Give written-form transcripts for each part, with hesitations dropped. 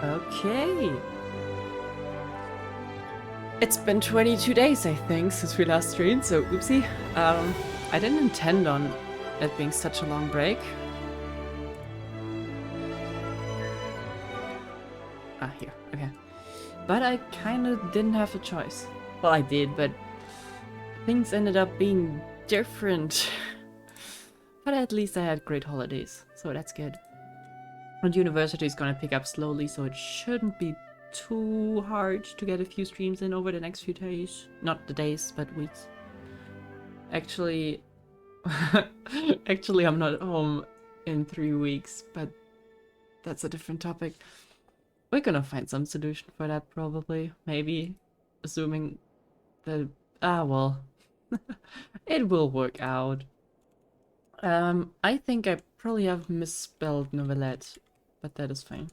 Okay. It's been 22 days, I think, since we last streamed, so oopsie. I didn't intend on it being such a long break. Ah, here, okay. But I kinda didn't have a choice. Well, I did, but things ended up being different. But at least I had great holidays, so that's good. And university is gonna pick up slowly, so it shouldn't be too hard to get a few streams in over the next few days. Not the days, but weeks. Actually, I'm not home in 3 weeks, but that's a different topic. We're gonna find some solution for that, probably. Maybe. Assuming that... well. It will work out. I think I probably have misspelled Neuvilette, but that is fine.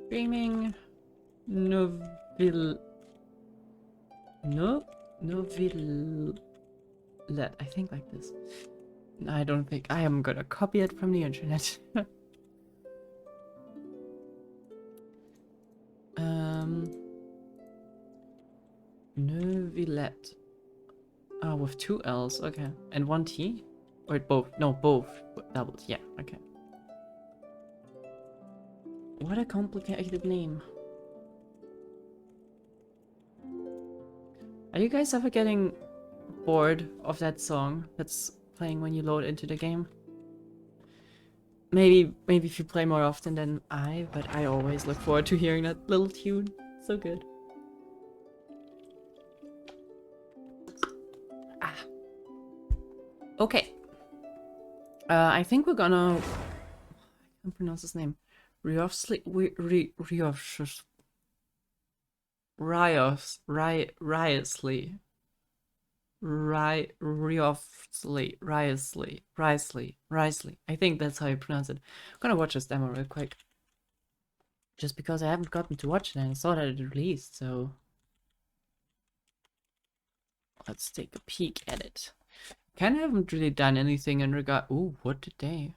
Streaming... Neuvilette, I think like this. I don't think I am gonna copy it from the internet. Neuvilette. Oh, with 2 L's, okay. And 1 T? Or both? No, both. Doubles, yeah, okay. What a complicated name. Are you guys ever getting bored of that song that's playing when you load into the game? Maybe if you play more often than I, but I always look forward to hearing that little tune. So good. Ah. Okay. I think we're gonna... I can't pronounce his name. Riosley... Risley. I think that's how you pronounce it. I'm gonna watch this demo real quick. Just because I haven't gotten to watch it and I saw that it released, so... Let's take a peek at it. Kinda haven't really done anything in regard... Ooh, what did they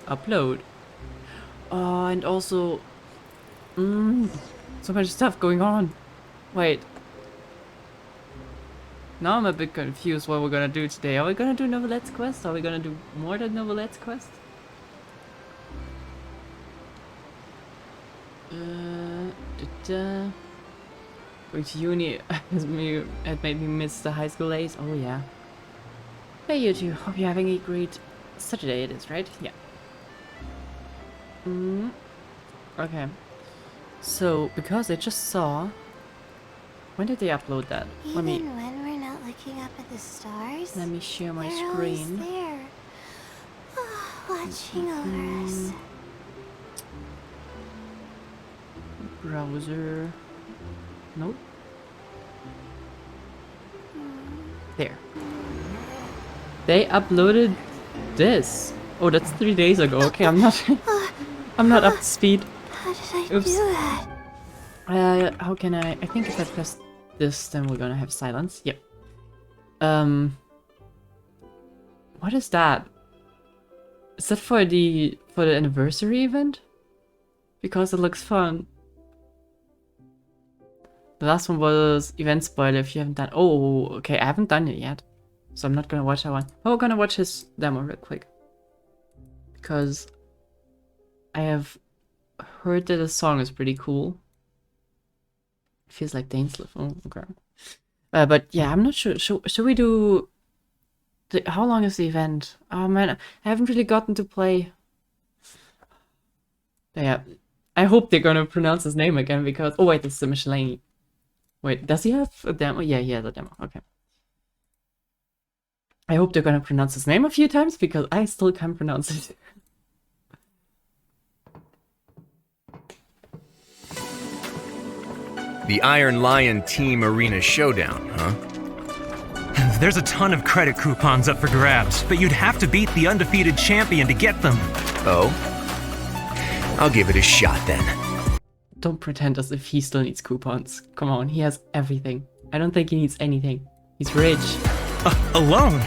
upload? Oh, and also... so much stuff going on. Wait. Now I'm a bit confused what we're gonna do today. Are we gonna do Neuvilette's quest? Are we gonna do more than Neuvilette's quest? Going to uni had made me miss the high school days. Oh yeah. Hey you two, hope you're having a great Saturday it is, right? Yeah. Okay. So, because I just saw... When did they upload that? Even when we're not looking up at the stars, let me share my they're screen. always there, watching over us. Browser. Nope. There. They uploaded this. Oh, that's 3 days ago. Okay, I'm not up to speed. How did I Oops. do that? How can I think if I press this, then we're gonna have silence. Yep. What is that? Is that for the anniversary event? Because it looks fun. The last one was event spoiler if you haven't done... Oh, okay, I haven't done it yet. So I'm not gonna watch that one. Oh, we're gonna watch his demo real quick. Because I have heard that the song is pretty cool. It feels like Dainsliff. Oh, okay. But yeah, I'm not sure. Should we do... How long is the event? Oh man, I haven't really gotten to play... Yeah. I hope they're gonna pronounce his name again because... Oh wait, it's the Michelin. Wait, does he have a demo? Yeah, he has a demo. Okay. I hope they're gonna pronounce his name a few times because I still can't pronounce it. The Iron Lion Team Arena Showdown, huh? There's a ton of credit coupons up for grabs, but you'd have to beat the undefeated champion to get them. Oh? I'll give it a shot then. Don't pretend as if he still needs coupons. Come on, he has everything. I don't think he needs anything. He's rich. Alone?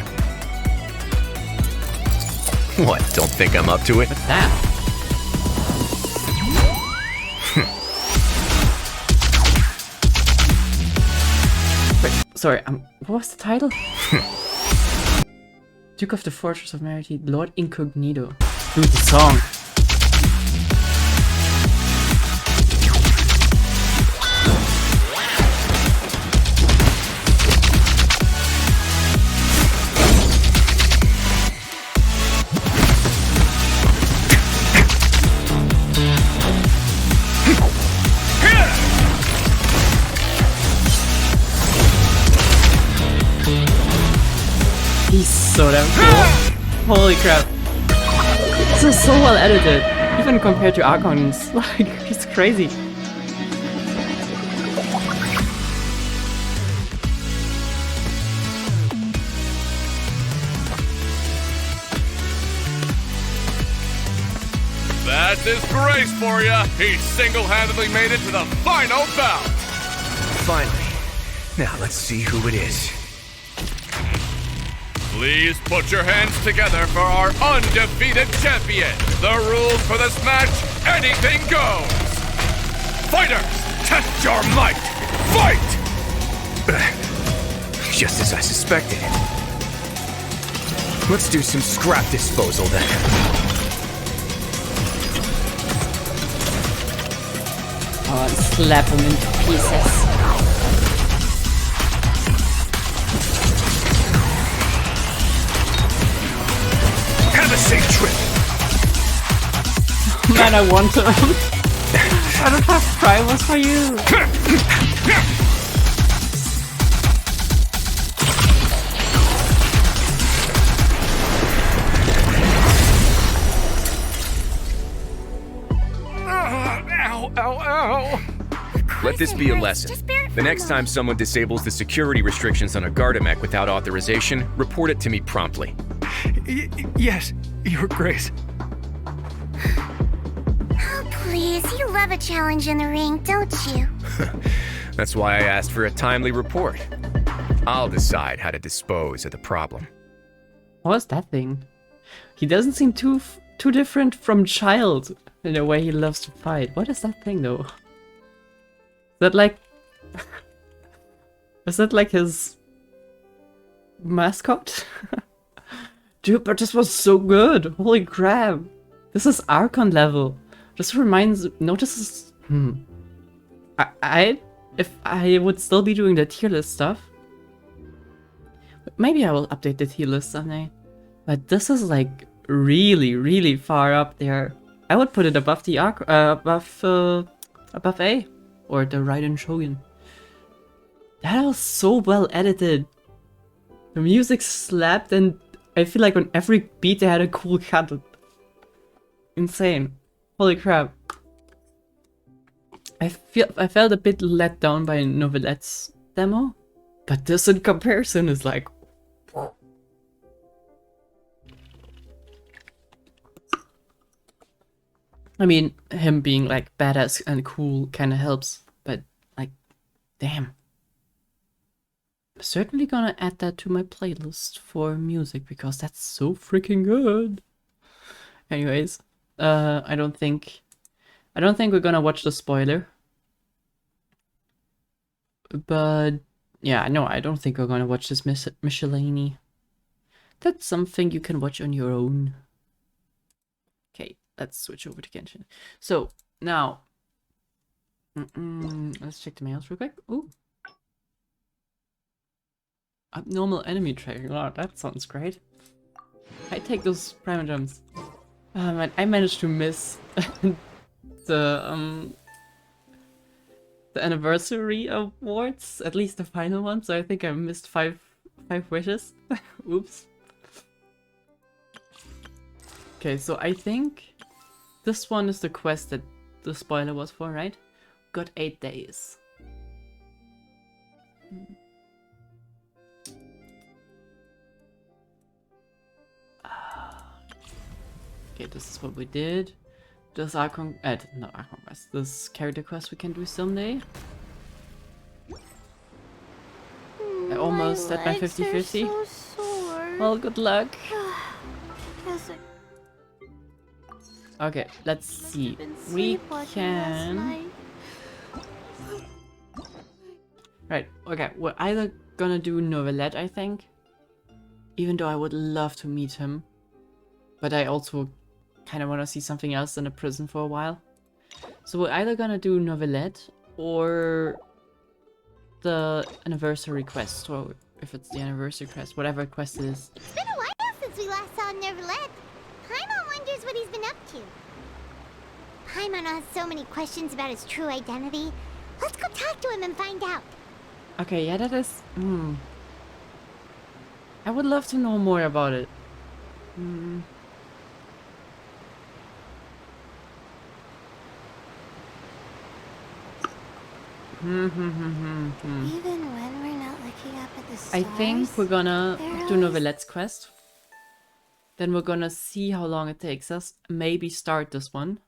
What, don't think I'm up to it? What's that? Wait, sorry, what was the title? Duke of the Fortress of Merity, Lord Incognito. Dude, the song. He's so damn cool. Holy crap. This is so well edited. Even compared to Archon's. Like, it's crazy. That's his grace for you. He single-handedly made it to the final bout. Finally. Now let's see who it is. Please put your hands together for our undefeated champion. The rules for this match, anything goes. Fighters, test your might. Fight! Just as I suspected. Let's do some scrap disposal then. Oh, and slap him into pieces. Have a safe trip. Man, I want to. I don't have primers for you. Ow, ow, ow. Let this be a lesson. The next time someone disables the security restrictions on a Gardamek without authorization, report it to me promptly. Yes, Your Grace. Oh, please, you love a challenge in the ring, don't you? That's why I asked for a timely report. I'll decide how to dispose of the problem. What was that thing? He doesn't seem too different from Child in the way he loves to fight. What is that thing though? Is that like... is that like his mascot? Dude, but this was so good! Holy crap! This is Archon level. This reminds... No, this is... If I would still be doing the tier list stuff... Maybe I will update the tier list someday. But this is like really, really far up there. I would put it above the above A. Or the Raiden Shogun. That was so well edited. The music slapped and I feel like on every beat they had a cool cut. Insane. Holy crap. I felt a bit let down by Neuvillette's demo. But this in comparison is like... I mean, him being like badass and cool kind of helps, but like, damn. I'm certainly gonna add that to my playlist for music because that's so freaking good. Anyways, I don't think we're gonna watch the spoiler. But yeah, no, I don't think we're gonna watch this miscellany. That's something you can watch on your own. Okay, let's switch over to Genshin. So now, let's check the mails real quick. Ooh, abnormal enemy tracking. Wow, that sounds great. I take those prime jumps. Man, I managed to miss the anniversary awards, at least the final one. So I think I missed five wishes. Oops. Okay, so I think this one is the quest that the spoiler was for, right? Got 8 days. Okay, this is what we did. This Archon, not Archon quest. This character quest we can do someday. I almost at my 50-50. So sore. Well, good luck. Guess Okay, let's see. Been We sleepwalking last can... night. Right, okay. We're either gonna do Neuvilette, I think. Even though I would love to meet him. But I also kind of want to see something else than a prison for a while. So we're either gonna do Neuvilette or the anniversary quest, or if it's the anniversary quest, whatever quest it is. It's been a while since we last saw Neuvilette. Paimon wonders what he's been up to. Paimon has so many questions about his true identity. Let's go talk to him and find out. Okay, yeah, that is... I would love to know more about it. Even when we're not looking up at the I stars. think we're gonna they're do always- Neuvillette's quest. Then we're gonna see how long it takes us. Maybe start this one.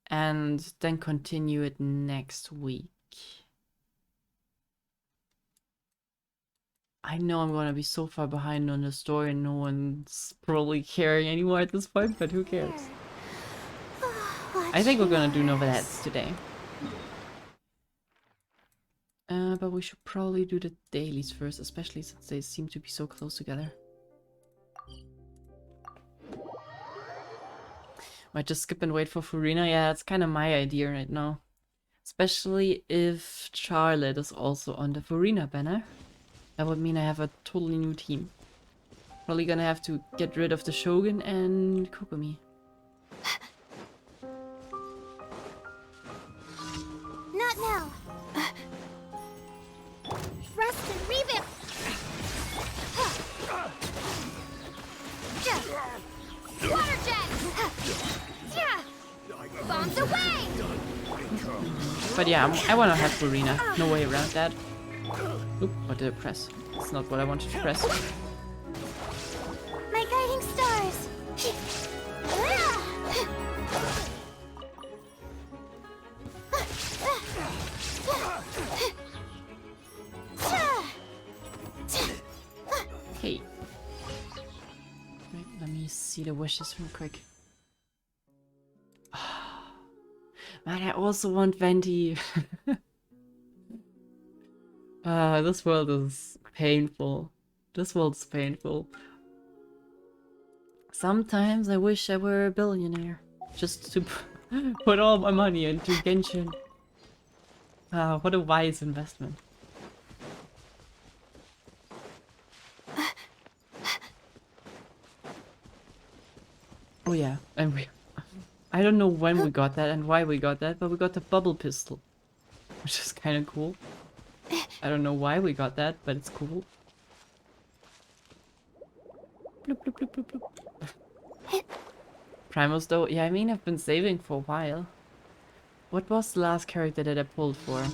And then continue it next week. I know I'm gonna be so far behind on the story and no one's probably caring anymore at this point, but who cares? I think we're gonna do Neuvillette's today. But we should probably do the dailies first, especially since they seem to be so close together. Might just skip and wait for Furina. Yeah, that's kind of my idea right now. Especially if Charlotte is also on the Furina banner. That would mean I have a totally new team. Probably gonna have to get rid of the Shogun and Kokomi. Not now. Rest and revamp. Water jet. Bombs away. But yeah, I wanna have Furina. No way around that. Oop, what did I press? It's not what I wanted to press. My guiding stars. Hey. Right, let me see the wishes real quick. Man, I also want Venti. This world is painful. This world is painful. Sometimes I wish I were a billionaire. Just to put all my money into Genshin. What a wise investment. Oh yeah, and I don't know when we got that and why we got that, but we got the bubble pistol. Which is kind of cool. I don't know why we got that, but it's cool. Bloop, bloop, bloop, bloop, bloop. Primos though, yeah, I mean I've been saving for a while. What was the last character that I pulled for?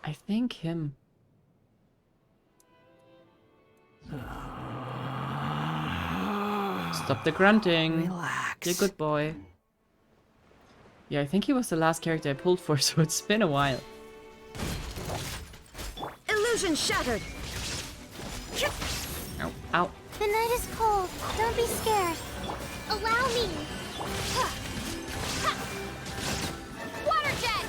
I think him. Stop the grunting. Relax. You're a good boy. Yeah, I think he was the last character I pulled for, so it's been a while. Illusion shattered. Ow. Ow. The night is cold. Don't be scared. Allow me. Water jet.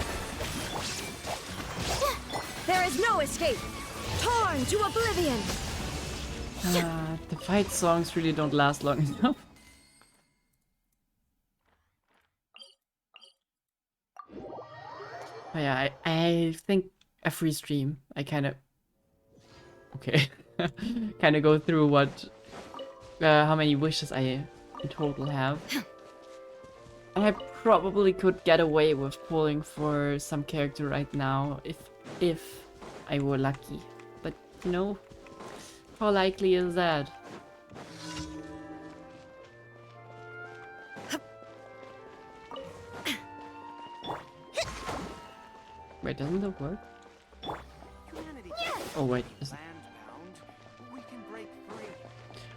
There is no escape. Torn to oblivion. The fight songs really don't last long enough. But yeah, I think a free stream. I kind of... Okay. kind of go through what... how many wishes I in total have. And I probably could get away with pulling for some character right now if I were lucky. But, you know, how likely is that? Wait, doesn't that work? Oh wait, is it...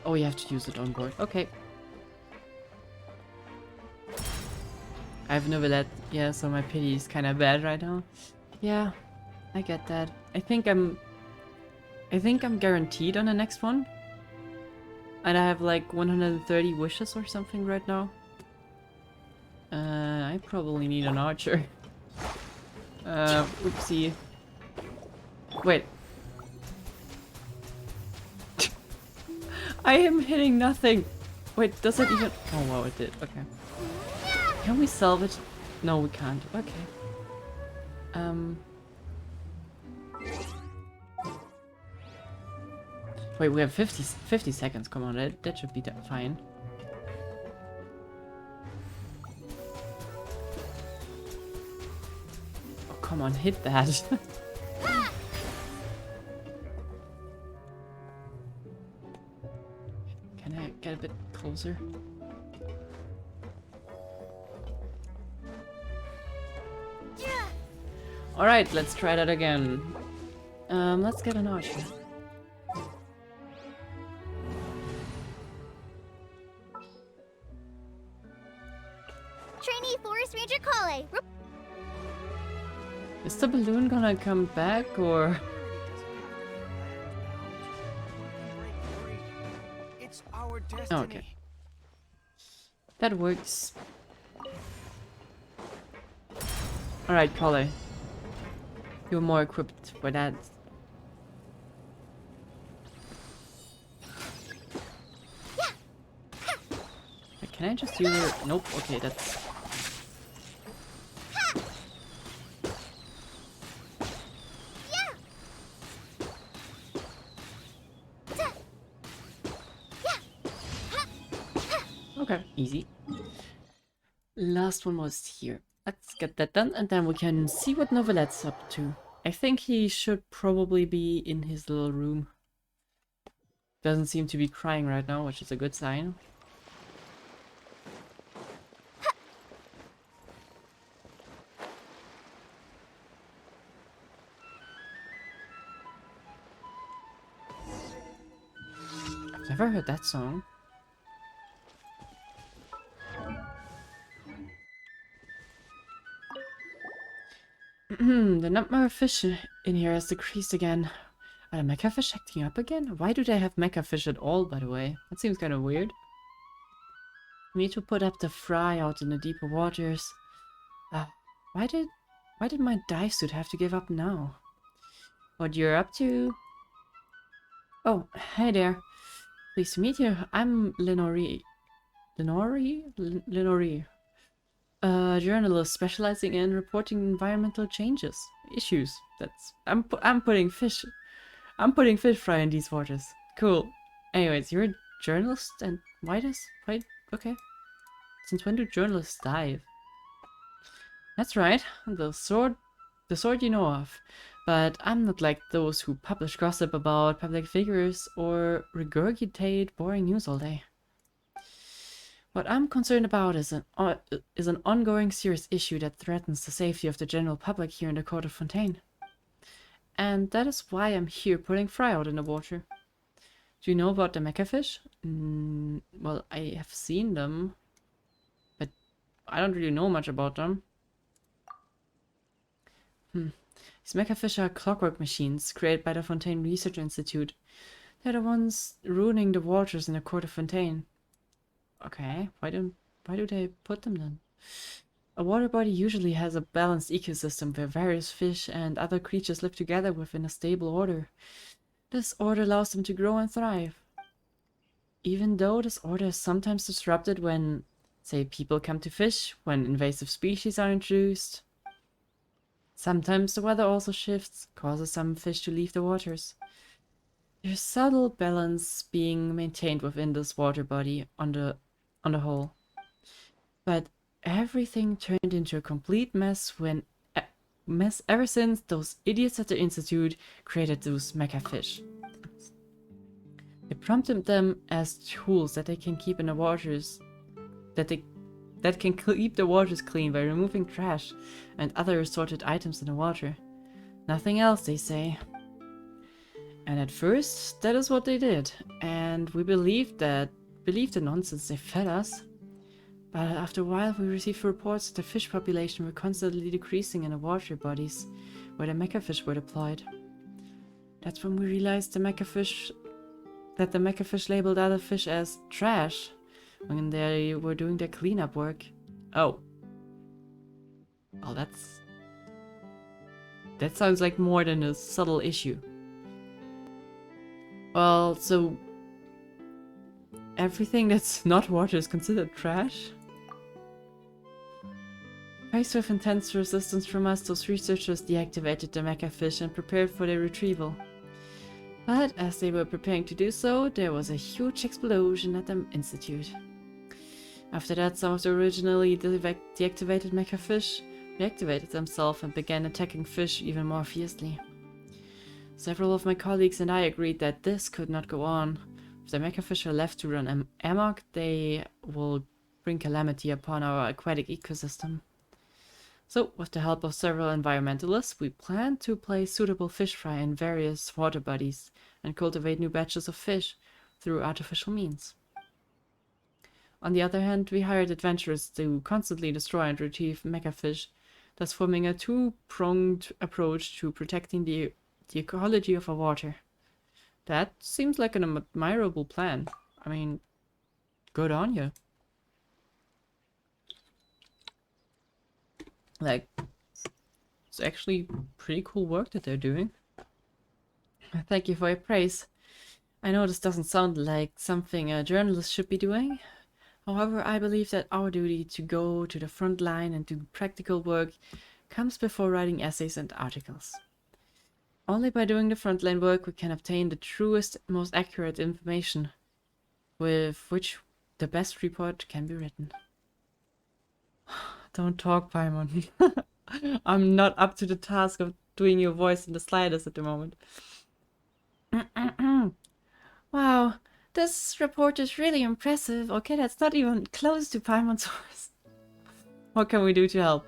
Oh, you have to use it on board. Okay. I have Neuvilette, yeah, so my pity is kind of bad right now. Yeah, I get that. I think I'm I think I'm guaranteed on the next one. And I have like 130 wishes or something right now. I probably need an archer. Oopsie. Wait. I am hitting nothing! Wait, does it even... Oh wow, it did. Okay. Can we salvage? No, we can't. Okay. Wait, we have 50 seconds. Come on, that should be fine. Oh, come on, hit that. Can I get a bit closer? Alright, let's try that again. Let's get an archer. Trainee Forest Ranger Kale. Is the balloon gonna come back or... It's our destiny. Oh, okay. That works. Alright, Kale. You're more equipped for that. Can I just use it? Nope, okay, that's... Okay, easy. Last one was here. Let's get that done and then we can see what Neuvillette's up to. I think he should probably be in his little room. Doesn't seem to be crying right now, which is a good sign. I've never heard that song. The number of fish in here has decreased again. Are the mecha fish acting up again? Why do they have mecha fish at all, by the way? That seems kind of weird. We need to put up the fry out in the deeper waters. Why did my dive suit have to give up now? What you're up to? Oh, hey there. Pleased to meet you. I'm Lenore. Lenore? A journalist specializing in reporting environmental issues. I'm putting fish fry in these waters. Cool. Anyways, you're a journalist, and why okay. Since when do journalists dive? That's right, the sort you know of. But I'm not like those who publish gossip about public figures or regurgitate boring news all day. What I'm concerned about is an ongoing serious issue that threatens the safety of the general public here in the Court of Fontaine. And that is why I'm here putting fry out in the water. Do you know about the mecha fish? Well, I have seen them, but I don't really know much about them. These mecha fish are clockwork machines created by the Fontaine Research Institute. They're the ones ruining the waters in the Court of Fontaine. Okay, why do they put them then? A water body usually has a balanced ecosystem where various fish and other creatures live together within a stable order. This order allows them to grow and thrive. Even though this order is sometimes disrupted when, say, people come to fish, when invasive species are introduced. Sometimes the weather also shifts, causes some fish to leave the waters. There's subtle balance being maintained within this water body on the whole. But everything turned into a complete mess ever since those idiots at the Institute created those mecha fish. They prompted them as tools that they can keep in the waters, that can keep the waters clean by removing trash and other assorted items in the water. Nothing else, they say. And at first, that is what they did, and we believed the nonsense they fed us. But after a while, we received reports that the fish population were constantly decreasing in the water bodies where the mecha fish were deployed. That's when we realized that the mechafish labeled other fish as trash when they were doing their cleanup work. Oh. Well, that sounds like more than a subtle issue. Well, so everything that's not water is considered trash? Faced with intense resistance from us, those researchers deactivated the mechafish and prepared for their retrieval. But as they were preparing to do so, there was a huge explosion at the institute. After that, some of the originally deactivated mechafish reactivated themselves and began attacking fish even more fiercely. Several of my colleagues and I agreed that this could not go on. If the mechafish are left to run amok, they will bring calamity upon our aquatic ecosystem. So, with the help of several environmentalists, we plan to place suitable fish fry in various water bodies and cultivate new batches of fish through artificial means. On the other hand, we hired adventurers to constantly destroy and retrieve mechafish, thus forming a two-pronged approach to protecting the ecology of our water. That seems like an admirable plan. I mean, good on you. Like, it's actually pretty cool work that they're doing. Thank you for your praise. I know this doesn't sound like something a journalist should be doing. However, I believe that our duty to go to the front line and do practical work comes before writing essays and articles. Only by doing the frontline work we can obtain the truest, most accurate information, with which the best report can be written. Don't talk, Paimon. I'm not up to the task of doing your voice in the slightest at the moment. Wow, this report is really impressive. Okay, that's not even close to Paimon's voice. What can we do to help?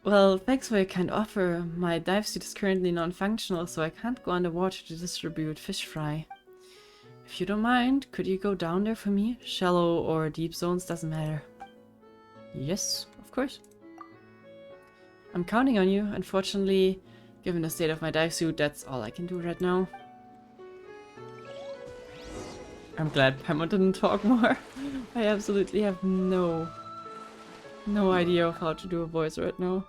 Well, thanks for your kind offer. My dive suit is currently non-functional, so I can't go underwater to distribute fish fry. If you don't mind, could you go down there for me? Shallow or deep zones, doesn't matter. Yes, of course. I'm counting on you. Unfortunately, given the state of my dive suit, that's all I can do right now. I'm glad Paimon didn't talk more. I absolutely have no idea of how to do a voice right now.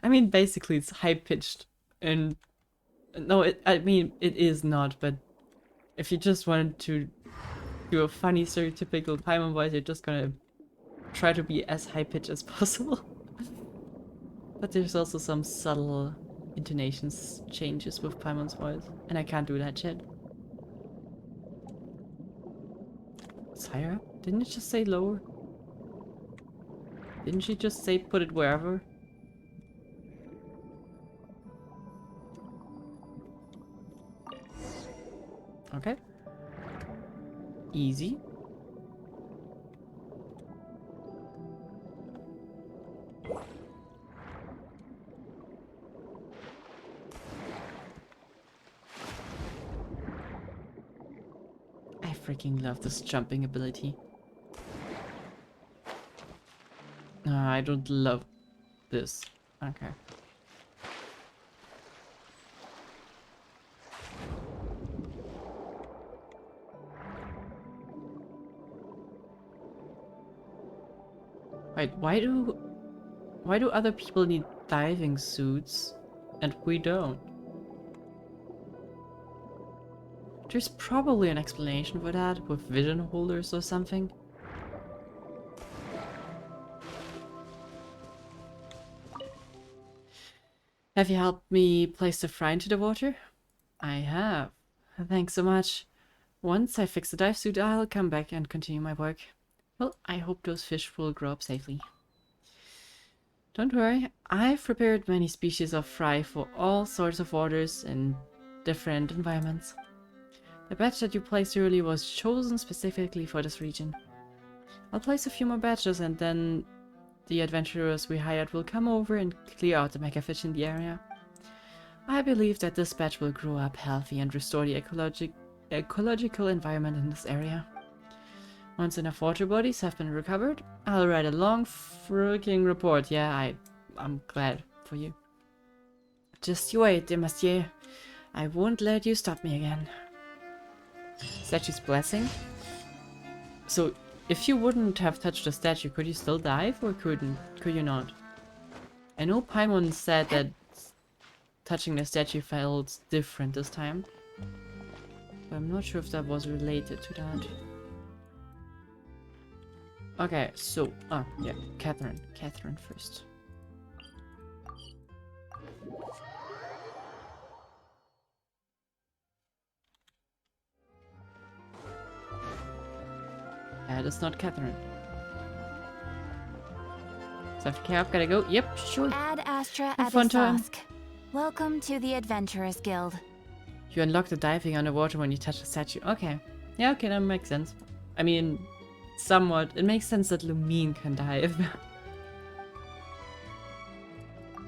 I mean, basically it's high-pitched, and no, I mean, it is not, but if you just wanted to do a funny, stereotypical Paimon voice, you're just gonna try to be as high-pitched as possible. But there's also some subtle intonations changes with Paimon's voice, and I can't do that yet. It's higher up? Didn't it just say lower? Didn't she just say put it wherever? Okay. Easy. I freaking love this jumping ability. No, I don't love this. Okay. Wait, why do other people need diving suits and we don't? There's probably an explanation for that, with vision holders or something. Have you helped me place the fry into the water? I have. Thanks so much. Once I fix the dive suit, I'll come back and continue my work. Well, I hope those fish will grow up safely. Don't worry, I've prepared many species of fry for all sorts of waters and different environments. The batch that you placed earlier was chosen specifically for this region. I'll place a few more batches and then the adventurers we hired will come over and clear out the megafish in the area. I believe that this batch will grow up healthy and restore the ecological environment in this area. Once enough water bodies have been recovered, I'll write a long freaking report. Yeah, I'm glad for you. Just you wait, Demacier. I won't let you stop me again. Statue's blessing. So, if you wouldn't have touched the statue, could you still dive, or could you not? I know Paimon said that touching the statue felt different this time, but I'm not sure if that was related to that. Okay, so, yeah, Catherine first. That's not Catherine. So after I've gotta go. Yep, sure. Ad Astra Have fun time. Abyssosque. Welcome to the Adventurers Guild. You unlock the diving underwater when you touch the statue. Okay. Yeah, okay, that makes sense. I mean, somewhat. It makes sense that Lumine can dive.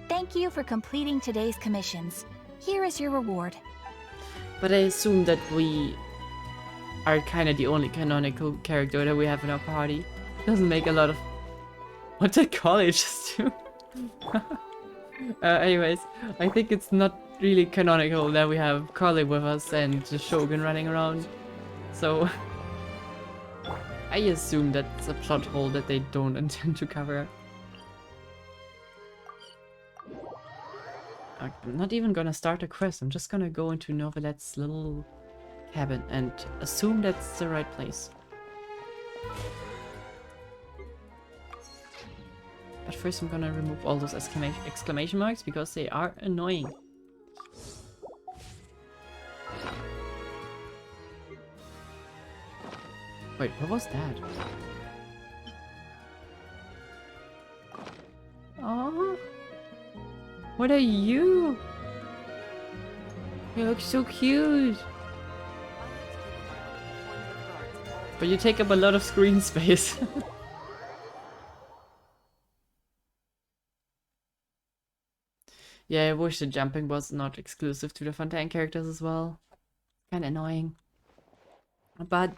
Thank you for completing today's commissions. Here is your reward. But I assume that we are kind of the only canonical character that we have in our party. Doesn't make a lot of... What did Carly just do? Anyways, I think it's not really canonical that we have Carly with us and the Shogun running around. So... I assume that's a plot hole that they don't intend to cover. I'm not even gonna start a quest, I'm just gonna go into Neuvillette's little cabin and assume that's the right place. But first I'm gonna remove all those exclamation marks because they are annoying. Wait, what was that? Oh, what are you? You look so cute. But you take up a lot of screen space. Yeah, I wish the jumping was not exclusive to the Fontaine characters as well. Kinda annoying. But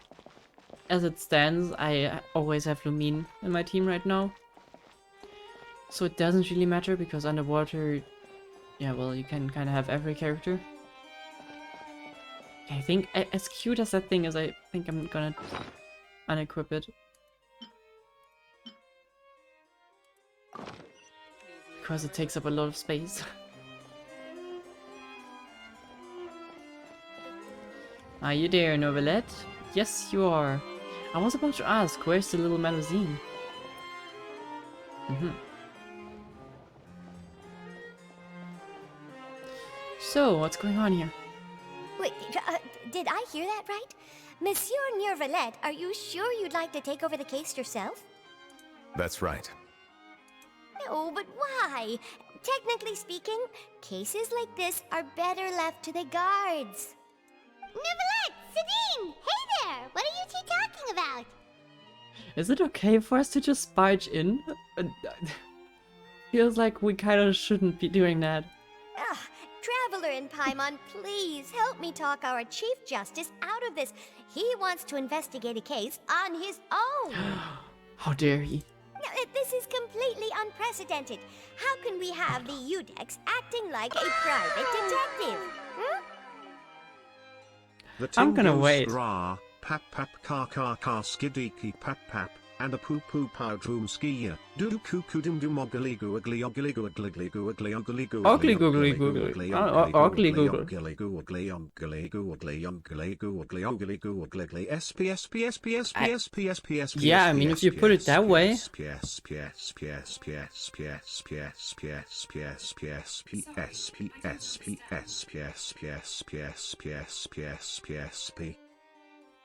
as it stands, I always have Lumine in my team right now. So it doesn't really matter because underwater, yeah, well, you can kind of have every character. I think, as cute as that thing is, I think I'm gonna unequip it. Because it takes up a lot of space. Are you there, Neuvilette? Yes, you are. I was about to ask, where's the little magazine? So, what's going on here? Wait, did I hear that right? Monsieur Neuvilette, are you sure you'd like to take over the case yourself? That's right. No, but why? Technically speaking, cases like this are better left to the guards. Neuvilette! Sabine! Hey there! What are you two talking about? Is it okay for us to just barge in? Feels like we kind of shouldn't be doing that. Ugh, Traveler in Paimon, please help me talk our Chief Justice out of this. He wants to investigate a case on his own. How dare he? Now, this is completely unprecedented. How can we have the Udex acting like a private detective? Hmm? I'm gonna wait. Ra, pap pap car skidiki pap pap, and a poo poo pow droom skier. Do coo coo dum dum ugly goo ugly ugly goo ugly goo ugly ugly goo Ugly googly googly. Ugly google. ugly goo ugly ugly goo ugly ugly goo ugly ugly goo ugly SPS. Yeah, I mean, if you put it that way.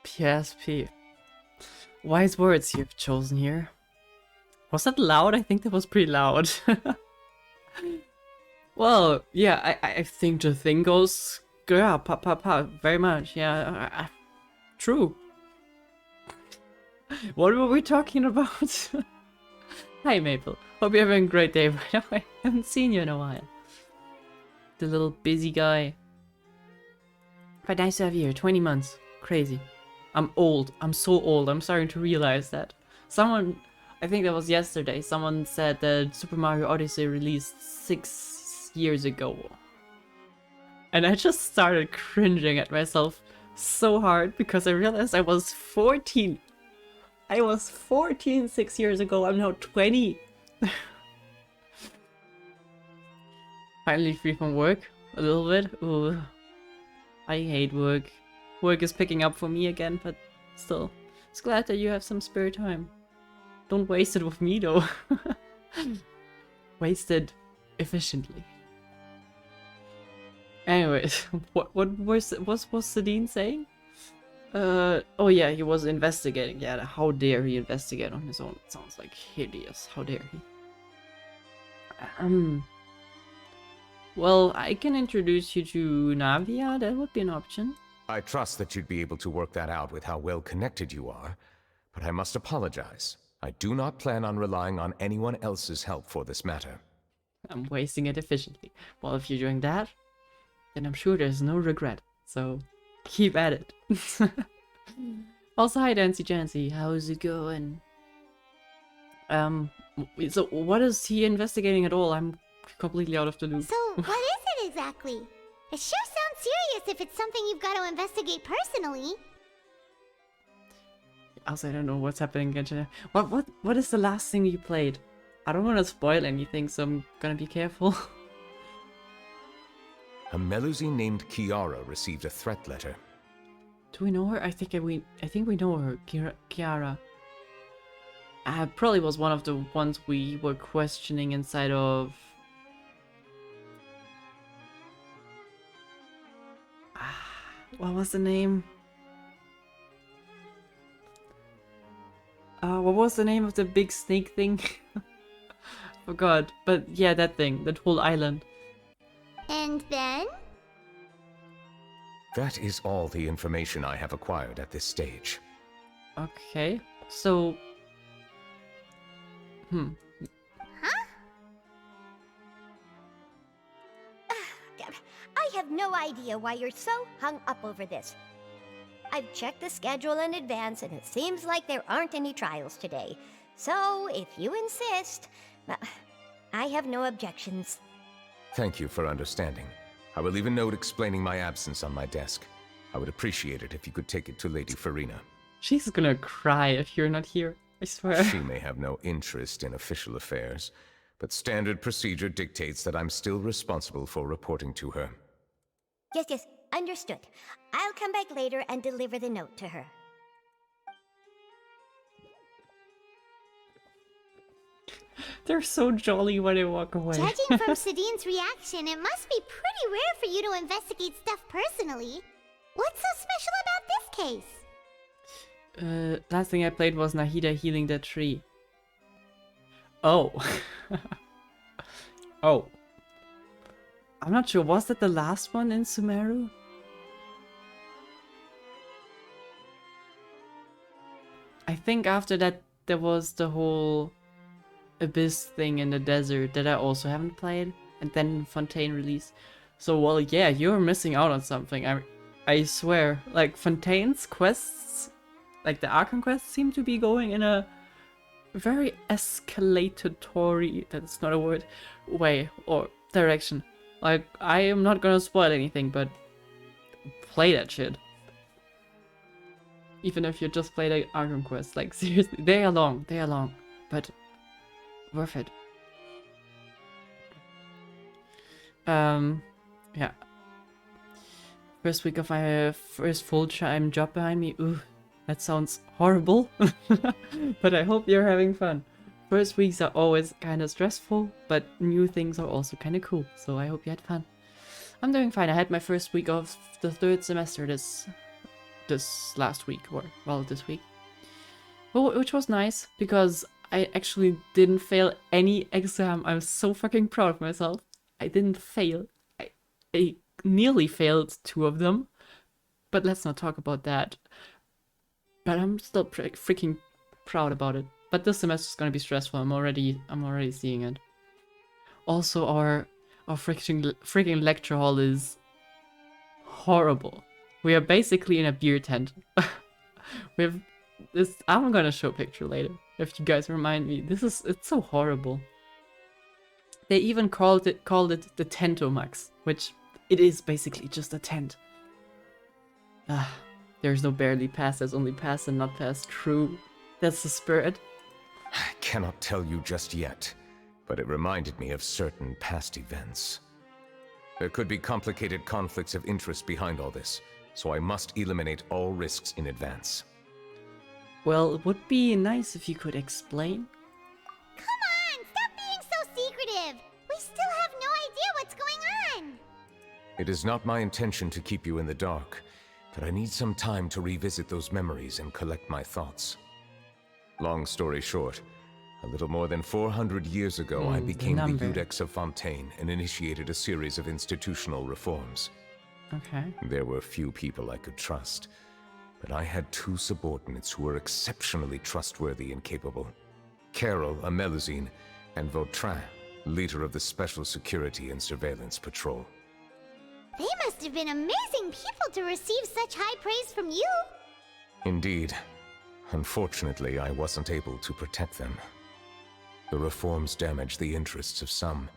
PSP. Wise words you've chosen here. Was that loud? I think that was pretty loud. Well, yeah, I think the thing goes... Yeah, very much, yeah. True. What were we talking about? Hi, Maple. Hope you're having a great day, by the way. I haven't seen you in a while. The little busy guy. But nice to have you here. 20 months. Crazy. I'm old. I'm so old. I'm starting to realize that. Someone I think that was yesterday. Someone said that Super Mario Odyssey released 6 years ago. And I just started cringing at myself so hard because I realized I was 14. I was 14 6 years ago. I'm now 20. Finally free from work. A little bit. Ooh. I hate work. Work is picking up for me again, but still. It's glad that you have some spare time. Don't waste it with me though. Waste it efficiently. Anyways, what was Sedin saying? Oh yeah, he was investigating. Yeah, how dare he investigate on his own? It sounds like hideous. How dare he? Well, I can introduce you to Navia. That would be an option. I trust that you'd be able to work that out with how well connected you are, but I must apologize. I do not plan on relying on anyone else's help for this matter. I'm wasting it efficiently. Well, if you're doing that, then I'm sure there's no regret. So, keep at it. Also, hi Dancy Jancy, how's it going? So what is he investigating at all? I'm completely out of the loop. So, what is it exactly? It sure sounds serious if it's something you've got to investigate personally. Also, I don't know what's happening again. What is the last thing you played? I don't want to spoil anything, so I'm gonna be careful. A Melusi named Kiara received a threat letter. Do we know her? I think we know her. Kiara. Probably was one of the ones we were questioning inside of. What was the name? What was the name of the big snake thing? Forgot. But yeah, that thing. That whole island. And then? That is all the information I have acquired at this stage. Okay. So... Huh? I have no idea why you're so hung up over this. I've checked the schedule in advance and it seems like there aren't any trials today. So, if you insist, I have no objections. Thank you for understanding. I will leave a note explaining my absence on my desk. I would appreciate it if you could take it to Lady Farina. She's gonna cry if you're not here, I swear. She may have no interest in official affairs, but standard procedure dictates that I'm still responsible for reporting to her. Yes, understood. I'll come back later and deliver the note to her. They're so jolly when they walk away. Judging from Sedin's reaction, it must be pretty rare for you to investigate stuff personally. What's so special about this case? Last thing I played was Nahida healing that tree. Oh. Oh. I'm not sure, was that the last one in Sumeru? I think after that there was the whole Abyss thing in the desert that I also haven't played, and then Fontaine release. So, well, yeah, you're missing out on something. I swear, like Fontaine's quests, like the Archon quests, seem to be going in a very escalatory, that's not a word, way or direction. Like, I am not gonna spoil anything, but play that shit. Even if you just play the Archon quest, like seriously, they are long, but worth it. Yeah. First week of my first full-time job behind me. Ooh, that sounds horrible. But I hope you're having fun. First weeks are always kind of stressful, but new things are also kind of cool. So I hope you had fun. I'm doing fine. I had my first week of the third semester this last week, or well, this week. Well, which was nice because I actually didn't fail any exam. I'm so fucking proud of myself. I didn't fail. I nearly failed 2 of them, but let's not talk about that. But I'm still freaking proud about it. But this semester's gonna be stressful. I'm already seeing it. Also, our freaking lecture hall is horrible. We are basically in a beer tent. We have this. I'm gonna show a picture later. If you guys remind me, it's so horrible. They even called it the Tentomax, which it is basically just a tent. Ah, there's no barely pass, there's only pass and not pass. True, that's the spirit. I cannot tell you just yet, but it reminded me of certain past events. There could be complicated conflicts of interest behind all this, so I must eliminate all risks in advance. Well, it would be nice if you could explain. Come on, stop being so secretive. We still have no idea what's going on. It is not my intention to keep you in the dark, but I need some time to revisit those memories and collect my thoughts. Long story short, a little more than 400 years ago, I became the Iudex of Fontaine and initiated a series of institutional reforms. Okay. There were few people I could trust, but I had two subordinates who were exceptionally trustworthy and capable. Carol, a Melusine, and Vautrin, leader of the Special Security and Surveillance Patrol. They must have been amazing people to receive such high praise from you. Indeed. Unfortunately, I wasn't able to protect them. The reforms damaged the interests of some,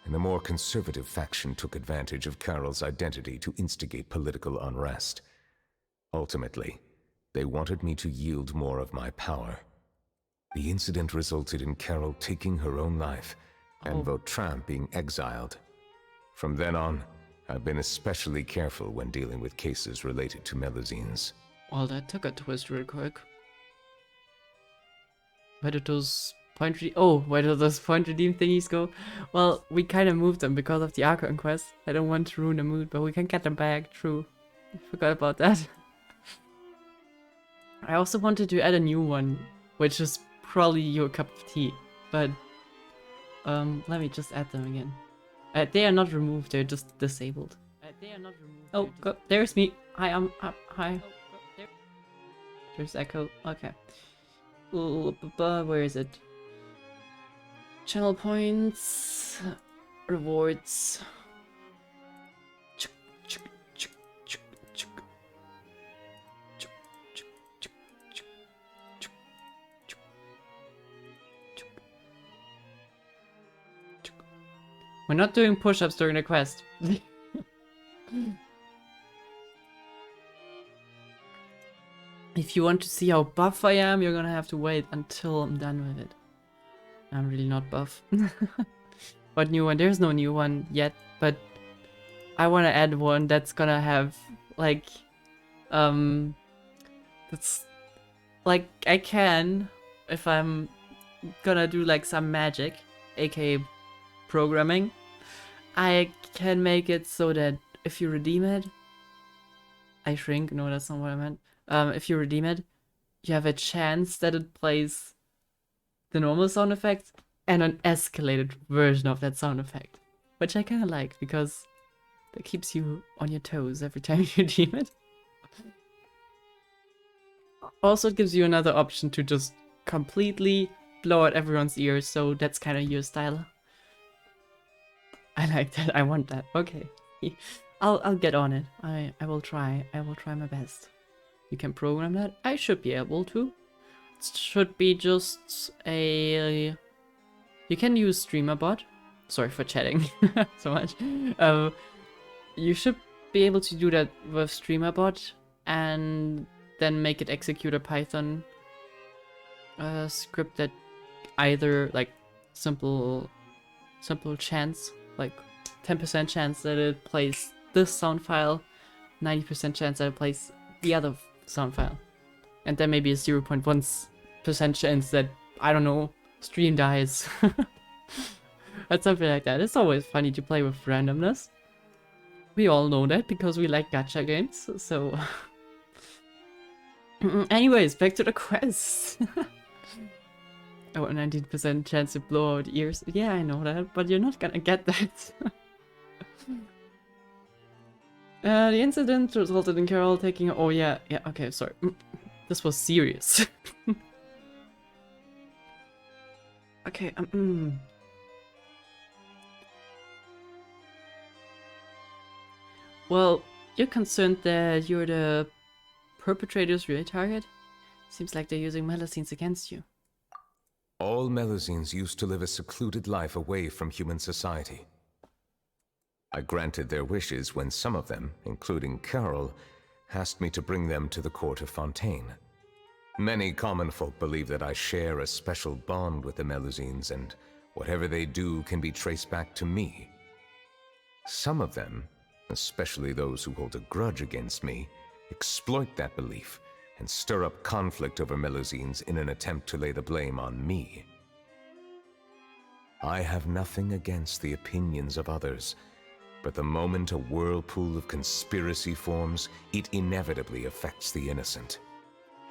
and the more conservative faction took advantage of Carol's identity to instigate political unrest. Ultimately, they wanted me to yield more of my power. The incident resulted in Carol taking her own life, and Vautrin being exiled. From then on, I've been especially careful when dealing with cases related to Melusines. Well, that took a twist real quick. Where did those point redeem thingies go? Well, we kind of moved them because of the Archon quest. I don't want to ruin the mood, but we can get them back. True. I forgot about that. I also wanted to add a new one, which is probably your cup of tea. But let me just add them again. They are not removed, they're just disabled. Oh, there's me. Hi, hi. There's Echo. Okay. Where is it? Channel points, rewards. We're not doing push-ups during the quest. If you want to see how buff I am, you're gonna have to wait until I'm done with it. I'm really not buff. What new one? There's no new one yet, but I want to add one that's gonna have, like, that's, like, I can, if I'm gonna do, like, some magic, aka programming, I can make it so that if you redeem it, I shrink, no, that's not what I meant. If you redeem it, you have a chance that it plays the normal sound effect and an escalated version of that sound effect, which I kind of like because that keeps you on your toes every time you redeem it. Also, it gives you another option to just completely blow out everyone's ears, so that's kind of your style. I like that. I want that. Okay, I'll get on it. I will try. I will try my best. You can program that. I should be able to. It should be just a... You can use StreamerBot. Sorry for chatting so much. You should be able to do that with StreamerBot and then make it execute a Python script that either, like, simple chance, like 10% chance that it plays this sound file, 90% chance that it plays the other sound file, and then maybe a 0.1% chance that, I don't know, stream dies. That's something like that. It's always funny to play with randomness. We all know that because we like gacha games, so... Anyways, back to the quest. Oh, a 19% chance to blow out ears. Yeah, I know that, but you're not gonna get that. The incident resulted in Carol taking... Oh, yeah, okay, sorry. This was serious. Okay, Well, you're concerned that you're the perpetrator's real target? Seems like they're using Melusines against you. All Melusines used to live a secluded life away from human society. I granted their wishes when some of them, including Carol, asked me to bring them to the court of Fontaine. Many common folk believe that I share a special bond with the Melusines, and whatever they do can be traced back to me. Some of them, especially those who hold a grudge against me, exploit that belief and stir up conflict over Melusines in an attempt to lay the blame on me. I have nothing against the opinions of others, but the moment a whirlpool of conspiracy forms, it inevitably affects the innocent.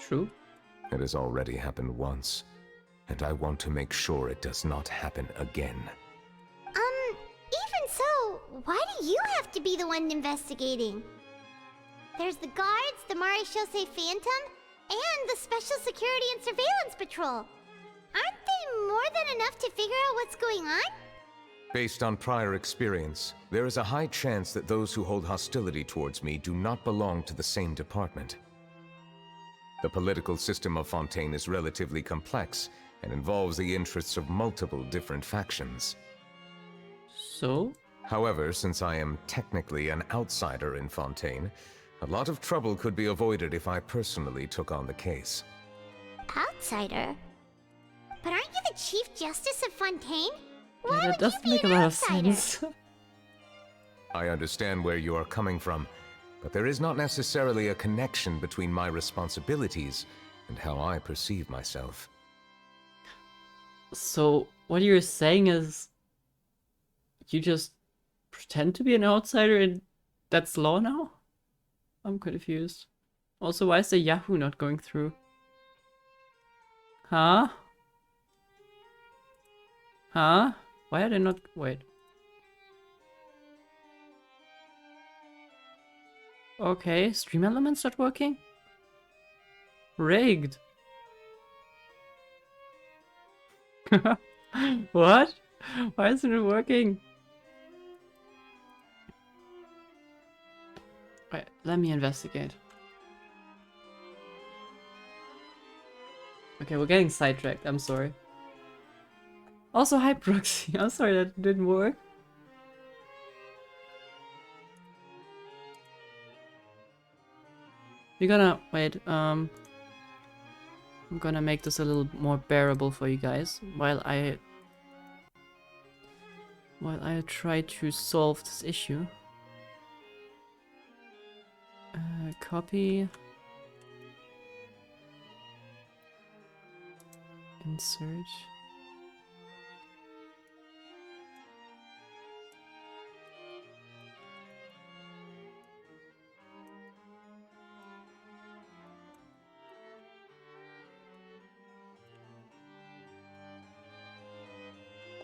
True. It has already happened once, and I want to make sure it does not happen again. Even so, why do you have to be the one investigating? There's the guards, the Maréchaussée Phantom, and the Special Security and Surveillance Patrol. Aren't they more than enough to figure out what's going on? Based on prior experience, there is a high chance that those who hold hostility towards me do not belong to the same department. The political system of Fontaine is relatively complex and involves the interests of multiple different factions. So? However, since I am technically an outsider in Fontaine, a lot of trouble could be avoided if I personally took on the case. Outsider? But aren't you the Chief Justice of Fontaine? Why Yeah, that would does you be make a an lot outsider? of sense. I understand where you are coming from, but there is not necessarily a connection between my responsibilities and how I perceive myself. So, what you're saying is you just pretend to be an outsider and that's law now? I'm confused. Also, why is the Yahoo not going through? Huh? Huh? Why are they not... Wait. Okay, stream elements not working? Rigged. What? Why isn't it working? Wait, let me investigate. Okay, we're getting sidetracked, I'm sorry. Also, hi Proxy, I'm sorry that didn't work. We're gonna, wait, I'm gonna make this a little more bearable for you guys while I try to solve this issue. Copy. Insert.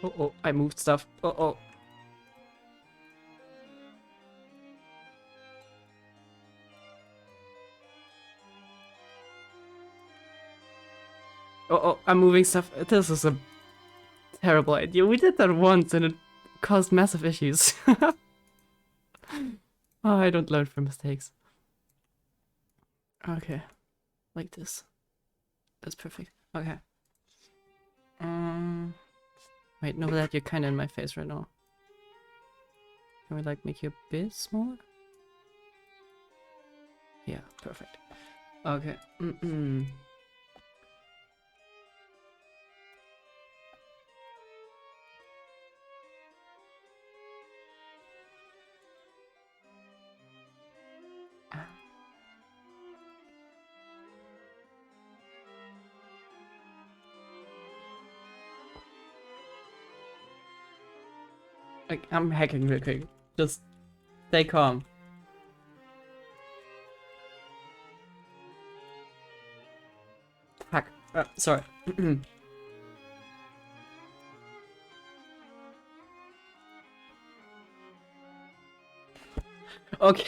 Oh, I moved stuff. Oh. Oh, I'm moving stuff. This is a terrible idea. We did that once and it caused massive issues. Oh, I don't learn from mistakes. Okay. Like this. That's perfect. Okay. Wait, Neuvilette, you're kinda in my face right now. Can we like make you a bit smaller? Yeah, perfect. Okay. I'm hacking real quick. Just stay calm. Fuck. Sorry. Okay.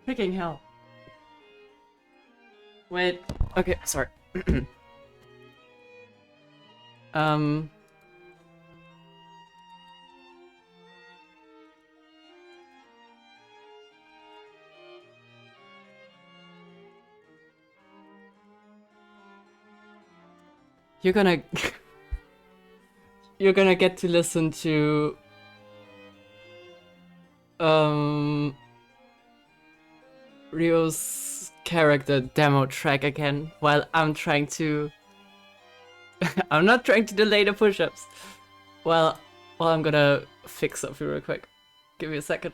Freaking hell. Wait. Okay, sorry. you're gonna you're gonna get to listen to Rio's character demo track again while I'm trying to I'm not trying to delay the push-ups. Well, I'm gonna fix something real quick. Give me a second.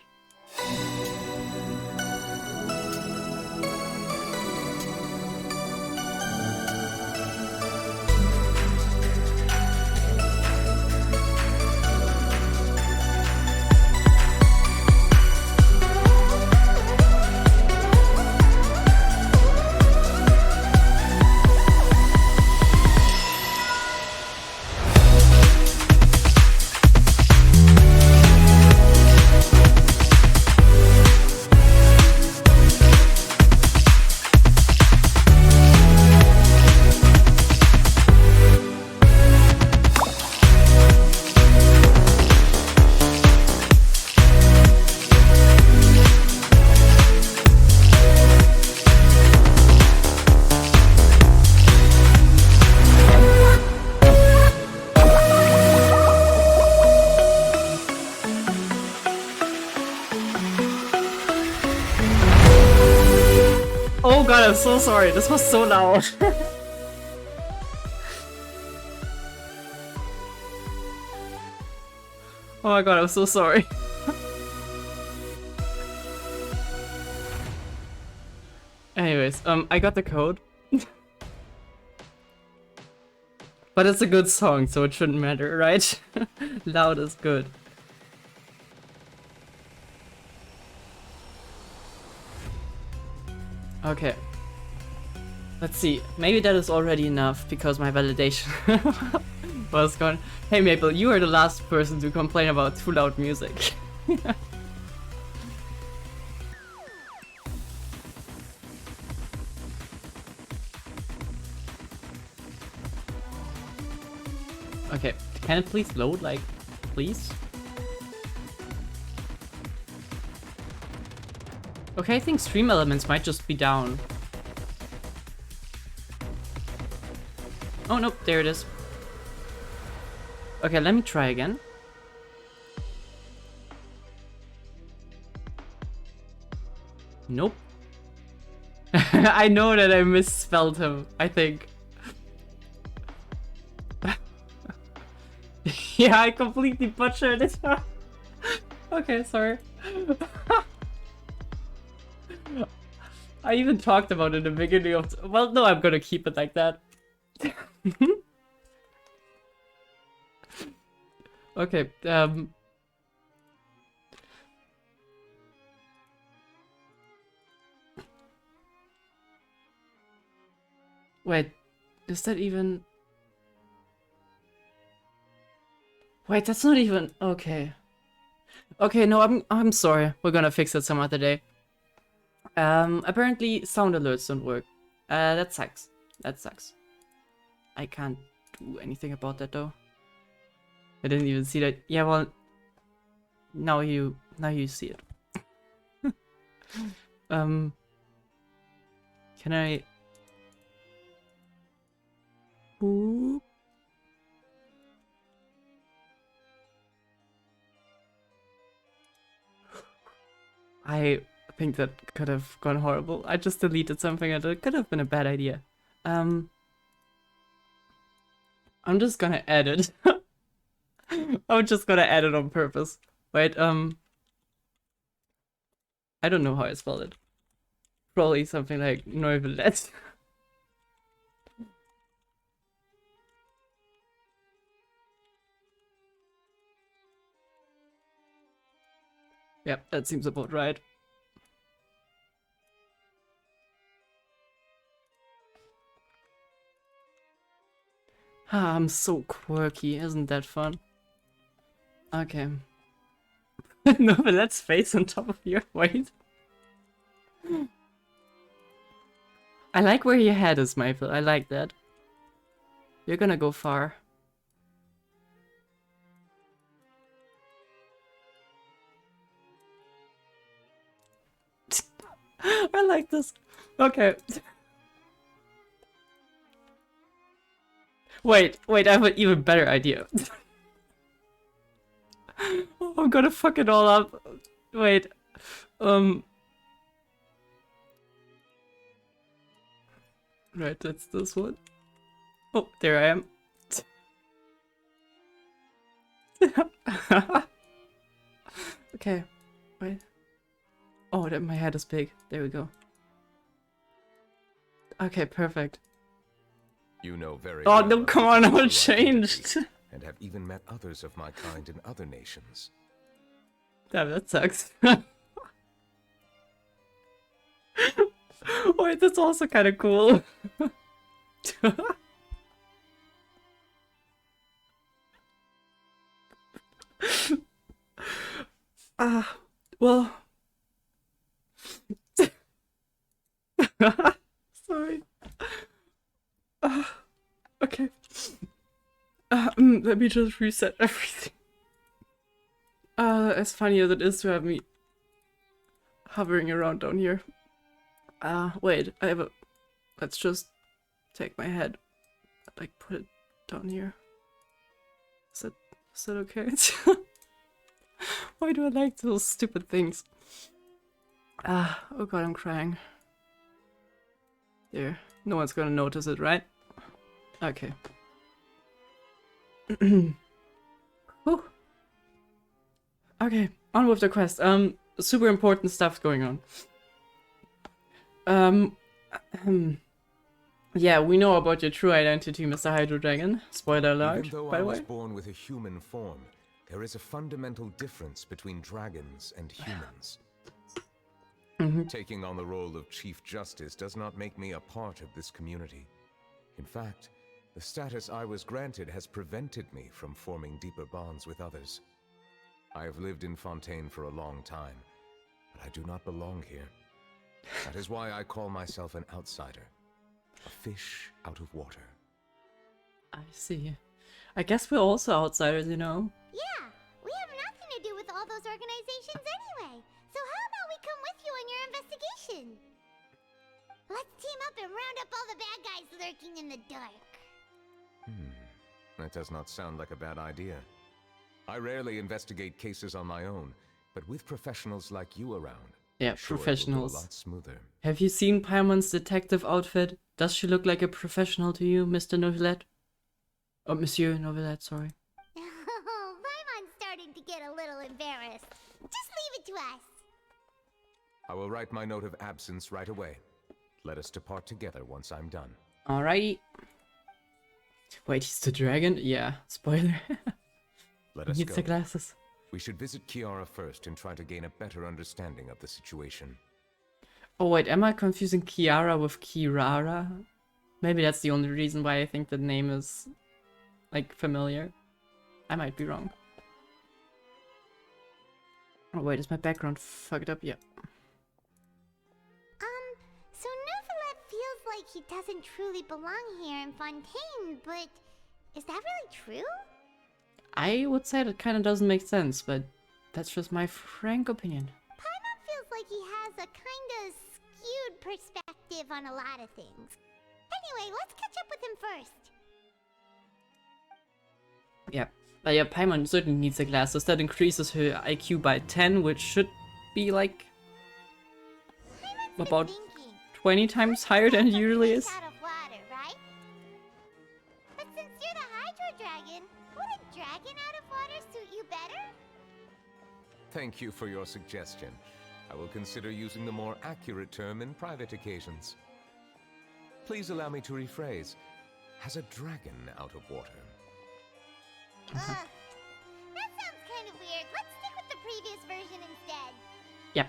Oh god, I'm so sorry. This was so loud. Oh my god, I'm so sorry. Anyways, I got the code. But it's a good song, so it shouldn't matter, right? Loud is good. Okay. Let's see. Maybe that is already enough because my validation was gone. Hey Maple, you are the last person to complain about too loud music. Okay, can it please load, like, please? Okay, I think stream elements might just be down. Oh nope, there it is. Okay, let me try again. Nope. I know that I misspelled him, I think. Yeah, I completely butchered it. Okay, sorry. I even talked about it in the beginning of... Well, no, I'm gonna keep it like that. Okay, wait, is that even... Wait, that's not even... Okay. Okay, no, I'm sorry. We're gonna fix it some other day. Apparently sound alerts don't work. That sucks. That sucks. I can't do anything about that though. I didn't even see that. Yeah, well, now you see it. Can I? Ooh. I think that could have gone horrible. I just deleted something and it could have been a bad idea. I'm just gonna add it. I'm just gonna add it on purpose. Wait, I don't know how I spelled it. Probably something like Neuvilette. Yep, that seems about right. Ah, I'm so quirky, isn't that fun? Okay. Neuvilette's face on top of your weight. I like where your head is, Maple. I like that. You're gonna go far. I like this. Okay. Wait, I have an even better idea. I'm gonna fuck it all up. Wait. Right, that's this one. Oh, there I am. Okay, wait. Oh, that my head is big. There we go. Okay, perfect. You know very Oh well no, come on, how to I'm true changed. identity, and have even met others of my kind in other nations. Damn, that sucks. Wait, that's also kind of cool. Well. Sorry. Okay. Let me just reset everything. As funny as it is to have me hovering around down here. Wait, I have a... Let's just take my head, like, put it down here. Is that okay? Why do I like those stupid things? Oh god, I'm crying. There. No one's gonna notice it, right? Okay. Whew. Okay, on with the quest. Super important stuff going on. Yeah, we know about your true identity, Mr. Hydro Dragon. Spoiler alert, Even though by I the was way. born with a human form, there is a fundamental difference between dragons and humans. Taking on the role of Chief Justice does not make me a part of this community. In fact, the status I was granted has prevented me from forming deeper bonds with others. I have lived in Fontaine for a long time, but I do not belong here. That is why I call myself an outsider. A fish out of water. I see. I guess we're also outsiders, you know? Yeah, we have nothing to do with all those organizations anyway. So how about we come with you on your investigation? Let's team up and round up all the bad guys lurking in the dark. That does not sound like a bad idea. I rarely investigate cases on my own, but with professionals like you around, Yeah, sure, professionals. it will go a lot smoother. Have you seen Paimon's detective outfit? Does she look like a professional to you, Mr. Neuvilette? Oh, Monsieur Neuvilette, sorry. Oh, Paimon's starting to get a little embarrassed. Just leave it to us. I will write my note of absence right away. Let us depart together once I'm done. Alrighty. Wait, he's the dragon? Yeah, spoiler. Let He us needs the go. glasses. We should visit Kiara first and try to gain a better understanding of the situation. Oh wait, am I confusing Kiara with Kirara? Maybe that's the only reason why I think the name is, like, familiar. I might be wrong. Oh wait, is my background fucked up? Yeah. So Neuvilette feels like he doesn't truly belong here in Fontaine, but is that really true? I would say that kind of doesn't make sense, but that's just my frank opinion. Paimon feels like he has a kind of skewed perspective on a lot of things. Anyway, let's catch up with him first. Yeah. But yeah, Paimon certainly needs the glasses. That increases her IQ by 10, which should be like about 20 times higher than it usually is. Out of water, right? But since you're the Hydro Dragon, would a dragon out of water suit you better? Thank you for your suggestion. I will consider using the more accurate term in private occasions. Please allow me to rephrase. Has a dragon out of water? That sounds kind of weird. Let's stick with the previous version instead. Yep.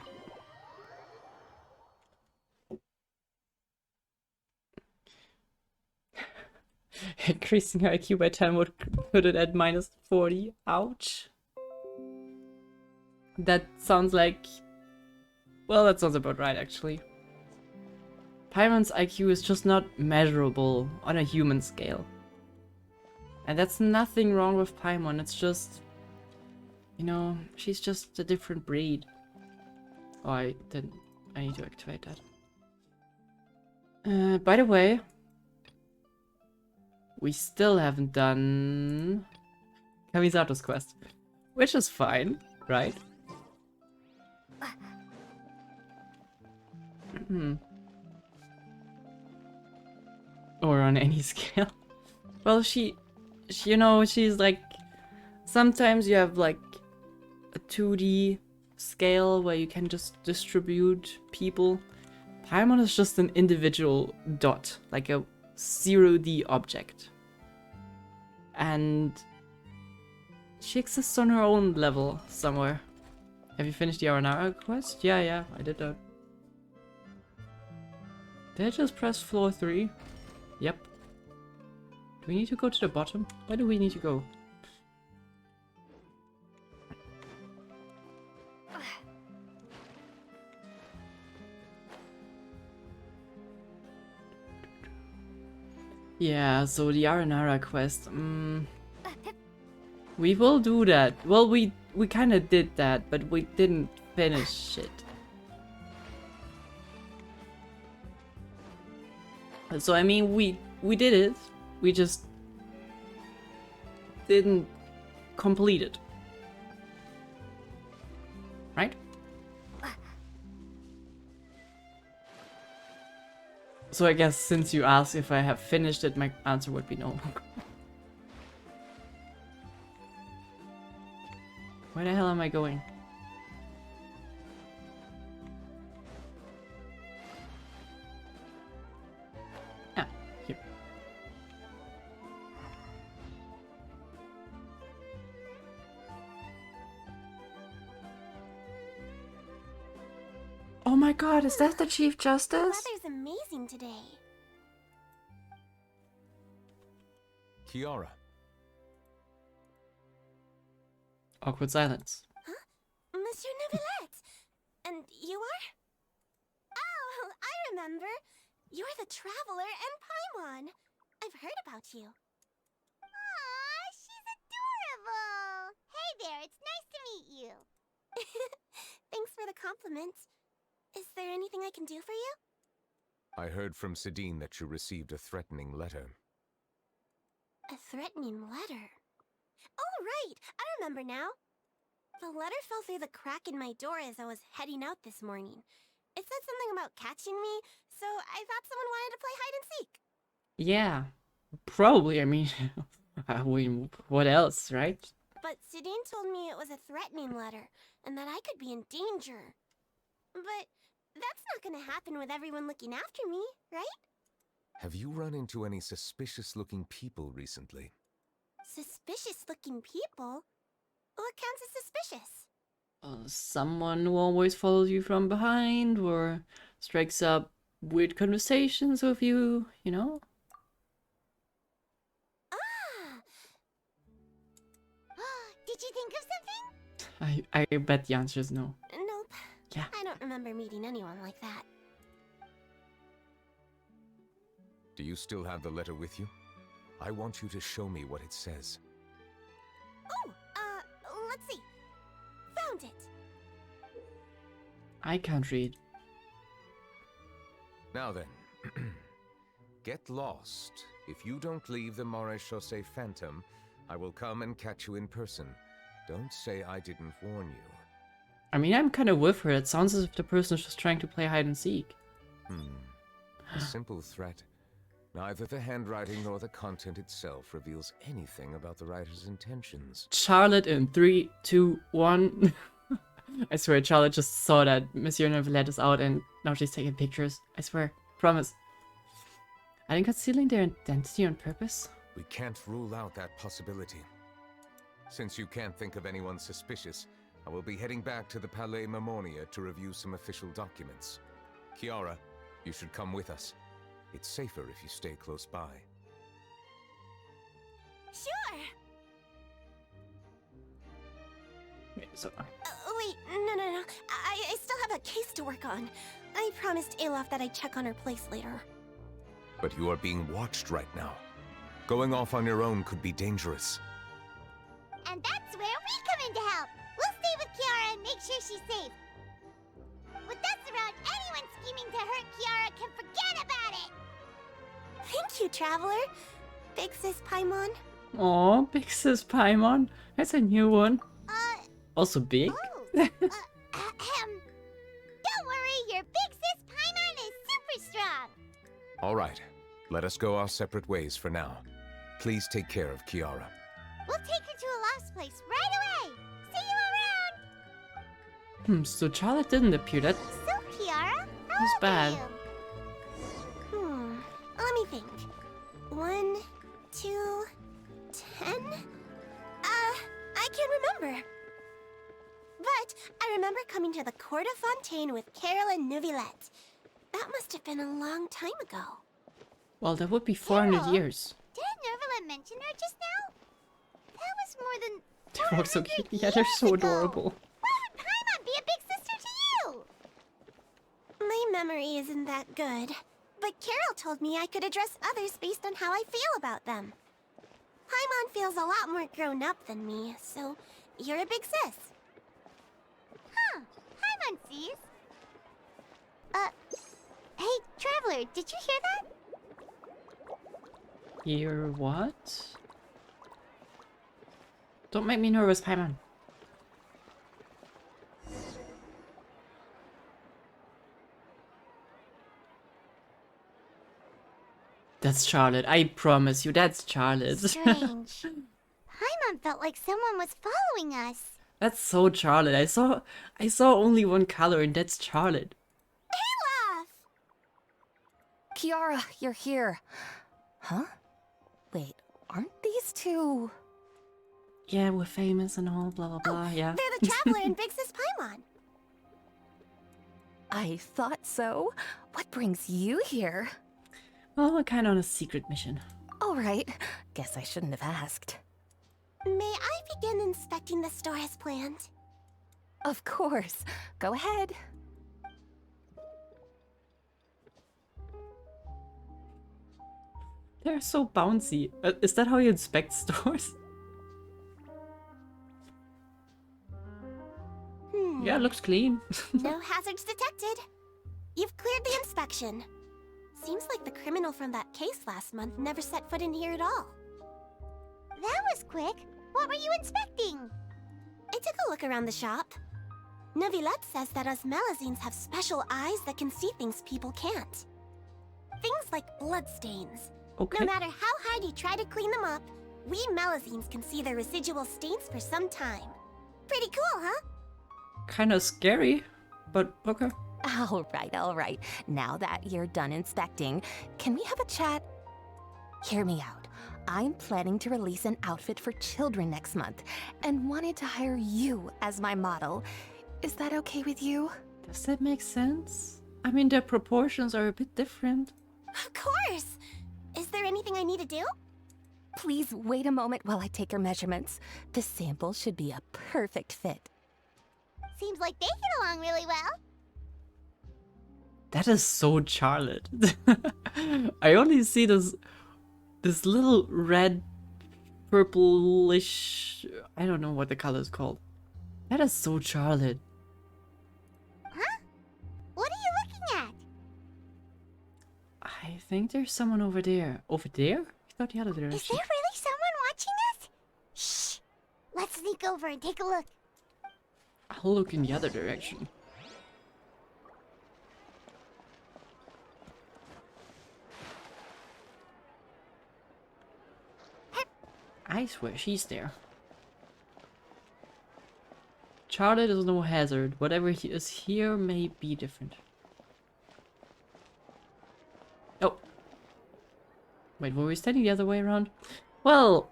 Increasing her IQ by 10 would put it at minus 40. Ouch. That sounds like... Well, that sounds about right, actually. Paimon's IQ is just not measurable on a human scale. And that's nothing wrong with Paimon, it's just... You know, she's just a different breed. Oh, I need to activate that. By the way... we still haven't done Kamisato's quest, which is fine, right? Or on any scale. Well, you know, she's like, sometimes you have like a 2D scale where you can just distribute people. Paimon is just an individual dot, like a 0D object. And she exists on her own level somewhere. Have you finished the Aranara quest? Yeah, I did that. Did I just press floor 3? Yep. Do we need to go to the bottom? Where do we need to go? Yeah, so the Aranara quest. We will do that. Well, we kind of did that, but we didn't finish it. So I mean, we did it. We just didn't complete it. Right? So I guess since you asked if I have finished it, my answer would be no. Where the hell am I going? Ah, here. Oh my god, is that the Chief Justice? The weather's amazing today. Kiara. Awkward silence. Huh? Monsieur Neuvilette! And you are? Oh, I remember. You're the Traveler and Paimon. I've heard about you. Aw, she's adorable! Hey there, it's nice to meet you. Thanks for the compliment. Is there anything I can do for you? I heard from Sidine that you received a threatening letter. A threatening letter? Oh, right! I remember now. The letter fell through the crack in my door as I was heading out this morning. It said something about catching me, so I thought someone wanted to play hide and seek. Yeah, probably. I mean, what else, right? But Sidine told me it was a threatening letter, and that I could be in danger. But that's not gonna happen with everyone looking after me, right? Have you run into any suspicious-looking people recently? Suspicious-looking people? What counts as suspicious? Someone who always follows you from behind or strikes up weird conversations with you, you know? Ah! Did you think of something? I bet the answer is no. Nope. Yeah. I don't remember meeting anyone like that. Do you still have the letter with you? I want you to show me what it says. Oh, let's see. Found it. I can't read. Now then, get lost. If you don't leave the Maréchaussée Phantom, I will come and catch you in person. Don't say I didn't warn you. I mean, I'm kind of with her. It sounds as if the person is just trying to play hide and seek. A simple threat. Neither the handwriting nor the content itself reveals anything about the writer's intentions. Charlotte in 3, 2, 1. I swear, Charlotte just saw that Monsieur Neuvilette is out and now she's taking pictures. I swear. Promise. Are they concealing their identity on purpose? We can't rule out that possibility. Since you can't think of anyone suspicious, I will be heading back to the Palais Mermonia to review some official documents. Kiara, you should come with us. It's safer if you stay close by. Sure! Wait, so... wait, no. I still have a case to work on. I promised Alof that I'd check on her place later. But you are being watched right now. Going off on your own could be dangerous. And that's where we come in to help. We'll stay with Kiara and make sure she's safe. With us around, anyone scheming to hurt Kiara can forget about it! Thank you, Traveler. Big Sis Paimon? Oh, Big Sis Paimon. That's a new one. Also big? Don't worry, your Big Sis Paimon is super strong. All right, let us go our separate ways for now. Please take care of Kiara. We'll take her to a lost place right away. See you around. So Charlotte didn't appear. That So, Kiara, how was old bad. are you? Let me think. 1, 2, 10? I can't remember. But I remember coming to the Court of Fontaine with Carol and Neuvilette. That must have been a long time ago. Well, that would be 400 Carol? years. Didn't Neuvilette mention her just now? That was more than They're all so 400 cute. Yeah, they're so years ago. adorable. Why would Paimon be a big sister to you? My memory isn't that good. But Carol told me I could address others based on how I feel about them. Paimon feels a lot more grown up than me, so you're a big sis. Huh. Paimon sees. Hey, Traveler, did you hear that? Here, what? Don't make me nervous, Paimon. That's Charlotte. I promise you, that's Charlotte. Strange. Paimon felt like someone was following us. That's so Charlotte. I saw only one color, and that's Charlotte. Kiara, you're here. Huh? Wait, aren't these two... Yeah, we're famous and all, blah blah blah. Yeah. They're the Traveler and Big Sis Paimon. I thought so. What brings you here? Well, we're kind of on a secret mission. All right. Guess I shouldn't have asked. May I begin inspecting the store as planned? Of course. Go ahead. They're so bouncy. Is that how you inspect stores? Yeah, it looks clean. No hazards detected. You've cleared the inspection. Seems like the criminal from that case last month never set foot in here at all. That was quick. What were you inspecting? I took a look around the shop. Neuvilette says that us Melazines have special eyes that can see things people can't. Things like bloodstains. Okay. No matter how hard you try to clean them up, we Melazines can see their residual stains for some time. Pretty cool, huh? Kind of scary, but okay. All right. Now that you're done inspecting, can we have a chat? Hear me out. I'm planning to release an outfit for children next month and wanted to hire you as my model. Is that okay with you? Does that make sense? I mean, their proportions are a bit different. Of course! Is there anything I need to do? Please wait a moment while I take your measurements. The sample should be a perfect fit. Seems like they get along really well. That is so Charlotte. I only see this little red, purplish... I don't know what the color is called. That is so Charlotte. Huh? What are you looking at? I think there's someone over there. Over there? I thought the other Is direction. there really someone watching us? Shh! Let's sneak over and take a look. I'll look in the other direction. I swear she's there. Charlotte is no hazard. Whatever is here may be different. Oh. Wait, were we standing the other way around? Well,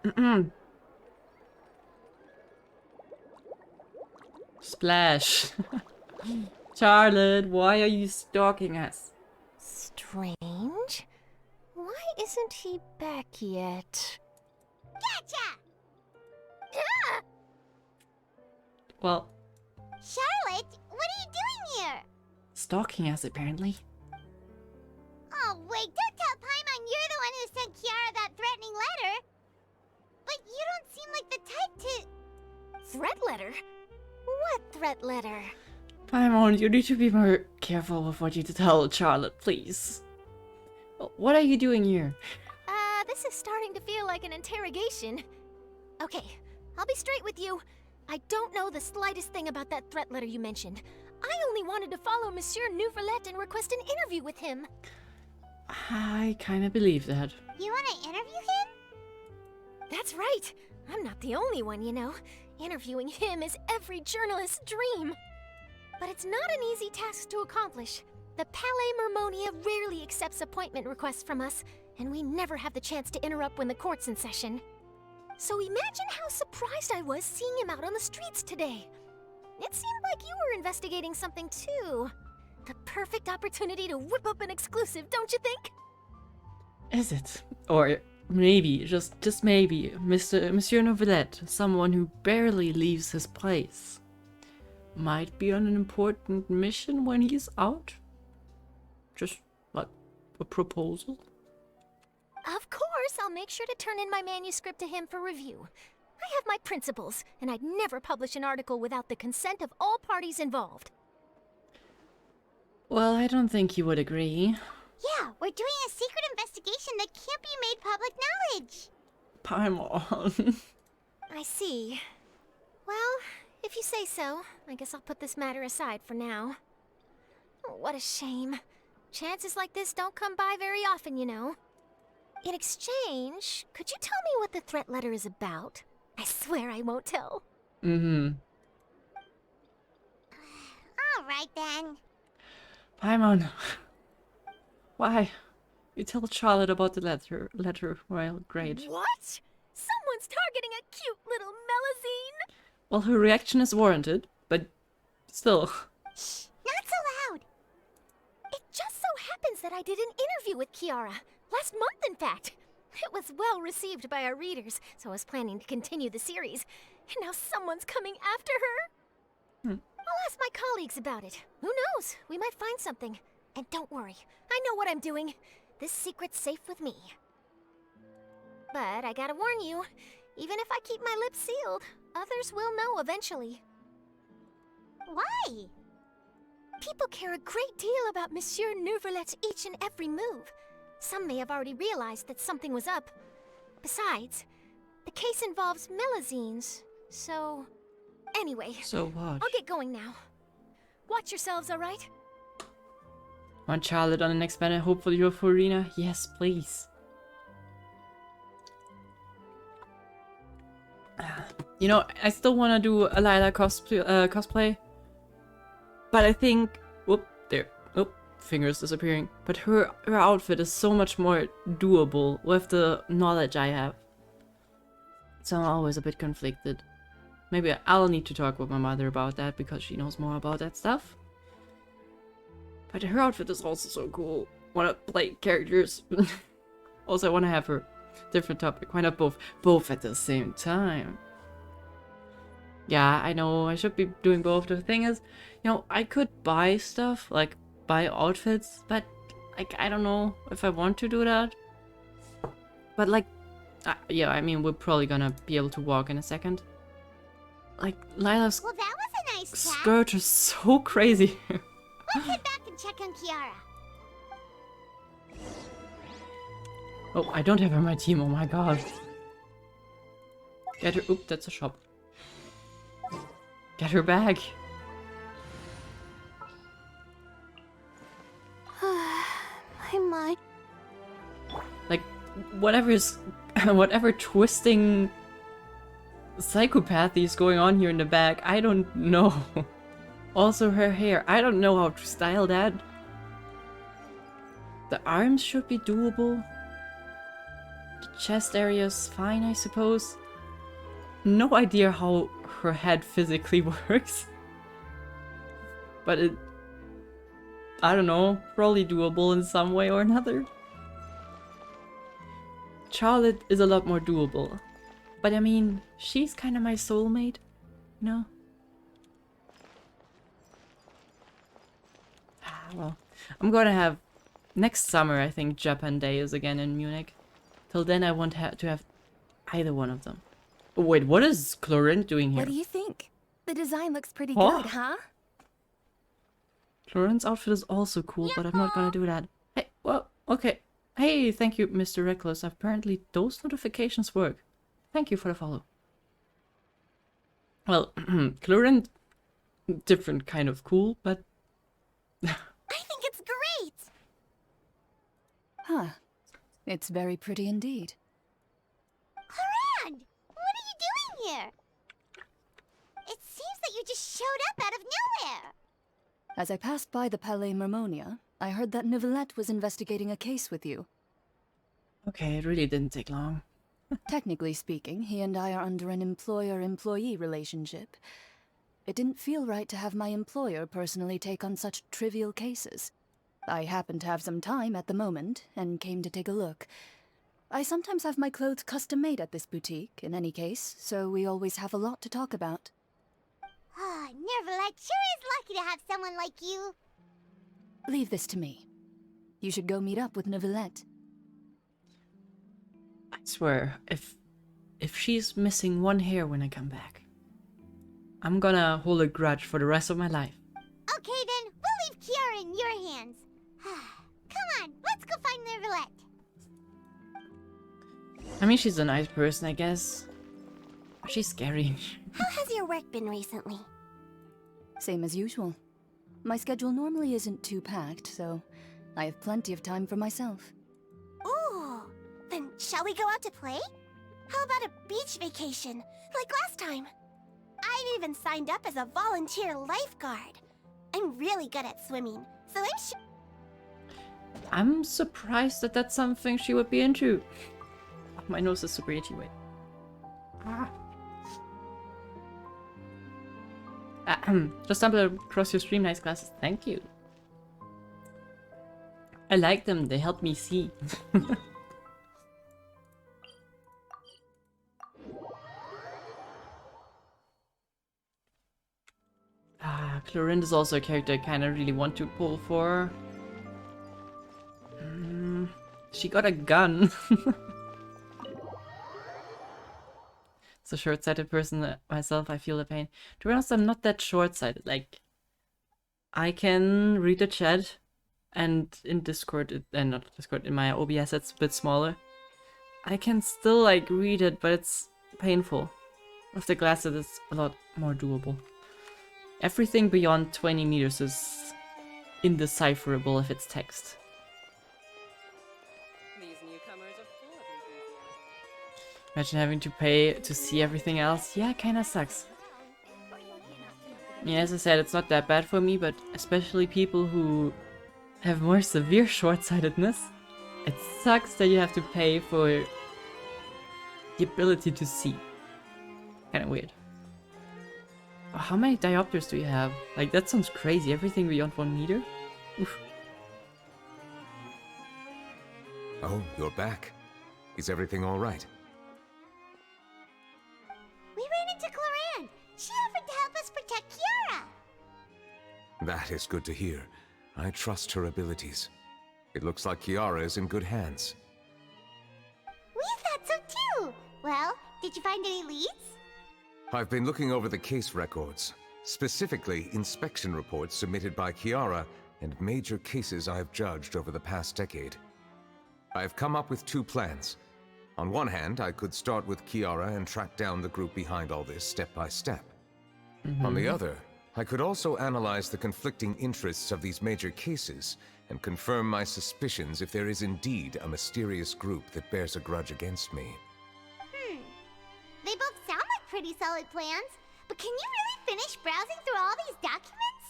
Splash. Charlotte, why are you stalking us? Strange. Why isn't he back yet? Gotcha! Well, Charlotte, what are you doing here? stalking us apparently. Oh, wait, don't tell Paimon you're the one who sent Kiara that threatening letter. But you don't seem like the type to... Threat letter? What threat letter? Paimon, you need to be more careful with what you tell Charlotte, please. What are you doing here? The This is starting to feel like an interrogation. Okay, I'll be straight with you. I don't know the slightest thing about that threat letter you mentioned. I only wanted to follow Monsieur Neuvilette and request an interview with him. I kind of believe that. You want to interview him? That's right. I'm not the only one, you know. Interviewing him is every journalist's dream. But it's not an easy task to accomplish. The Palais Mermonia rarely accepts appointment requests from us, and we never have the chance to interrupt when the court's in session. So imagine how surprised I was seeing him out on the streets today. It seemed like you were investigating something too. The perfect opportunity to whip up an exclusive, don't you think? Is it? Or maybe, just maybe, Monsieur Neuvilette, someone who barely leaves his place, might be on an important mission when he's out? Just like a proposal? Of course, I'll make sure to turn in my manuscript to him for review. I have my principles, and I'd never publish an article without the consent of all parties involved. Well, I don't think you would agree. Yeah, we're doing a secret investigation that can't be made public knowledge. Paimon. I see. Well, if you say so, I guess I'll put this matter aside for now. Oh, what a shame. Chances like this don't come by very often, you know. In exchange, could you tell me what the threat letter is about? I swear I won't tell. Mm-hmm. All right, then. Paimon. Why? You tell Charlotte about the letter. Well, great. What? Someone's targeting a cute little Melazine? Well, her reaction is warranted, but still. Shh, not so loud. It just so happens that I did an interview with Kiara. Last month, in fact. It was well received by our readers, so I was planning to continue the series. And now someone's coming after her. I'll ask my colleagues about it. Who knows? We might find something. And don't worry, I know what I'm doing. This secret's safe with me. But I gotta warn you, even if I keep my lips sealed, others will know eventually. Why? People care a great deal about Monsieur Neuvillette's each and every move. Some may have already realized that something was up. Besides, the case involves Melazines, so... Anyway, so what? I'll get going now. Watch yourselves, alright? Want Charlotte on the next banner? Hopefully you're for Arena? Yes, please. You know, I still want to do a Lila cosplay. But I think... Whoop, there. Oop, fingers disappearing. But her outfit is so much more doable with the knowledge I have. So I'm always a bit conflicted. Maybe I'll need to talk with my mother about that because she knows more about that stuff. But her outfit is also so cool. Wanna play characters. Also, I wanna have her different topic. Why not both? Both at the same time. Yeah, I know I should be doing both. The thing is, you know, I could buy stuff, like buy outfits, but like I don't know if I want to do that. But like, yeah, I mean, we're probably gonna be able to walk in a second. Like, Lila's Well, that was a nice chat. skirt is so crazy. Let's head back and check on Kiara. Oh, I don't have her on my team. Oh my god. Get her. Oop, that's a shop. Get her back. My mind. Like, whatever twisting psychopathy is going on here in the back, I don't know. Also, her hair. I don't know how to style that. The arms should be doable. The chest area is fine, I suppose. No idea how her head physically works. But it... I don't know. Probably doable in some way or another. Charlotte is a lot more doable. But I mean, she's kind of my soulmate, you know? Well, I'm gonna have... Next summer, I think Japan Day is again in Munich. Till then, I want to have either one of them. Oh, wait, what is Chlorine doing here? What do you think? The design looks pretty Huh? good, huh? Chlorine's outfit is also cool, but I'm not gonna do that. Hey, well, okay. Hey, thank you, Mr. Reckless. Apparently those notifications work. Thank you for the follow. Well, Chlorine, different kind of cool, but... I think it's great! Huh. It's very pretty indeed. Chlorine! What are you doing here? It seems that you just showed up out of nowhere! As I passed by the Palais Mermonia, I heard that Neuvilette was investigating a case with you. Okay, it really didn't take long. Technically speaking, he and I are under an employer-employee relationship. It didn't feel right to have my employer personally take on such trivial cases. I happen to have some time at the moment, and came to take a look. I sometimes have my clothes custom-made at this boutique, in any case, so we always have a lot to talk about. Ah, Neuvilette sure is lucky to have someone like you. Leave this to me. You should go meet up with Neuvilette. I swear, if she's missing one hair when I come back, I'm gonna hold a grudge for the rest of my life. Okay then, we'll leave Kiara in your hands. Come on, let's go find Neuvilette. I mean, she's a nice person, I guess. But she's scary. How has your work been recently? Same as usual. My schedule normally isn't too packed, so I have plenty of time for myself. Ooh, then shall we go out to play? How about a beach vacation, like last time? I've even signed up as a volunteer lifeguard. I'm really good at swimming, so I'm sure... I'm surprised that that's something she would be into. Oh, my nose is super itchy, wait. Just stumbled across your stream, nice glasses. Thank you. I like them, they help me see. Chlorine is also a character I kind of really want to pull for. She got a gun. As a short-sighted person myself, I feel the pain. To be honest, I'm not that short-sighted. Like, I can read the chat, and in Discord, and not Discord, in my OBS it's a bit smaller. I can still, like, read it, but it's painful. With the glasses, it's a lot more doable. Everything beyond 20 meters is indecipherable if it's text. Imagine having to pay to see everything else. Yeah, kinda sucks. Yeah, as I said, it's not that bad for me, but especially people who have more severe short-sightedness, it sucks that you have to pay for the ability to see. Kinda weird. How many diopters do you have? Like, that sounds crazy. Everything beyond 1 meter? Oof. Oh, you're back. Is everything all right? We ran into Chlorine. She offered to help us protect Kiara. That is good to hear. I trust her abilities. It looks like Kiara is in good hands. We thought so too. Well, did you find any leads? I've been looking over the case records, specifically inspection reports submitted by Kiara and major cases I have judged over the past decade. I have come up with 2 plans. On one hand, I could start with Kiara and track down the group behind all this step by step. On the other, I could also analyze the conflicting interests of these major cases and confirm my suspicions if there is indeed a mysterious group that bears a grudge against me. They both sound like pretty solid plans, but can you really finish browsing through all these documents?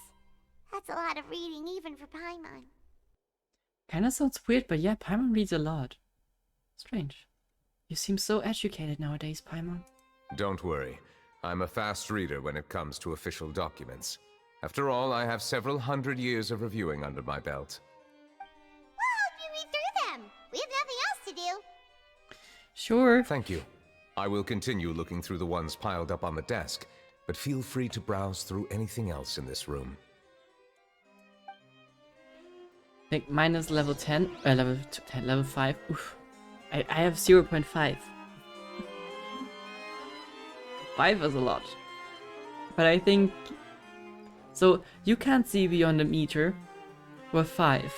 That's a lot of reading even for Paimon. Kinda sounds weird, but yeah, Paimon reads a lot. Strange. You seem so educated nowadays, Paimon. Don't worry. I'm a fast reader when it comes to official documents. After all, I have several hundred years of reviewing under my belt. We'll help you read through them. We have nothing else to do. Sure. Thank you. I will continue looking through the ones piled up on the desk, but feel free to browse through anything else in this room. I think mine is level 10, level 5. Oof. I have 0.5. 5 is a lot. But I think... So, you can't see beyond a meter with 5.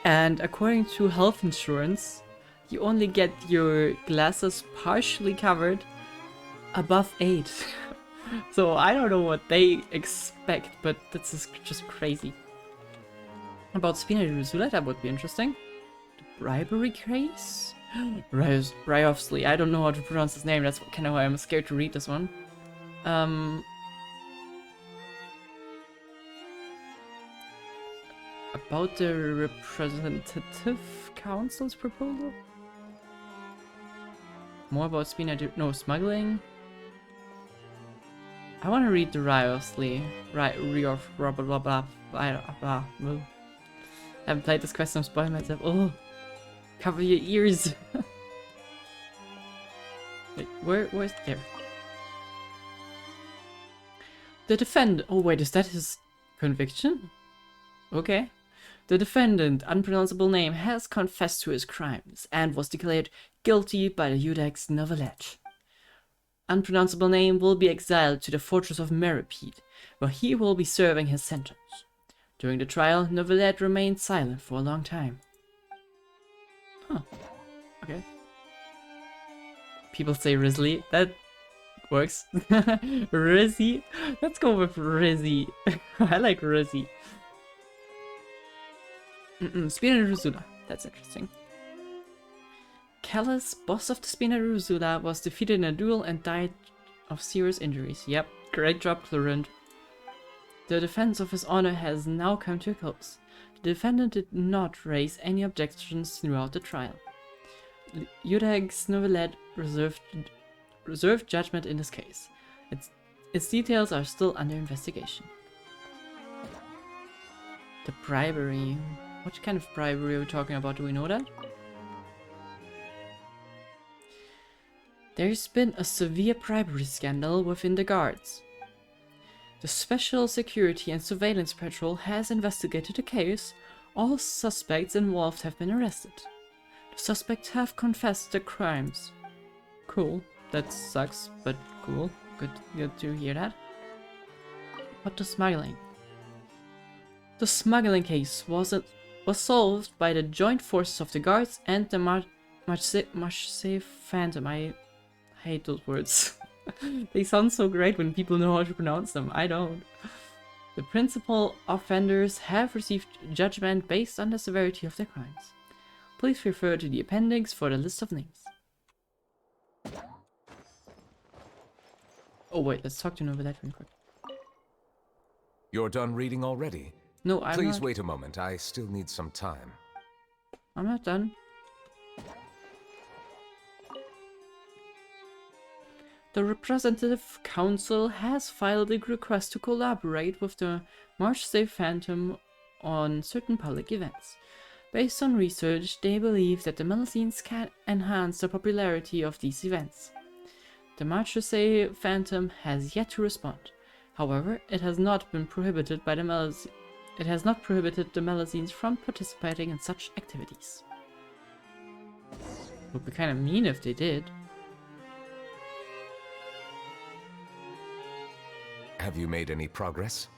And according to health insurance, you only get your glasses partially covered above 8. So I don't know what they expect, but that's just crazy. About Spina Rusula, that would be interesting. The bribery case? Ryovsky, I don't know how to pronounce his name, that's kind of why I'm scared to read this one. About the representative council's proposal? More about Spina, no, smuggling. I want to read the Ryovsky, blah blah blah blah. I haven't played this quest, I'm spoiling myself. Oh, cover your ears. Wait, where's there? The defendant. Oh wait, is that his conviction? Okay. The defendant, unpronounceable name, has confessed to his crimes and was declared guilty by the Judex Neuvilette. Unpronounceable name will be exiled to the fortress of Meripede, where he will be serving his sentence. During the trial, Neuvilette remained silent for a long time. Huh. Okay. People say Risley. That works. Rizzy. Let's go with Rizzy. I like Rizzy. Spina Rusula. That's interesting. Callus, boss of the Spina Rusula, was defeated in a duel and died of serious injuries. Yep, great job, Clorund. The defense of his honor has now come to a close. The defendant did not raise any objections throughout the trial. Judex Neuvilette reserved judgment in this case. Its details are still under investigation. The bribery. What kind of bribery are we talking about? Do we know that? There's been a severe bribery scandal within the guards. The Special Security and Surveillance Patrol has investigated the case. All suspects involved have been arrested. The suspects have confessed their crimes. Cool. That sucks, but cool. Good to hear that. What the smuggling? The smuggling case was solved by the joint forces of the guards and the Marseille Phantom. I hate those words. They sound so great when people know how to pronounce them. I don't. The principal offenders have received judgment based on the severity of their crimes. Please refer to the appendix for the list of names. Oh wait, let's talk to Neuvilette real quick. You're done reading already? No, I'm Please not. wait a moment. I still need some time. I'm not done. The Representative Council has filed a request to collaborate with the Marseille Phantom on certain public events. Based on research, they believe that the Melusines can enhance the popularity of these events. The Marseille Phantom has yet to respond. However, it has not prohibited the Melusines from participating in such activities. It would be kind of mean if they did. Have you made any progress?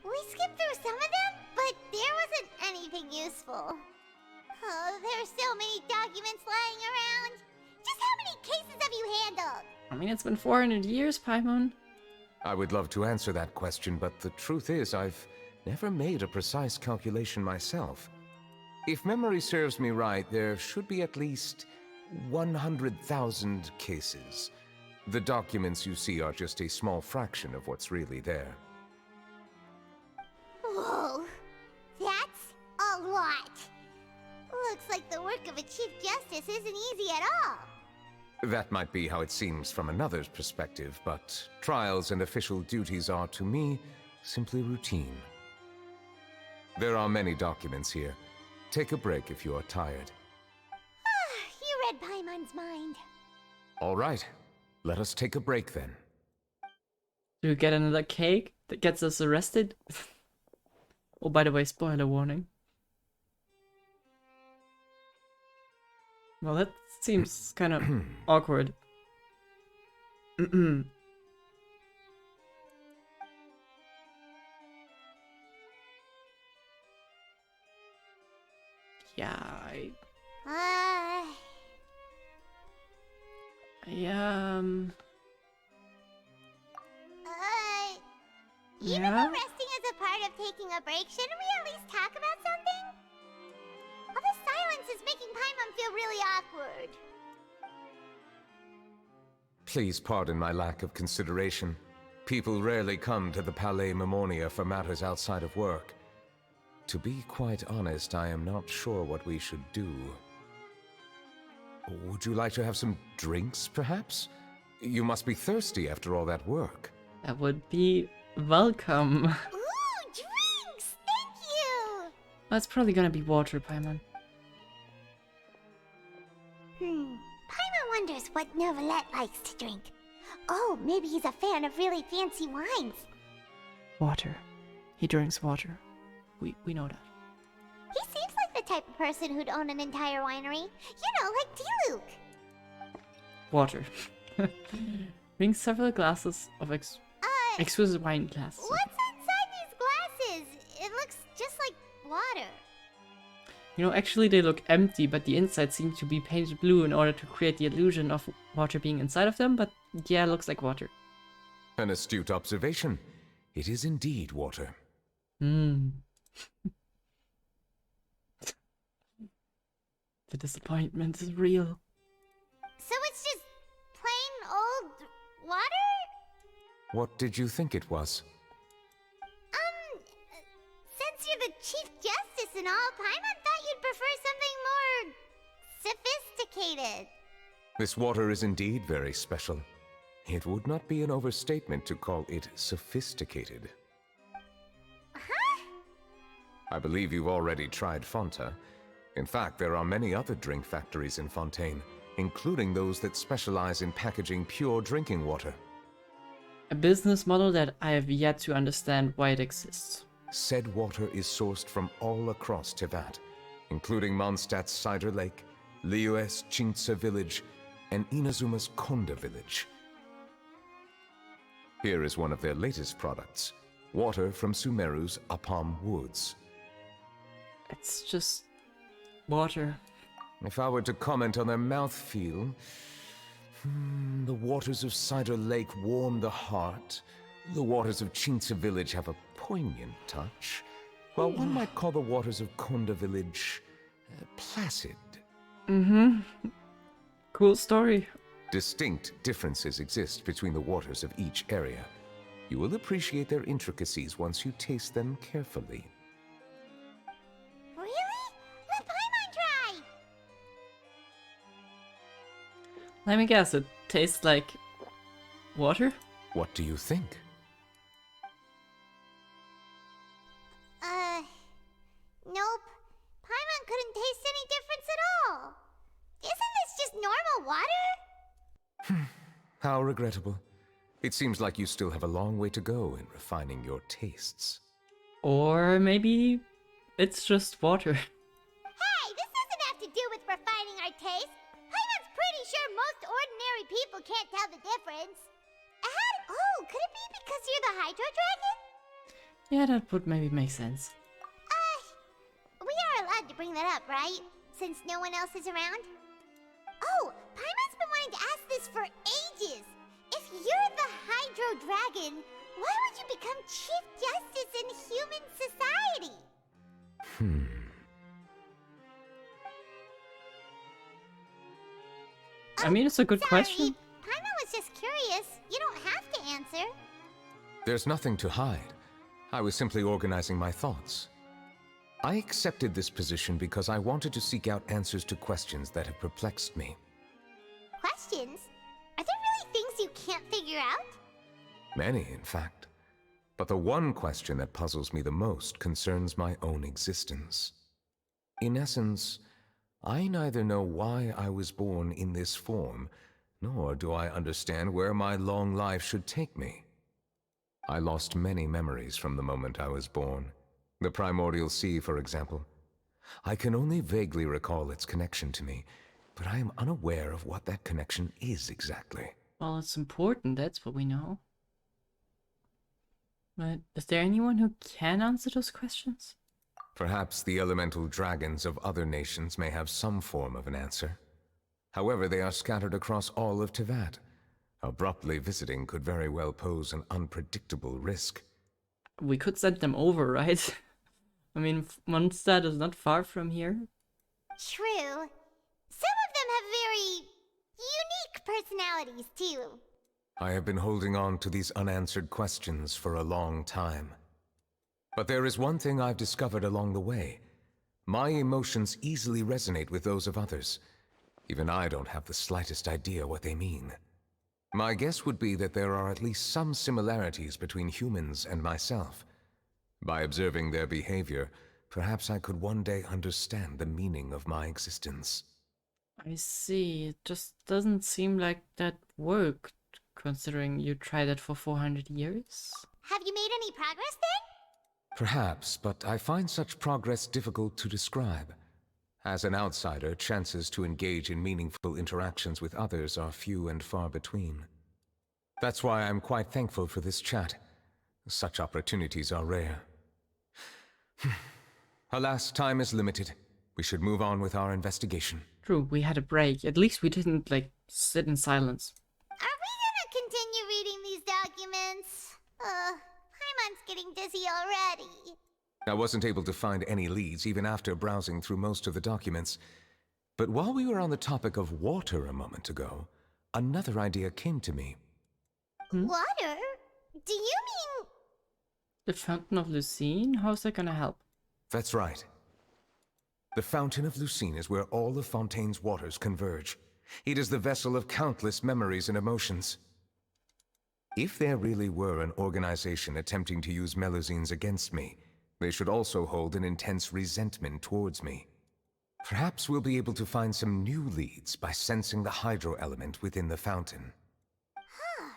We skipped through some of them, but there wasn't anything useful. Oh, there are so many documents lying around. Just how many cases have you handled? I mean, it's been 400 years, Paimon. I would love to answer that question, but the truth is I've never made a precise calculation myself. If memory serves me right, there should be at least 100,000 cases. The documents you see are just a small fraction of what's really there. Whoa, that's a lot. Looks like the work of a Chief Justice isn't easy at all. That might be how it seems from another's perspective, but trials and official duties are, to me, simply routine. There are many documents here. Take a break if you are tired. You read Paimon's mind. All right. Let us take a break then. Do we get another cake that gets us arrested? Oh, by the way, spoiler warning. Well, that seems kind of awkward. Yeah, Uh, even yeah. though resting is a part of taking a break, shouldn't we at least talk about something? All this silence is making Paimon feel really awkward. Please pardon my lack of consideration. People rarely come to the Palais Memonia for matters outside of work. To be quite honest, I am not sure what we should do. Would you like to have some drinks, perhaps? You must be thirsty after all that work. That would be welcome. Ooh, drinks! Thank you! That's probably gonna be water, Paimon. Paimon wonders what Neuvilette likes to drink. Oh, maybe he's a fan of really fancy wines. Water. He drinks water. We know that. He seems like the type of person who'd own an entire winery. You know, like D-Luke. Water. Drink several glasses of exquisite wine glasses. What's inside these glasses? It looks just like water. You know, actually they look empty, but the inside seems to be painted blue in order to create the illusion of water being inside of them, but yeah, it looks like water. An astute observation. It is indeed water. The disappointment is real. So it's just plain old water? What did you think it was? Since you're the Chief Justice and all, Paimon thought you'd prefer something more sophisticated. This water is indeed very special. It would not be an overstatement to call it sophisticated. Huh? I believe you've already tried Fonta. In fact, there are many other drink factories in Fontaine, including those that specialize in packaging pure drinking water. A business model that I have yet to understand why it exists. Said water is sourced from all across Teyvat, including Mondstadt's Cider Lake, Liyue's Chintsa village, and Inazuma's Konda village. Here is one of their latest products, water from Sumeru's Apam Woods. It's just water. If I were to comment on their mouthfeel, the waters of Cider Lake warm the heart. The waters of Chintsa village have a poignant touch, while one might call the waters of Konda village placid. Cool story. Distinct differences exist between the waters of each area. You will appreciate their intricacies once you taste them carefully. Really? Let Paimon try! Let me guess, it tastes like water? What do you think? Nope. Paimon couldn't taste any difference at all. Isn't this just normal water? How regrettable. It seems like you still have a long way to go in refining your tastes. Or maybe it's just water. Hey, this doesn't have to do with refining our taste. Paimon's pretty sure most ordinary people can't tell the difference. Oh, could it be because you're the Hydro Dragon? Yeah, that would maybe make sense. We are allowed to bring that up, right? Since no one else is around? Oh, Paimon's been wanting to ask this for ages! If you're the Hydro Dragon, why would you become Chief Justice in human society? I mean, it's a good question. Paimon was just curious. You don't have to answer. There's nothing to hide. I was simply organizing my thoughts. I accepted this position because I wanted to seek out answers to questions that have perplexed me. Questions? Are there really things you can't figure out? Many, in fact. But the one question that puzzles me the most concerns my own existence. In essence, I neither know why I was born in this form, nor do I understand where my long life should take me. I lost many memories from the moment I was born. The primordial sea, for example. I can only vaguely recall its connection to me, but I am unaware of what that connection is exactly. Well, it's important, that's what we know. But is there anyone who can answer those questions? Perhaps the elemental dragons of other nations may have some form of an answer. However, they are scattered across all of Tevat. Abruptly visiting could very well pose an unpredictable risk. We could send them over, right? I mean, Mondstadt is not far from here. True. Some of them have very unique personalities, too. I have been holding on to these unanswered questions for a long time. But there is one thing I've discovered along the way. My emotions easily resonate with those of others. Even I don't have the slightest idea what they mean. My guess would be that there are at least some similarities between humans and myself. By observing their behavior, perhaps I could one day understand the meaning of my existence. I see. It just doesn't seem like that worked, considering you tried it for 400 years. Have you made any progress then? Perhaps, but I find such progress difficult to describe. As an outsider, chances to engage in meaningful interactions with others are few and far between. That's why I'm quite thankful for this chat. Such opportunities are rare. Alas, time is limited. We should move on with our investigation. True, we had a break. At least we didn't, like, sit in silence. Are we gonna continue reading these documents? Paimon's getting dizzy already. I wasn't able to find any leads even after browsing through most of the documents. But while we were on the topic of water a moment ago, another idea came to me. Water? Do you mean... The Fountain of Lucine? How's that gonna help? That's right. The Fountain of Lucine is where all of Fontaine's waters converge. It is the vessel of countless memories and emotions. If there really were an organization attempting to use Melusines against me, they should also hold an intense resentment towards me. Perhaps we'll be able to find some new leads by sensing the hydro element within the fountain. Huh.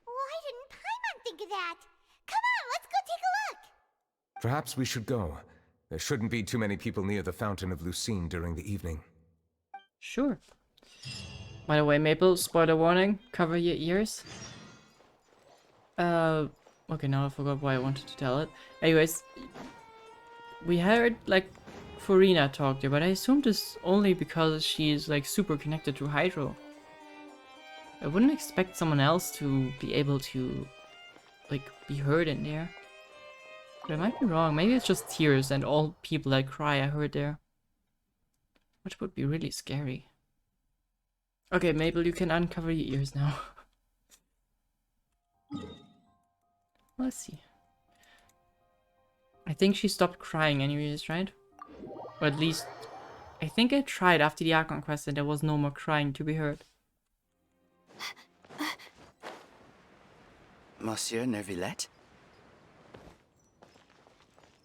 Why didn't Paimon think of that? Come on, let's go take a look! Perhaps we should go. There shouldn't be too many people near the Fountain of Lucine during the evening. Sure. By the way, Maple, spoiler warning, cover your ears. Okay, now I forgot why I wanted to tell it. Anyways, we heard, like, Furina talk there, but I assumed this only because she's, like, super connected to Hydro. I wouldn't expect someone else to be able to, like, be heard in there. But I might be wrong. Maybe it's just tears and all people that cry I heard there. Which would be really scary. Okay, Mabel, you can uncover your ears now. Let's see. I think she stopped crying anyways, right? Or at least, I think I tried after the Archon quest and there was no more crying to be heard. Monsieur Neuvilette?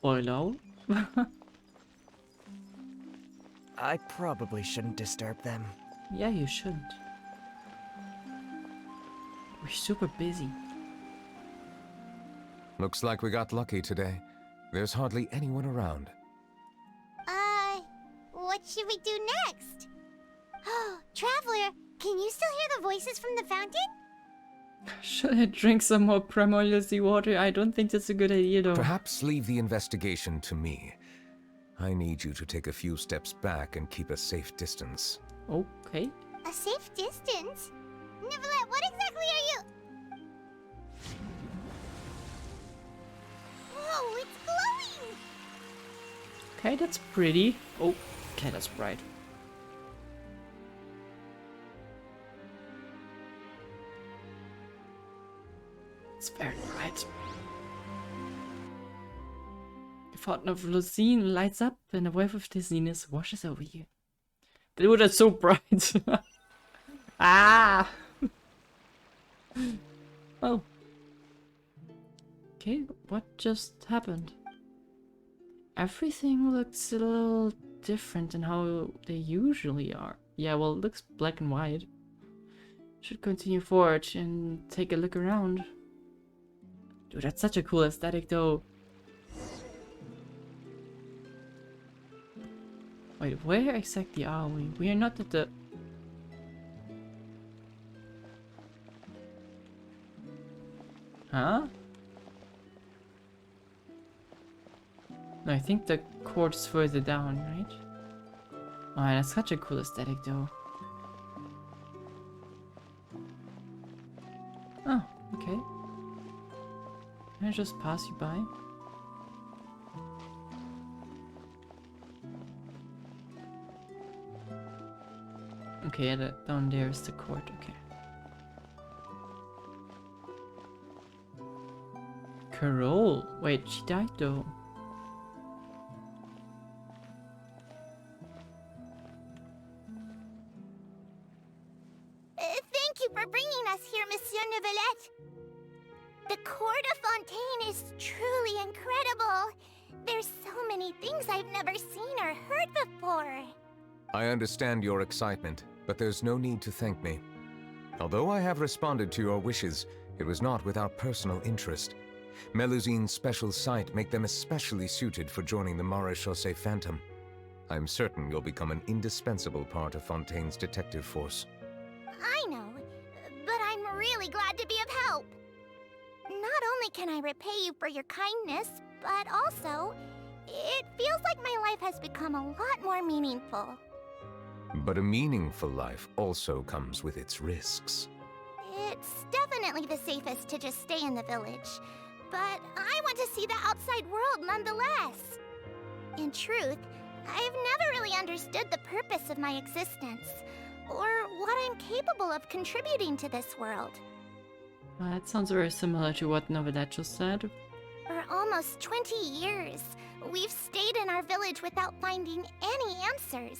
Hello? I probably shouldn't disturb them. Yeah, you shouldn't. We're super busy. Looks like we got lucky today. There's hardly anyone around. What should we do next? Oh, Traveler, can you still hear the voices from the fountain? Should I drink some more primordial seawater? I don't think that's a good idea though. Perhaps leave the investigation to me. I need you to take a few steps back and keep a safe distance. Okay. A safe distance? Neuvilette, what exactly are you... Whoa, it's glowing! Okay, that's pretty. Oh, okay, that's bright. It's very bright. The fountain of Lucine lights up and a wave of dizziness washes over you. Dude, that's so bright. Ah! Oh. Okay, what just happened? Everything looks a little different than how they usually are. Yeah, well, it looks black and white. Should continue forward and take a look around. Dude, that's such a cool aesthetic though. Wait, where exactly are we? We are not at the... Huh? No, I think the court is further down, right? Oh, that's such a cool aesthetic, though. Oh, okay. Can I just pass you by? Okay, yeah, down there is the court, okay. Carol! Wait, she died though. Thank you for bringing us here, Monsieur Neuvilette. The Court of Fontaine is truly incredible. There's so many things I've never seen or heard before. I understand your excitement, but there's no need to thank me. Although I have responded to your wishes, it was not without personal interest. Melusine's special sight make them especially suited for joining the Maréchaussée Phantom. I'm certain you'll become an indispensable part of Fontaine's detective force. I know, but I'm really glad to be of help. Not only can I repay you for your kindness, but also, it feels like my life has become a lot more meaningful. But a meaningful life also comes with its risks. It's definitely the safest to just stay in the village, but I want to see the outside world nonetheless. In truth, I've never really understood the purpose of my existence, or what I'm capable of contributing to this world. That sounds very similar to what Neuvilette just said. For almost 20 years, we've stayed in our village without finding any answers.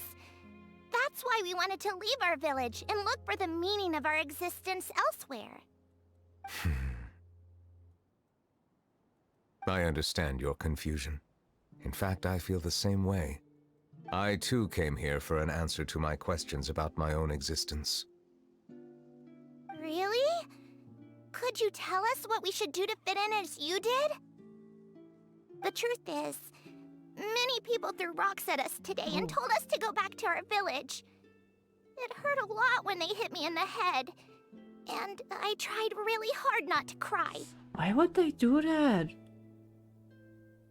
That's why we wanted to leave our village and look for the meaning of our existence elsewhere. I understand your confusion. In fact, I feel the same way. I too came here for an answer to my questions about my own existence. Really? Could you tell us what we should do to fit in as you did? The truth is, many people threw rocks at us today and told us to go back to our village. It hurt a lot when they hit me in the head, and I tried really hard not to cry. Why would they do that?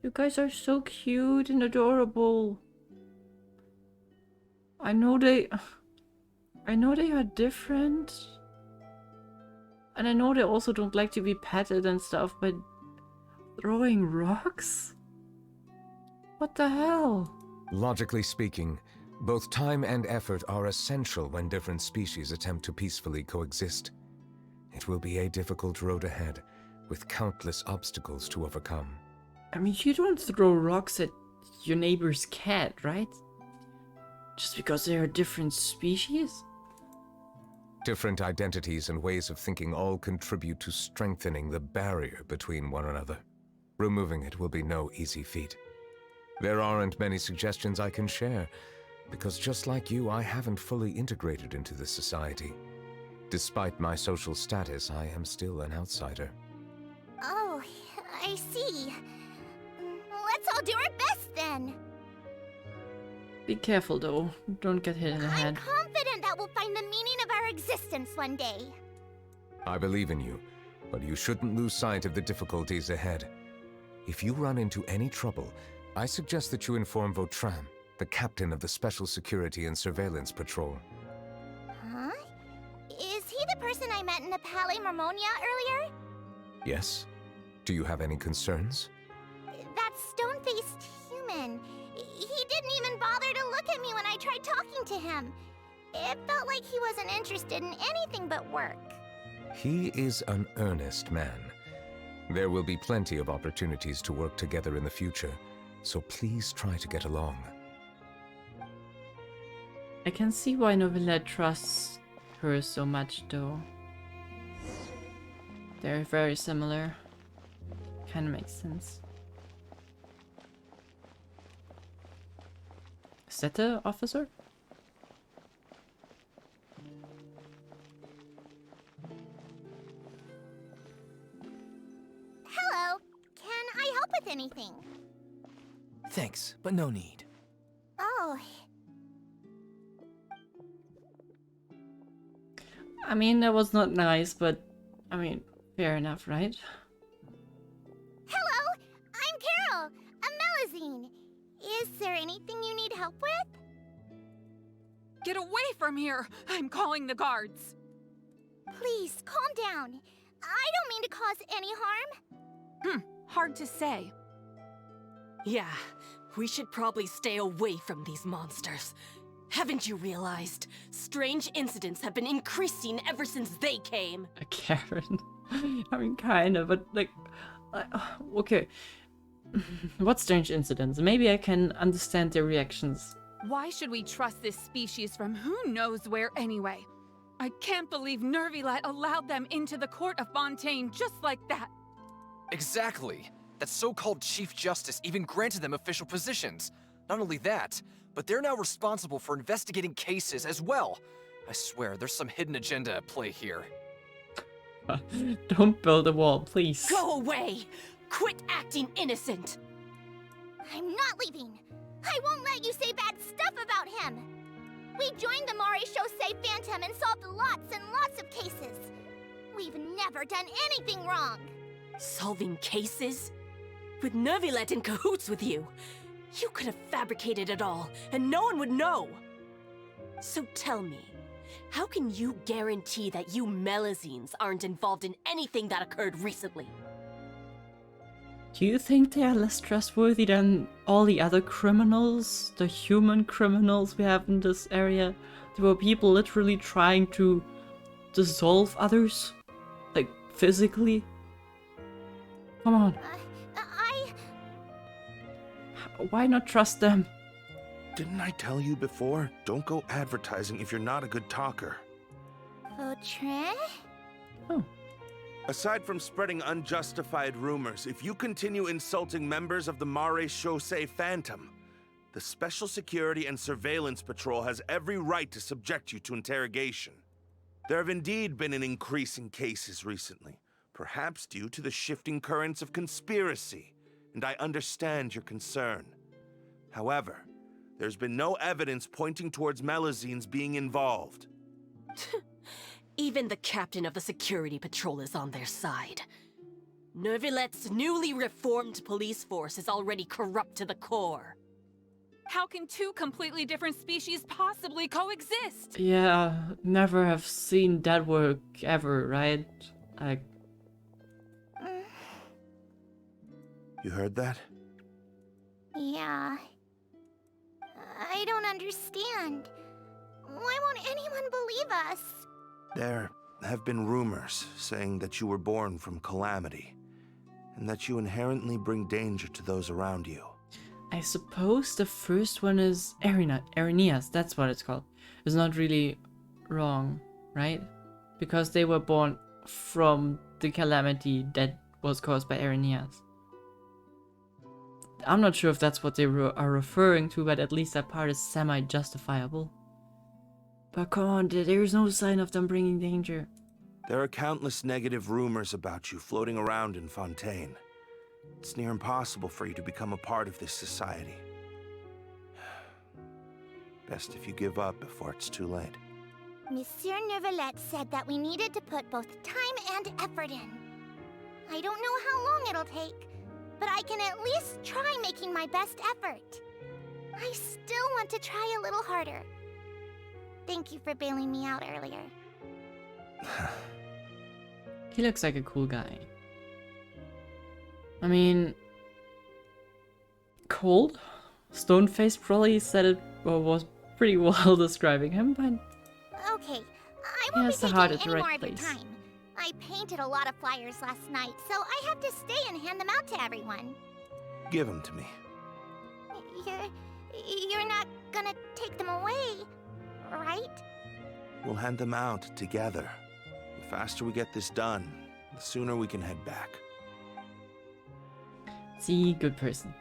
You guys are so cute and adorable. I know they are different. And I know they also don't like to be petted and stuff, but throwing rocks? What the hell? Logically speaking, both time and effort are essential when different species attempt to peacefully coexist. It will be a difficult road ahead, with countless obstacles to overcome. I mean, you don't throw rocks at your neighbor's cat, right? Just because they are different species? Different identities and ways of thinking all contribute to strengthening the barrier between one another. Removing it will be no easy feat. There aren't many suggestions I can share, because just like you, I haven't fully integrated into this society. Despite my social status, I am still an outsider. Oh, I see. Let's all do our best then. Be careful though, don't get hit in the head. I'm confident that we'll find the meaning of our existence one day. I believe in you, but you shouldn't lose sight of the difficulties ahead. If you run into any trouble, I suggest that you inform Vautrin, the captain of the Special Security and Surveillance Patrol. Huh? Is he the person I met in the Palais Marmonia earlier? Yes? Do you have any concerns? That stone-faced human. He didn't even bother to look at me when I tried talking to him. It felt like he wasn't interested in anything but work. He is an earnest man. There will be plenty of opportunities to work together in the future, so please try to get along. I can see why Neuvilette trusts her so much though. They're very similar. Kinda makes sense. Is that the officer? Hello. Can I help with anything? Thanks, but no need. Oh. I mean, that was not nice, but I mean, fair enough, right? Hello. I'm Carol. A Fontaine. Is there anything you need help with? Get away from here! I'm calling the guards! Please, calm down. I don't mean to cause any harm. Hard to say. Yeah, we should probably stay away from these monsters. Haven't you realized? Strange incidents have been increasing ever since they came. Karen. I mean, kinda, but like, okay. What strange incidents? Maybe I can understand their reactions. Why should we trust this species from who knows where anyway? I can't believe Neuvilette allowed them into the court of Fontaine just like that. Exactly. That so-called Chief Justice even granted them official positions. Not only that, but they're now responsible for investigating cases as well. I swear, there's some hidden agenda at play here. Don't build a wall, please. Go away! Quit acting innocent! I'm not leaving. I won't let you say bad stuff about him. We joined the Mare Chaussee Phantom and solved lots and lots of cases. We've never done anything wrong. Solving cases? With Neuvilette in cahoots with you. You could have fabricated it all, and no one would know. So tell me, how can you guarantee that you Melazines aren't involved in anything that occurred recently? Do you think they are less trustworthy than all the other criminals? The human criminals we have in this area? There were people literally trying to dissolve others? Like, physically? Come on. Why not trust them? Didn't I tell you before? Don't go advertising if you're not a good talker. Vautrin? Oh. Aside from spreading unjustified rumors, if you continue insulting members of the Mare Chaussee Phantom, the Special Security and Surveillance Patrol has every right to subject you to interrogation. There have indeed been an increase in cases recently, perhaps due to the shifting currents of conspiracy, and I understand your concern. However, there's been no evidence pointing towards Melazines being involved. Even the captain of the security patrol is on their side. Neuvilette's newly reformed police force is already corrupt to the core. How can two completely different species possibly coexist? Yeah, never have seen that work ever, right? Like... You heard that? Yeah. I don't understand. Why won't anyone believe us? There have been rumors saying that you were born from calamity, and that you inherently bring danger to those around you. I suppose the first one is Arrhenius, that's what it's called. It's not really wrong, right? Because they were born from the calamity that was caused by Arrhenius. I'm not sure if that's what they are referring to, but at least that part is semi-justifiable. But come on, there's no sign of them bringing danger. There are countless negative rumors about you floating around in Fontaine. It's near impossible for you to become a part of this society. Best if you give up before it's too late. Monsieur Neuvilette said that we needed to put both time and effort in. I don't know how long it'll take, but I can at least try making my best effort. I still want to try a little harder. Thank you for bailing me out earlier. He looks like a cool guy. I mean... cold? Stoneface probably said it, or was pretty well describing him, but... Okay, I won't be taking any more of your time. I painted a lot of flyers last night, so I have to stay and hand them out to everyone. Give them to me. You're not gonna take them away, right? We'll hand them out together. The faster we get this done, the sooner we can head back. See, good person.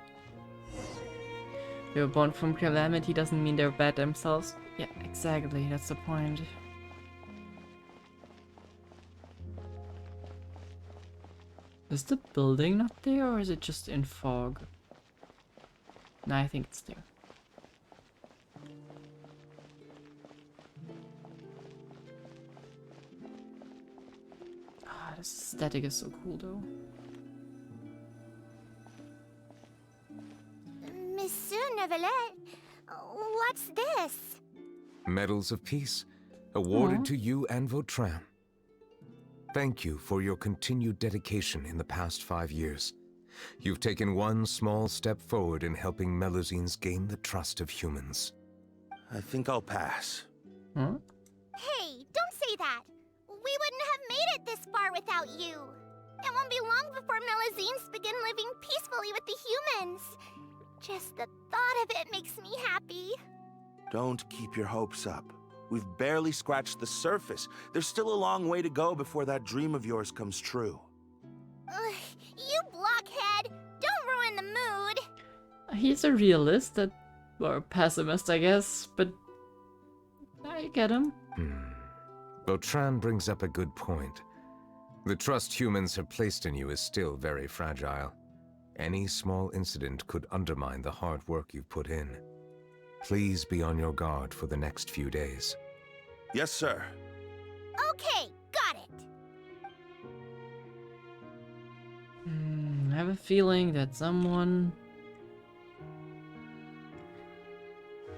They were born from calamity doesn't mean they're bad themselves. Yeah, exactly, that's the point. Is the building not there, or is it just in fog? No, I think it's there. Ah, this aesthetic is so cool though. Neuvilette. What's this? Medals of Peace, awarded to you and Vautrin. Thank you for your continued dedication in the past 5 years. You've taken one small step forward in helping Melusines gain the trust of humans. I think I'll pass. Huh? Hey, don't say that. We wouldn't have made it this far without you. It won't be long before Melusines begin living peacefully with the humans. Just the thought of it makes me happy. Don't keep your hopes up. We've barely scratched the surface. There's still a long way to go before that dream of yours comes true. You blockhead! Don't ruin the mood! He's a realist, or a pessimist, I guess, but I get him. Vautrin brings up a good point. The trust humans have placed in you is still very fragile. Any small incident could undermine the hard work you've put in. Please be on your guard for the next few days. Yes, sir. Okay, got it. I have a feeling that someone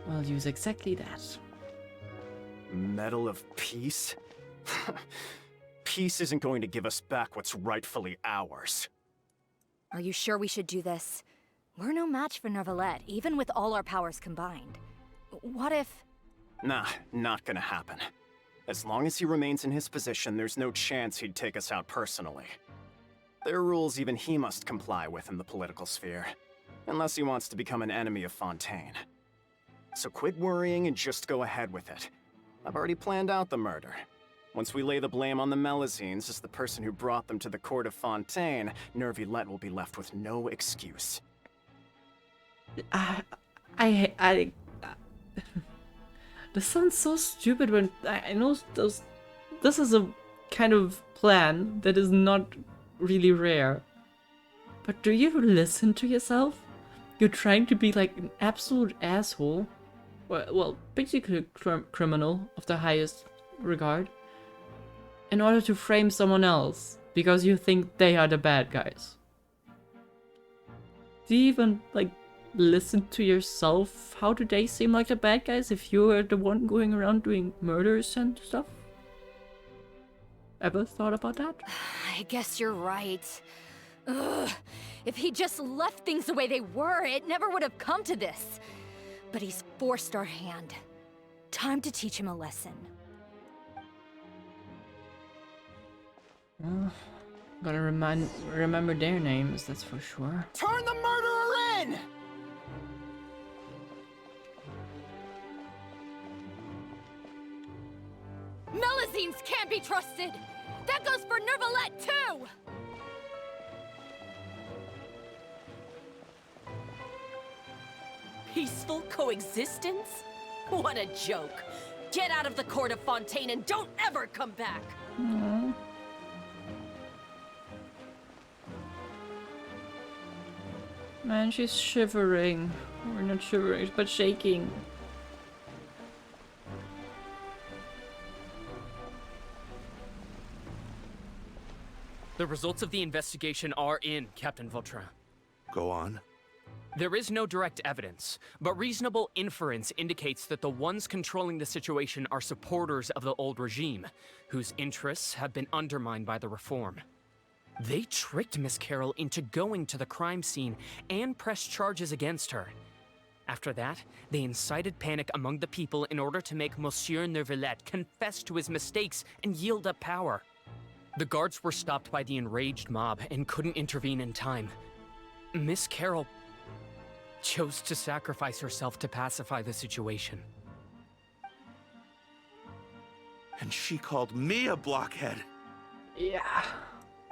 will use exactly that. Medal of Peace? Peace isn't going to give us back what's rightfully ours. Are you sure we should do this? We're no match for Neuvilette, even with all our powers combined. What if... Nah, not gonna happen. As long as he remains in his position, there's no chance he'd take us out personally. There are rules even he must comply with in the political sphere, unless he wants to become an enemy of Fontaine. So quit worrying and just go ahead with it. I've already planned out the murder. Once we lay the blame on the Melusines as the person who brought them to the court of Fontaine, Neuvilette will be left with no excuse. This sounds so stupid when I know this is a kind of plan that is not really rare. But do you listen to yourself? You're trying to be like an absolute asshole. Well, basically a criminal of the highest regard. In order to frame someone else. Because you think they are the bad guys. Do you even, like, listen to yourself? How do they seem like the bad guys if you are the one going around doing murders and stuff? Ever thought about that? I guess you're right. Ugh. If he just left things the way they were, it never would have come to this. But he's forced our hand. Time to teach him a lesson. Gotta remember their names, that's for sure. Turn the murderer in! Melusines can't be trusted! That goes for Neuvilette too! Peaceful coexistence? What a joke. Get out of the court of Fontaine and don't ever come back! Aww. Man, she's shivering. Or not shivering, but shaking. The results of the investigation are in, Captain Vautrin. Go on. There is no direct evidence, but reasonable inference indicates that the ones controlling the situation are supporters of the old regime, whose interests have been undermined by the reform. They tricked Miss Carroll into going to the crime scene and pressed charges against her. After that, they incited panic among the people in order to make Monsieur Neuvilette confess to his mistakes and yield up power. The guards were stopped by the enraged mob and couldn't intervene in time. Miss Carroll chose to sacrifice herself to pacify the situation. And she called me a blockhead. Yeah.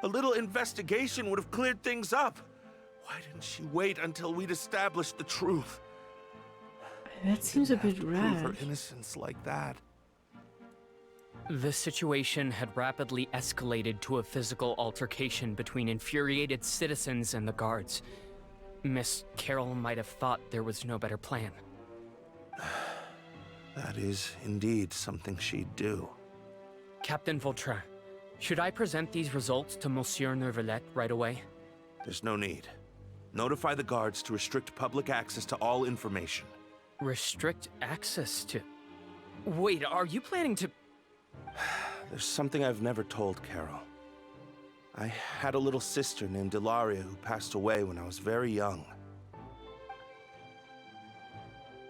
A little investigation would have cleared things up. Why didn't she wait until we'd established the truth? That seems a bit Prove rash. her innocence like that. The situation had rapidly escalated to a physical altercation between infuriated citizens and the guards. Miss Carroll might have thought there was no better plan. That is indeed something she'd do. Captain Vautrin, should I present these results to Monsieur Neuvilette right away? There's no need. Notify the guards to restrict public access to all information. Restrict access to... Wait, are you planning to... There's something I've never told Carol. I had a little sister named Ilaria who passed away when I was very young.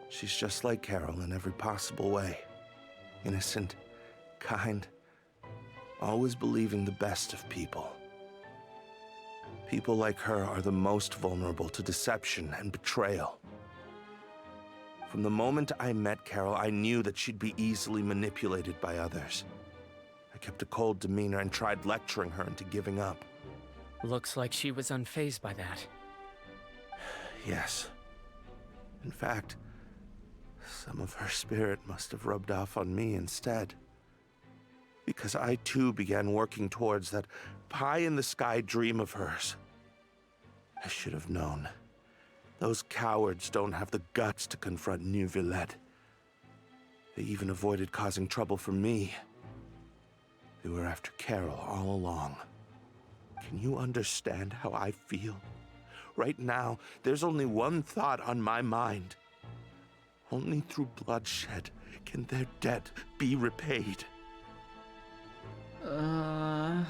She's just like Carol in every possible way. Innocent, kind, always believing the best of people. People like her are the most vulnerable to deception and betrayal. From the moment I met Carol, I knew that she'd be easily manipulated by others. I kept a cold demeanor and tried lecturing her into giving up. Looks like she was unfazed by that. Yes. In fact, some of her spirit must have rubbed off on me instead. Because I too began working towards that pie-in-the-sky dream of hers. I should have known. Those cowards don't have the guts to confront Neuvilette. They even avoided causing trouble for me. They were after Carol all along. Can you understand how I feel? Right now, there's only one thought on my mind. Only through bloodshed can their debt be repaid. I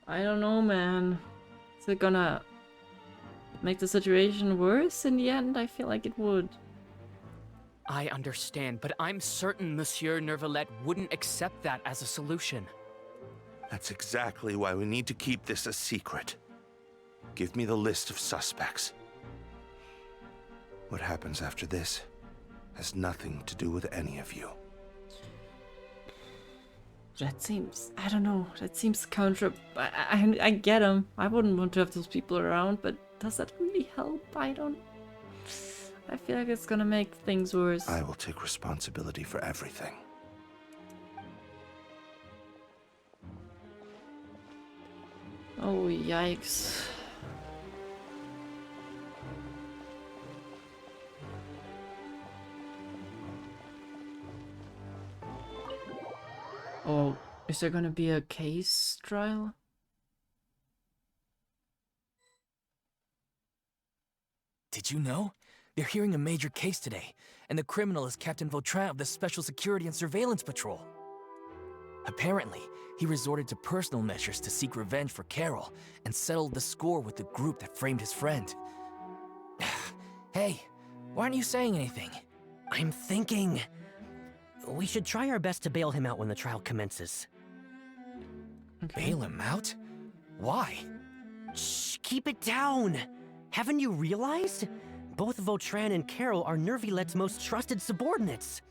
don't know, man. Is it gonna make the situation worse in the end? I feel like it would. I understand, but I'm certain Monsieur Neuvilette wouldn't accept that as a solution. That's exactly why we need to keep this a secret. Give me the list of suspects. What happens after this has nothing to do with any of you. That seems, I don't know, that seems I get him. I wouldn't want to have those people around, but does that really help? I feel like it's gonna make things worse. I will take responsibility for everything. Oh, yikes. Oh, is there gonna be a case trial? Did you know? They're hearing a major case today, and the criminal is Captain Vautrin of the Special Security and Surveillance Patrol. Apparently, he resorted to personal measures to seek revenge for Carol and settled the score with the group that framed his friend. Hey, why aren't you saying anything? I'm thinking... we should try our best to bail him out when the trial commences. Okay. Bail him out? Why? Shh, keep it down! Haven't you realized? Both Vautrin and Carol are Neuvillette's most trusted subordinates.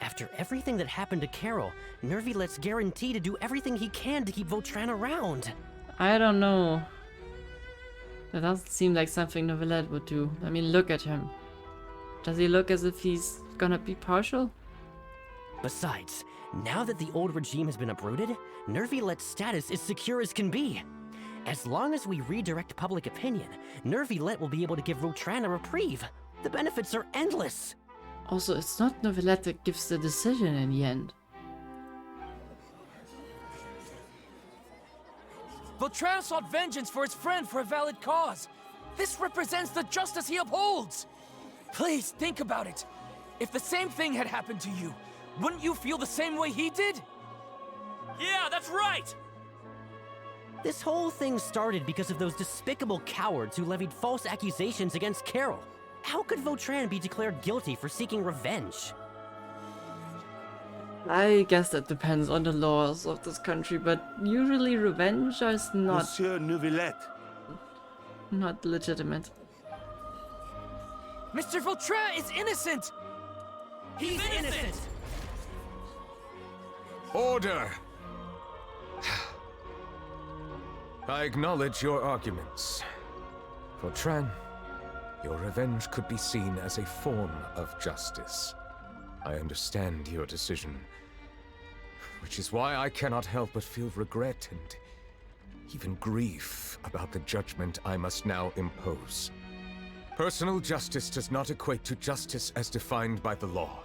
After everything that happened to Carol, Neuvillette's guaranteed to do everything he can to keep Vautrin around. I don't know. That doesn't seem like something Neuvilette would do. I mean, look at him. Does he look as if he's gonna be partial? Besides, now that the old regime has been uprooted, Neuvillette's status is secure as can be. As long as we redirect public opinion, Neuvilette will be able to give Vautrin a reprieve. The benefits are endless. Also, it's not Neuvilette that gives the decision in the end. Vautrin sought vengeance for his friend for a valid cause. This represents the justice he upholds. Please think about it. If the same thing had happened to you, wouldn't you feel the same way he did? Yeah, that's right! This whole thing started because of those despicable cowards who levied false accusations against Carol. How could Vautrin be declared guilty for seeking revenge? I guess that depends on the laws of this country, but usually revenge is not... Monsieur Neuvilette. Not legitimate. Mr. Vautrin is innocent! He's innocent! Order! I acknowledge your arguments. Vautrin, your revenge could be seen as a form of justice. I understand your decision, which is why I cannot help but feel regret and even grief about the judgment I must now impose. Personal justice does not equate to justice as defined by the law.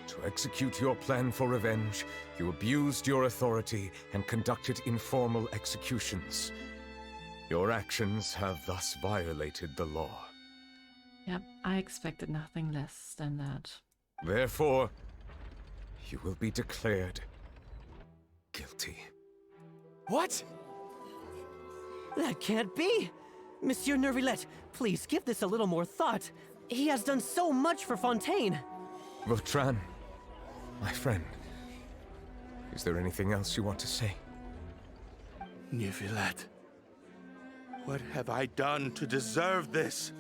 To execute your plan for revenge, you abused your authority and conducted informal executions. Your actions have thus violated the law. Yep, I expected nothing less than that. Therefore, you will be declared guilty. What? That can't be! Monsieur Neuvilette, please give this a little more thought. He has done so much for Fontaine. Vautrin, my friend, is there anything else you want to say? Neuvilette, what have I done to deserve this?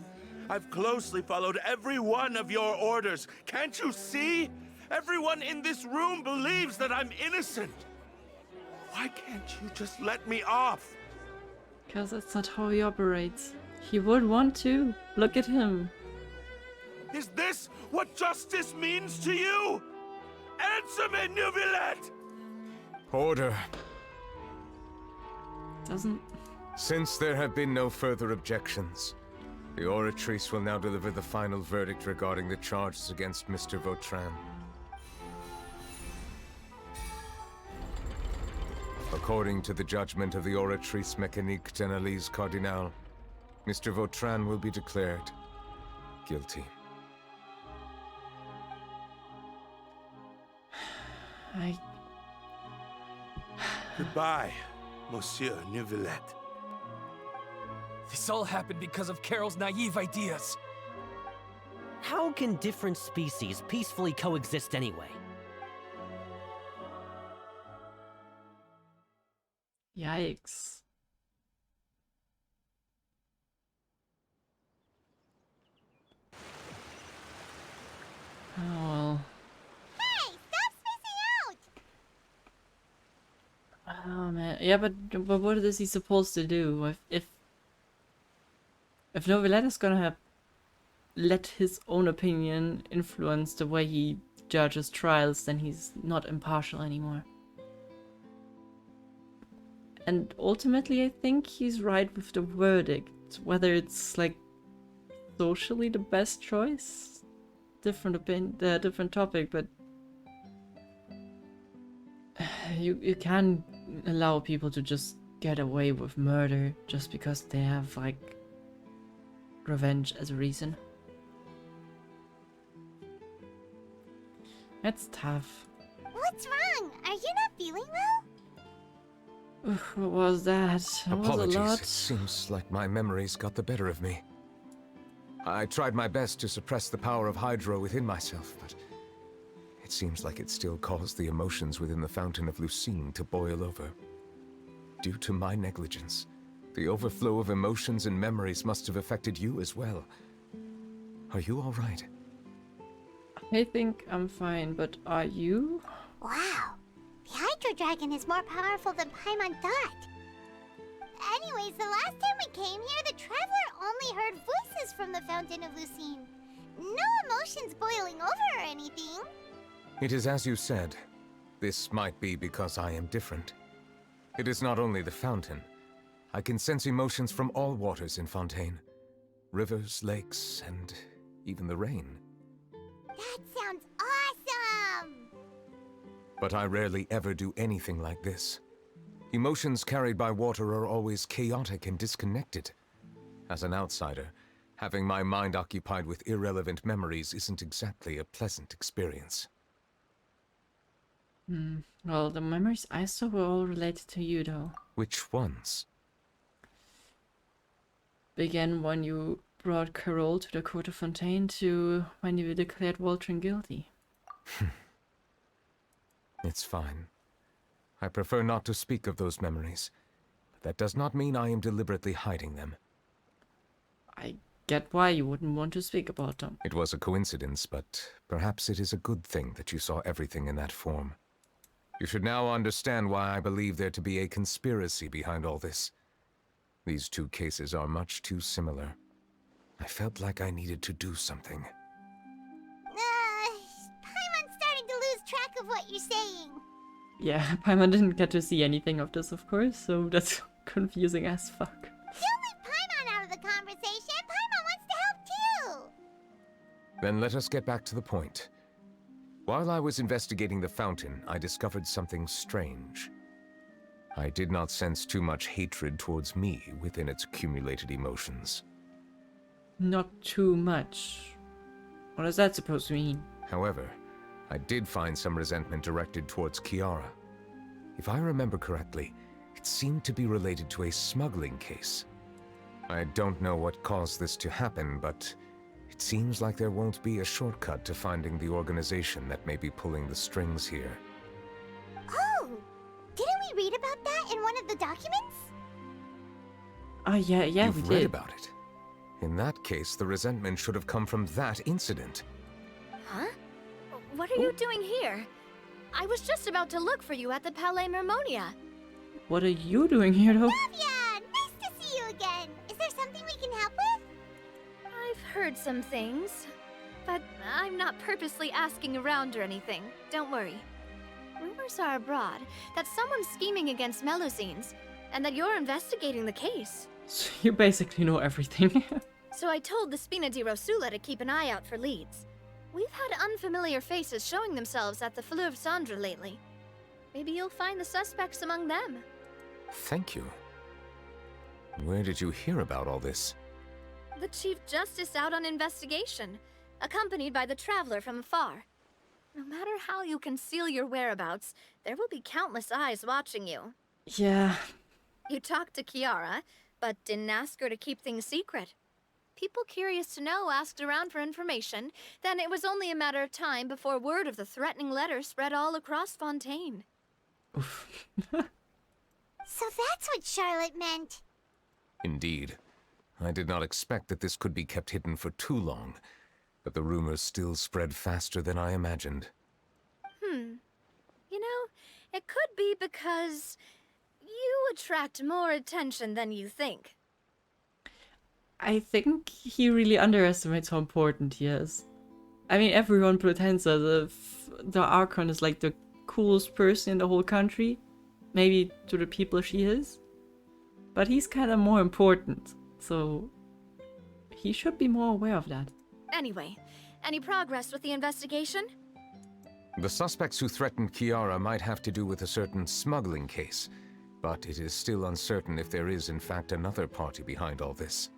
I've closely followed every one of your orders. Can't you see? Everyone in this room believes that I'm innocent. Why can't you just let me off? Because that's not how he operates. He would want to. Look at him. Is this what justice means to you? Answer me, Neuvilette! Order. Doesn't... Since there have been no further objections, the Oratrice will now deliver the final verdict regarding the charges against Mr. Vautrin. According to the judgment of the Oratrice Mécanique d'Analyse Cardinal, Mr. Vautrin will be declared guilty. Goodbye, Monsieur Neuvilette. This all happened because of Carol's naive ideas. How can different species peacefully coexist anyway? Yikes. Oh well. Hey, stop spacing out! Oh man. Yeah, but what is he supposed to do? If Neuvilette is gonna have let his own opinion influence the way he judges trials, then he's not impartial anymore. And ultimately, I think he's right with the verdict. Whether it's like socially the best choice, different topic, but you can't allow people to just get away with murder just because they have like revenge as a reason. That's tough. What's wrong? Are you not feeling well? What was that? That was Apologies, a lot. it seems like my memories got the better of me. I tried my best to suppress the power of Hydro within myself, but it seems like it still caused the emotions within the Fountain of Lucine to boil over. Due to my negligence, the overflow of emotions and memories must have affected you as well. Are you all right? I think I'm fine, but are you? Wow. The Hydro Dragon is more powerful than Paimon thought. Anyways, the last time we came here, the Traveler only heard voices from the Fountain of Lucine. No emotions boiling over or anything. It is as you said. This might be because I am different. It is not only the fountain. I can sense emotions from all waters in Fontaine. Rivers, lakes, and even the rain. That sounds awesome! But I rarely ever do anything like this. Emotions carried by water are always chaotic and disconnected. As an outsider, having my mind occupied with irrelevant memories isn't exactly a pleasant experience. Well, the memories I saw were all related to you, though. Which ones? Began when you brought Carol to the Court of Fontaine to when you declared Vautrin guilty. It's fine. I prefer not to speak of those memories, but that does not mean I am deliberately hiding them. I get why you wouldn't want to speak about them. It was a coincidence, but perhaps it is a good thing that you saw everything in that form. You should now understand why I believe there to be a conspiracy behind all this. These two cases are much too similar. I felt like I needed to do something. Paimon's starting to lose track of what you're saying. Yeah, Paimon didn't get to see anything of this, of course, so that's confusing as fuck. Don't leave Paimon out of the conversation. Paimon wants to help too. Then let us get back to the point. While I was investigating the fountain, I discovered something strange. I did not sense too much hatred towards me within its accumulated emotions. Not too much. What is that supposed to mean? However, I did find some resentment directed towards Kiara. If I remember correctly, it seemed to be related to a smuggling case. I don't know what caused this to happen, but it seems like there won't be a shortcut to finding the organization that may be pulling the strings here. Oh! Didn't we read about that in one of the documents? Oh, yeah, we You've read did. about it. In that case, the resentment should have come from that incident. Huh? What are you doing here? I was just about to look for you at the Palais Mermonia. What are you doing here, though? Navia! Nice to see you again! Is there something we can help with? I've heard some things, but I'm not purposely asking around or anything. Don't worry. Rumors are abroad that someone's scheming against Melusines, and that you're investigating the case. So you basically know everything. So I told the Spina di Rosula to keep an eye out for leads. We've had unfamiliar faces showing themselves at the Fleuve Cendre lately. Maybe you'll find the suspects among them. Thank you. Where did you hear about all this? The Chief Justice out on investigation, accompanied by the Traveler from afar. No matter how you conceal your whereabouts, there will be countless eyes watching you. Yeah. You talked to Kiara, but didn't ask her to keep things secret. People curious to know asked around for information, then it was only a matter of time before word of the threatening letter spread all across Fontaine. So that's what Charlotte meant. Indeed. I did not expect that this could be kept hidden for too long, but the rumors still spread faster than I imagined. You know, it could be because you attract more attention than you think. I think he really underestimates how important he is. I mean, everyone pretends that the Archon is like the coolest person in the whole country. Maybe to the people she is. But he's kind of more important. So he should be more aware of that. Anyway, any progress with the investigation? The suspects who threatened Kiara might have to do with a certain smuggling case, but it is still uncertain if there is in fact another party behind all this.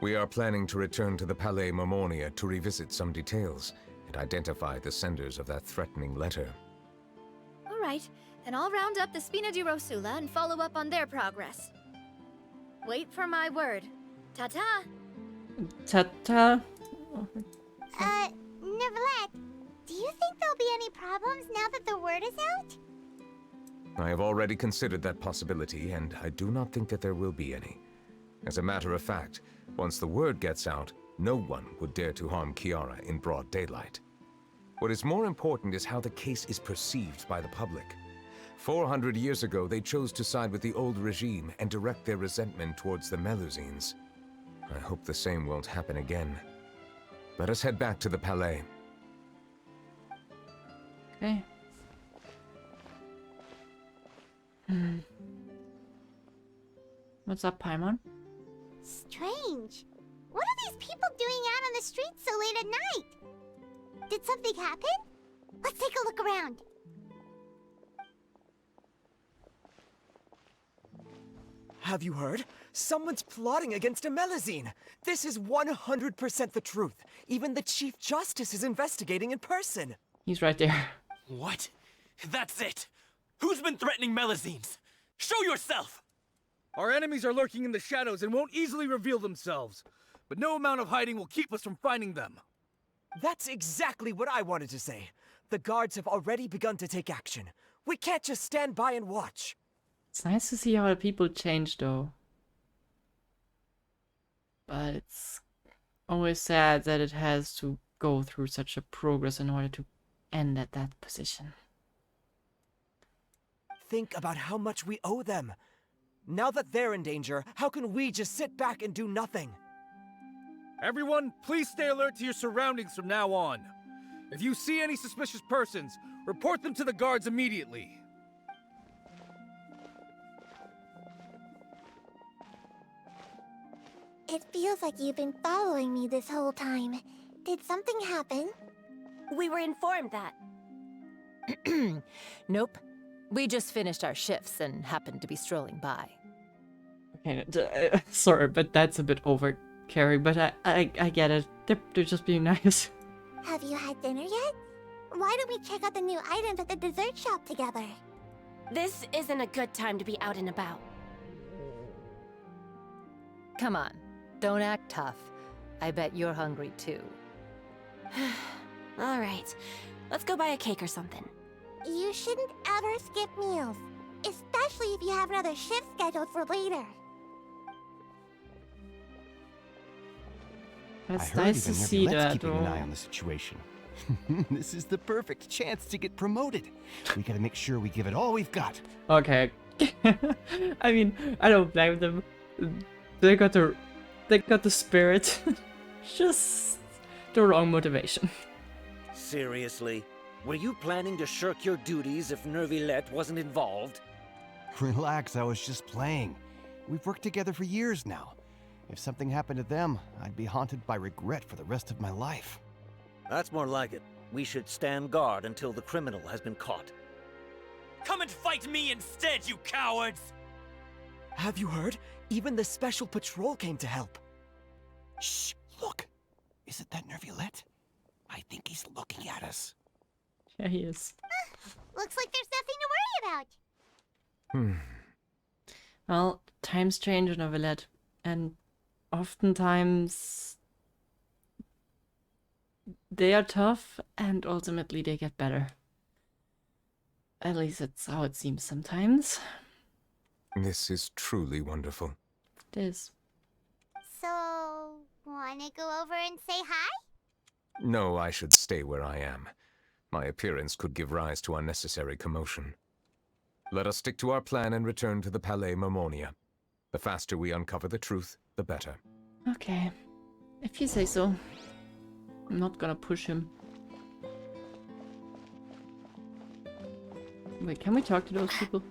We are planning to return to the Palais Mermonia to revisit some details and identify the senders of that threatening letter. All right, then I'll round up the Spina di Rosula and follow up on their progress. Wait for my word. Ta-ta! Ta-ta! Neuvilette, do you think there'll be any problems now that the word is out? I have already considered that possibility, and I do not think that there will be any. As a matter of fact, once the word gets out, no one would dare to harm Kiara in broad daylight. What is more important is how the case is perceived by the public. 400 years ago, they chose to side with the old regime and direct their resentment towards the Melusines. I hope the same won't happen again. Let us head back to the Palais. Okay. What's up, Paimon? Strange. What are these people doing out on the streets so late at night? Did something happen? Let's take a look around. Have you heard? Someone's plotting against a Melusine. This is 100% the truth. Even the Chief Justice is investigating in person. He's right there. What? That's it! Who's been threatening Melusines? Show yourself! Our enemies are lurking in the shadows and won't easily reveal themselves. But no amount of hiding will keep us from finding them. That's exactly what I wanted to say. The guards have already begun to take action. We can't just stand by and watch. It's nice to see how the people change, though. But it's always sad that it has to go through such a progress in order to end at that position. Think about how much we owe them. Now that they're in danger, how can we just sit back and do nothing? Everyone, please stay alert to your surroundings from now on. If you see any suspicious persons, report them to the guards immediately. It feels like you've been following me this whole time. Did something happen? We were informed that. Nope. We just finished our shifts and happened to be strolling by. Okay, sorry, but that's a bit over, Carrie, but I get it. They're just being nice. Have you had dinner yet? Why don't we check out the new items at the dessert shop together? This isn't a good time to be out and about. Come on, don't act tough. I bet you're hungry too. All right, let's go buy a cake or something. You shouldn't ever skip meals, especially if you have another shift scheduled for later. That's I heard nice to even see Neuvillette's that, keeping an though. eye on the situation. This is the perfect chance to get promoted. We gotta make sure we give it all we've got. Okay. I mean, I don't blame them. They got the spirit. Just the wrong motivation. Seriously? Were you planning to shirk your duties if Neuvilette wasn't involved? Relax, I was just playing. We've worked together for years now. If something happened to them, I'd be haunted by regret for the rest of my life. That's more like it. We should stand guard until the criminal has been caught. Come and fight me instead, you cowards! Have you heard? Even the special patrol came to help. Shh! Look! Isn't that Neuvilette? I think he's looking at us. Yeah, he is. Looks like there's nothing to worry about. Well, times change in Neuvilette, and oftentimes they are tough, and ultimately they get better. At least that's how it seems sometimes. This is truly wonderful. It is. So, wanna go over and say hi? No, I should stay where I am. My appearance could give rise to unnecessary commotion. Let us stick to our plan and return to the Palais Mermonia. The faster we uncover the truth, the better. Okay. If you say so. I'm not gonna push him. Wait, can we talk to those people?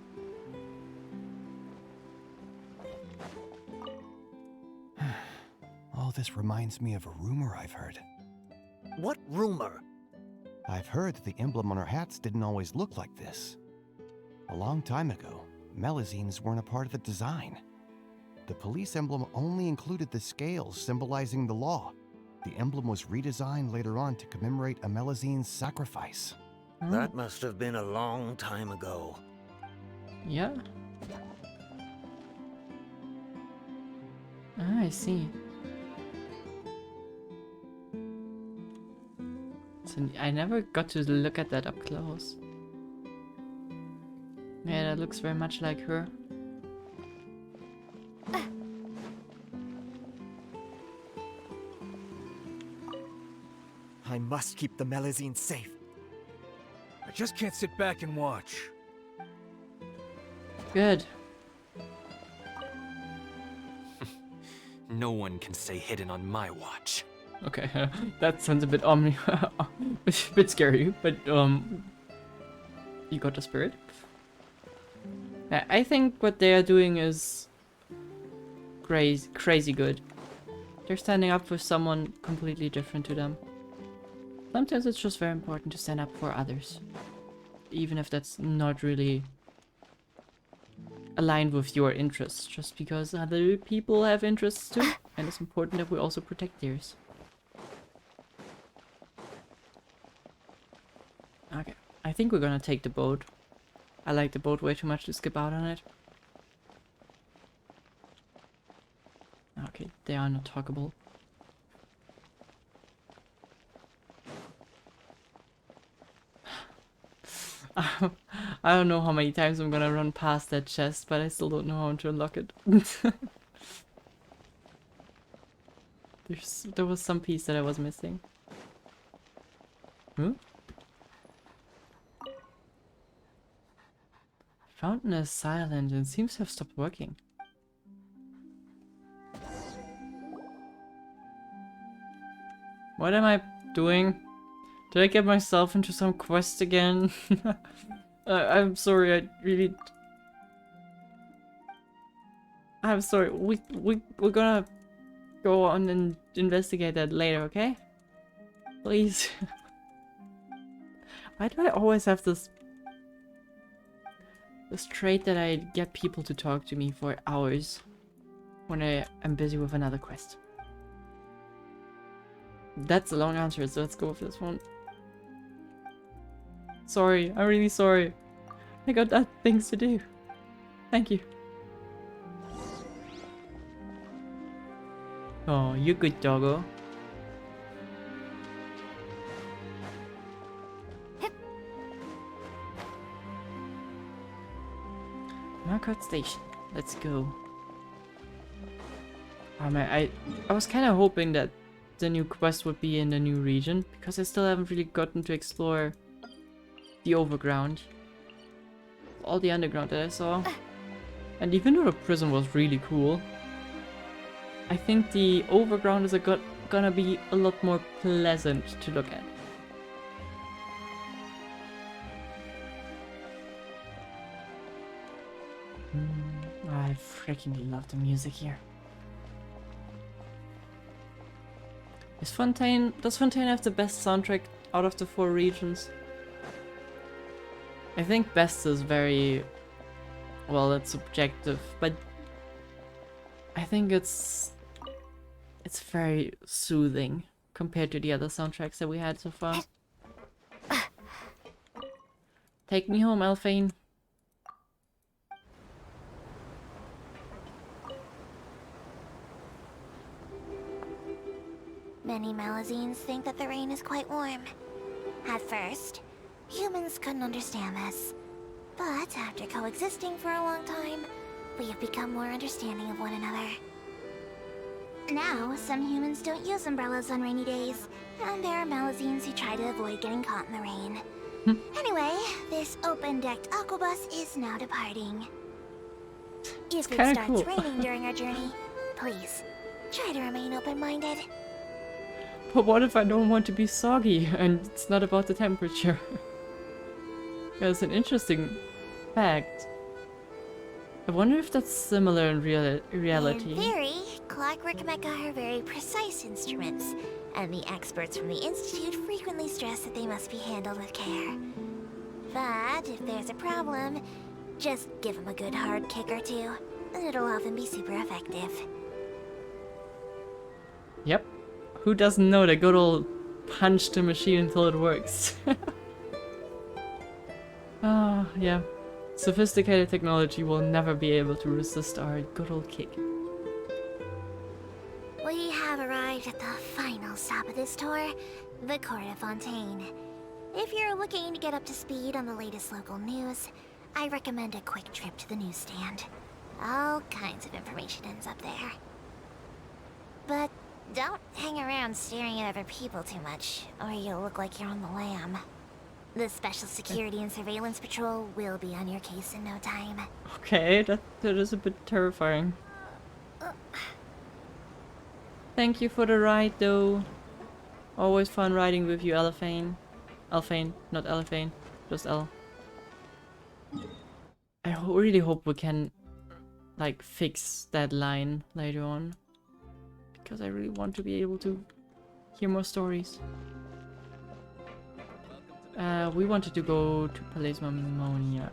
All this reminds me of a rumor I've heard. What rumor? I've heard that the emblem on our hats didn't always look like this. A long time ago, Melazines weren't a part of the design. The police emblem only included the scales symbolizing the law. The emblem was redesigned later on to commemorate a Melazine's sacrifice. That must have been a long time ago. Yeah. Ah, I see. So I never got to look at that up close. Yeah, that looks very much like her. I must keep the Melazine safe. I just can't sit back and watch. Good. No one can stay hidden on my watch. Okay, that sounds a bit a bit scary, but you got the spirit. I think what they are doing is crazy good. They're standing up for someone completely different to them. Sometimes it's just very important to stand up for others, even if that's not really aligned with your interests, just because other people have interests too, and it's important that we also protect theirs. Okay, I think we're gonna take the boat. I like the boat way too much to skip out on it. Okay, they are not talkable. I don't know how many times I'm gonna run past that chest, but I still don't know how to unlock it. There was some piece that I was missing. Huh? Fountain is silent and seems to have stopped working. What am I doing? Did I get myself into some quest again? I'm sorry, I'm sorry, we're gonna go on and investigate that later, okay? Please. Why do I always have this This trait that I get people to talk to me for hours when I am busy with another quest. That's a long answer, so let's go with this one. Sorry, I'm really sorry. I got things to do. Thank you. Oh, you're good, doggo. Marquardt Station. Let's go. Oh man, I was kind of hoping that the new quest would be in the new region, because I still haven't really gotten to explore the overground. All the underground that I saw. And even though the prison was really cool, I think the overground is gonna be a lot more pleasant to look at. I freaking love the music here. Does Fontaine have the best soundtrack out of the 4 regions? I think best is very, well, it's subjective, but I think it's very soothing compared to the other soundtracks that we had so far. Take me home, Alphane. Many Malazines think that the rain is quite warm. At first, humans couldn't understand this. But after coexisting for a long time, we have become more understanding of one another. Now, some humans don't use umbrellas on rainy days, and there are Malazines who try to avoid getting caught in the rain. Anyway, this open-decked aquabus is now departing. If it starts cool. raining during our journey, please, try to remain open-minded. But what if I don't want to be soggy and it's not about the temperature? That's an interesting fact. I wonder if that's similar in reality. In theory, clockwork mecha are very precise instruments, and the experts from the Institute frequently stress that they must be handled with care. But if there's a problem, just give them a good hard kick or two, and it'll often be super effective. Yep. Who doesn't know the good old punch the machine until it works? Ah, yeah. Sophisticated technology will never be able to resist our good old kick. We have arrived at the final stop of this tour, the Court of Fontaine. If you're looking to get up to speed on the latest local news, I recommend a quick trip to the newsstand. All kinds of information ends up there. But don't hang around staring at other people too much, or you'll look like you're on the lam. The Special Security and Surveillance Patrol will be on your case in no time. Okay, that is a bit terrifying. Thank you for the ride, though. Always fun riding with you, Alphane. Alphane, not Alphane, just L. I really hope we can, like, fix that line later on. Because I really want to be able to hear more stories. We wanted to go to Palais Mammonia.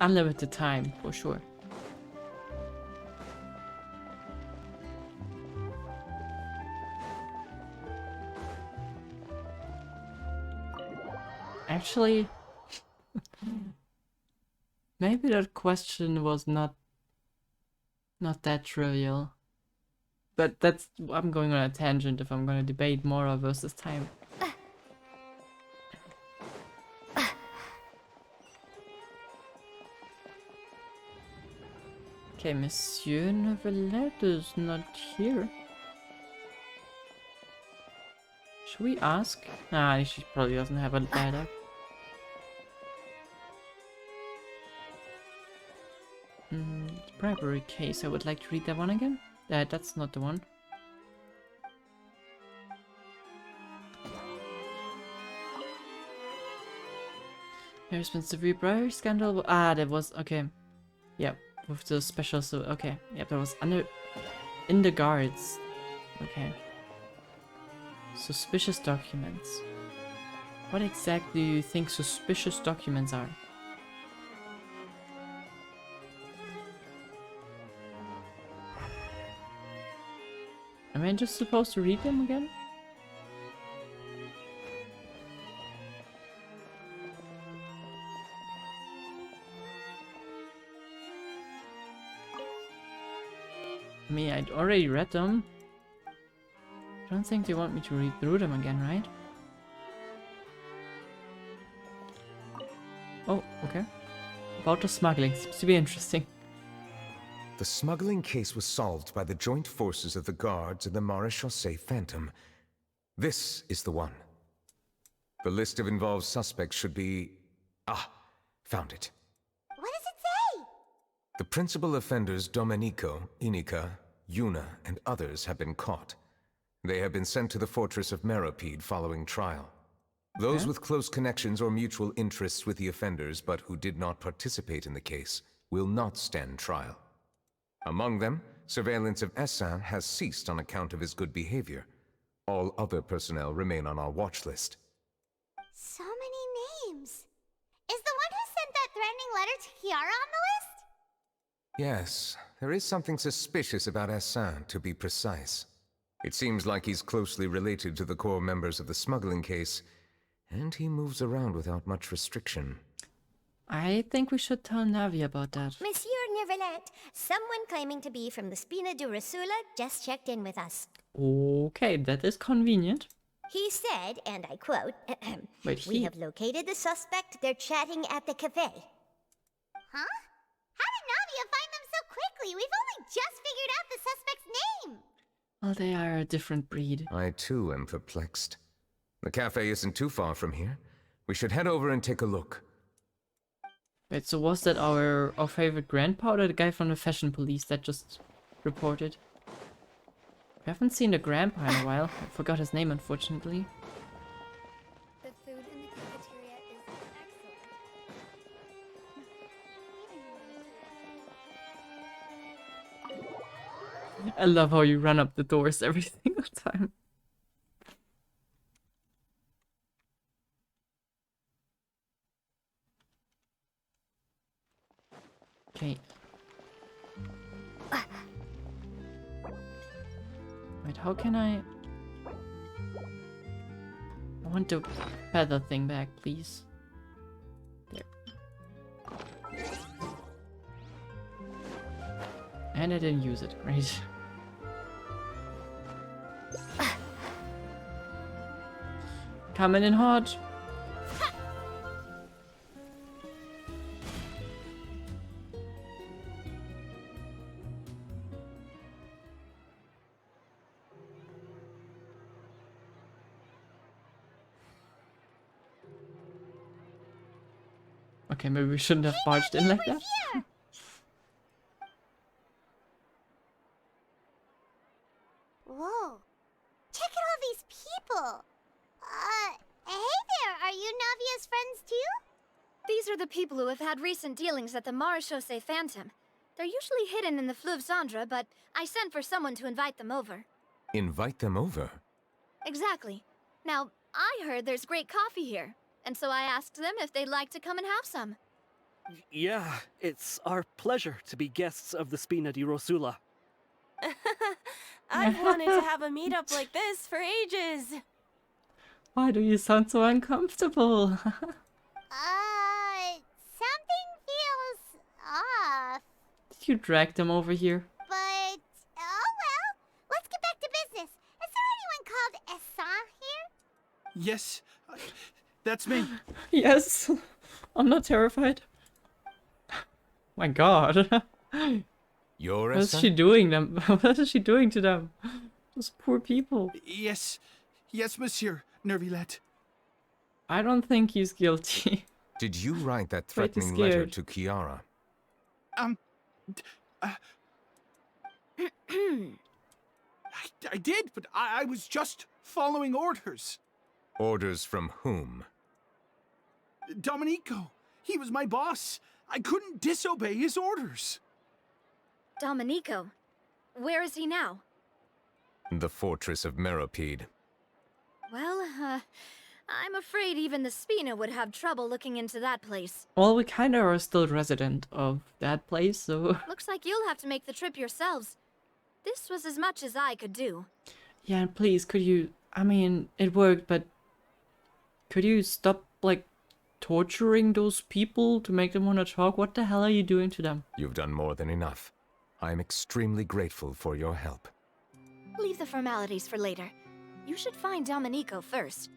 Unlimited time, for sure. Actually, maybe that question was not that trivial. But that's, I'm going on a tangent if I'm going to debate Mora versus time. Okay, Monsieur Neuvilette is not here. Should we ask? Nah, she probably doesn't have a ladder. Bribery case. I would like to read that one again. That's not the one. There's been severe bribery scandal. Ah, that was okay. Yeah, With the special, so okay. Yep, that was in the guards. Okay. Suspicious documents. What exactly do you think suspicious documents are? Am I just supposed to read them again? I mean, I'd already read them. I don't think they want me to read through them again, right? Oh, okay. About the smuggling. Seems to be interesting. The smuggling case was solved by the joint forces of the guards and the Maréchaussée Phantom. This is the one. The list of involved suspects should be... Ah, found it. What does it say? The principal offenders Domenico, Inica, Yuna, and others have been caught. They have been sent to the fortress of Meropide following trial. Those with close connections or mutual interests with the offenders but who did not participate in the case will not stand trial. Among them, surveillance of Essin has ceased on account of his good behavior. All other personnel remain on our watch list. So many names. Is the one who sent that threatening letter to Kiara on the list? Yes, there is something suspicious about Essin, to be precise. It seems like he's closely related to the core members of the smuggling case, and he moves around without much restriction. I think we should tell Navi about that. Monsieur Neuvilette, someone claiming to be from the Spina Durasula just checked in with us. Okay, that is convenient. He said, and I quote, Wait, "We have located the suspect. They're chatting at the cafe." Huh? How did Navia find them so quickly? We've only just figured out the suspect's name. Well, they are a different breed. I too am perplexed. The cafe isn't too far from here. We should head over and take a look. Wait, so was that our favorite grandpa or the guy from the fashion police that just reported? We haven't seen the grandpa in a while. I forgot his name, unfortunately. The food in the cafeteria is excellent. I love how you run up the doors every single time. Okay. Wait, how can I want the feather thing back, please. There. And I didn't use it. Great. Coming in hot. Okay, maybe we shouldn't have barged in like that. Whoa. Check out all these people. Hey there, are you Navia's friends too? These are the people who have had recent dealings at the Maréchaussée Phantom. They're usually hidden in the Fleuve Cendre, but I sent for someone to invite them over. Invite them over? Exactly. Now, I heard there's great coffee here, and so I asked them if they'd like to come and have some. Yeah, it's our pleasure to be guests of the Spina di Rosula. I've wanted to have a meetup like this for ages. Why do you sound so uncomfortable? Something feels off. Did you drag them over here? But, oh well. Let's get back to business. Is there anyone called Essin here? Yes, that's me. Yes. I'm not terrified. My god. You're What is she doing them? What is she doing to them? Those poor people. Yes, monsieur Neuvilette. I don't think he's guilty. Did you write that Pretty threatening letter scared. to Kiara? I did, but I was just following orders. Orders from whom? Domenico, he was my boss. I couldn't disobey his orders. Domenico. Where is he now? The fortress of Meropide. Well, I'm afraid even the Spina would have trouble looking into that place. Well, we kinda are still resident of that place, so... Looks like you'll have to make the trip yourselves. This was as much as I could do. Yeah, and please, could you... I mean, it worked, but... Could you stop, like, torturing those people to make them want to talk? What the hell are you doing to them? You've done more than enough. I am extremely grateful for your help. Leave the formalities for later. You should find Domenico first.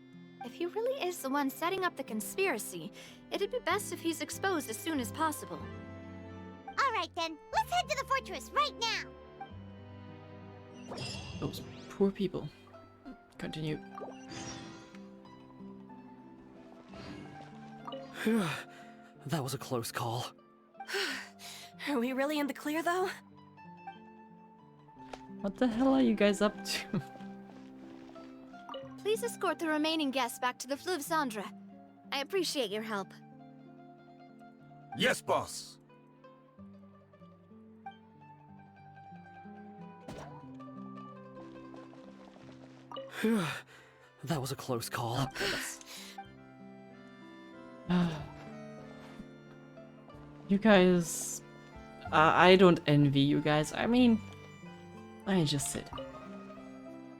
If he really is the one setting up the conspiracy, it'd be best if he's exposed as soon as possible. All right then, let's head to the fortress right now. Those poor people. Continue. That was a close call. Are we really in the clear, though? What the hell are you guys up to? Please escort the remaining guests back to the Fleuve Cendre. I appreciate your help. Yes, boss. That was a close call. You guys... I don't envy you guys. I mean... I just said...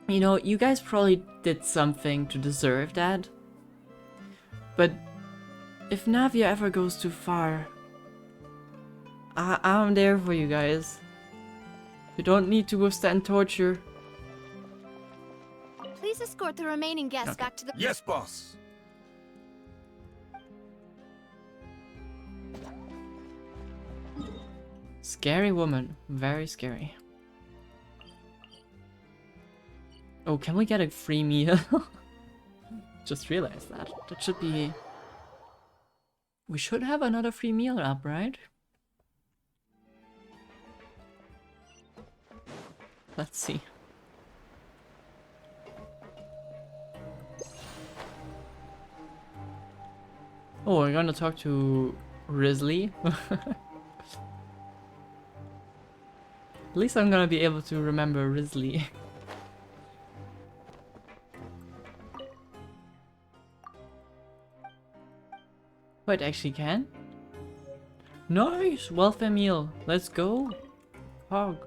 You know, you guys probably did something to deserve that. But... if Navia ever goes too far... I'm there for you guys. You don't need to withstand torture. Please escort the remaining guests back to the... Yes, boss. Scary woman. Very scary. Oh, can we get a free meal? Just realized that. That should be... We should have another free meal up, right? Let's see. Oh, we're gonna talk to Risley. At least I'm gonna be able to remember Risley. Wait, actually can? Nice! Welfare meal. Let's go. Hog.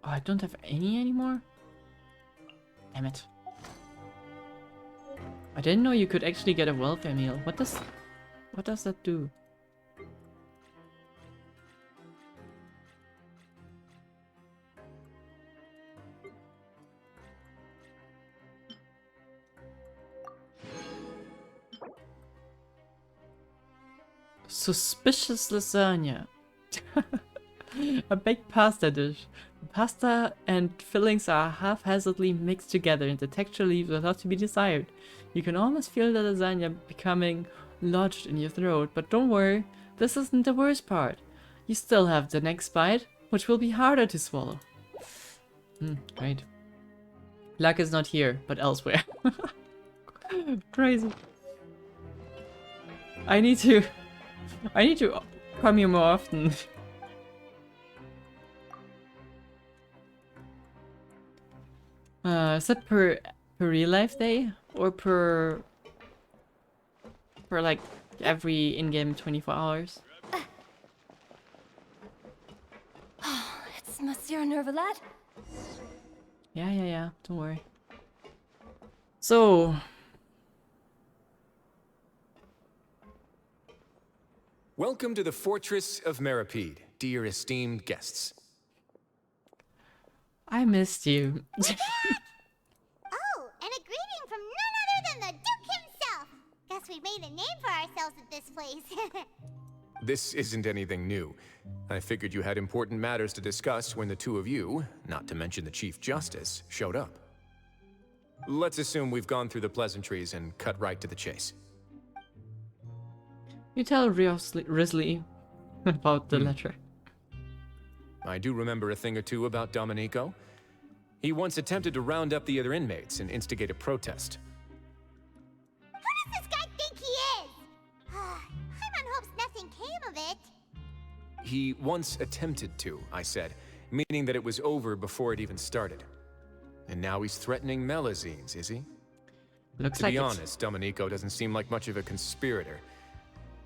Oh, I don't have any anymore? Damn it. I didn't know you could actually get a welfare meal. What does that do? Suspicious lasagna. A baked pasta dish. The pasta and fillings are haphazardly mixed together and the texture leaves a lot to be desired. You can almost feel the lasagna becoming lodged in your throat, but don't worry, this isn't the worst part. You still have the next bite, which will be harder to swallow. Great. Luck is not here, but elsewhere. Crazy. I need to come here more often. Is that per real life day or per like every in-game 24 hours? It's Monsieur Neuvilette. Yeah. Don't worry. So. Welcome to the Fortress of Meropide, dear esteemed guests. I missed you. Oh, and a greeting from none other than the Duke himself. Guess we made a name for ourselves at this place. This isn't anything new. I figured you had important matters to discuss when the two of you, not to mention the Chief Justice, showed up. Let's assume we've gone through the pleasantries and cut right to the chase. You tell Risley about the letter. I do remember a thing or two about Domenico. He once attempted to round up the other inmates and instigate a protest. Who does this guy think he is? Paimon hopes nothing came of it. He once attempted to, I said, meaning that it was over before it even started. And now he's threatening Melazines, is he? Looks to like be it. honest, Domenico doesn't seem like much of a conspirator.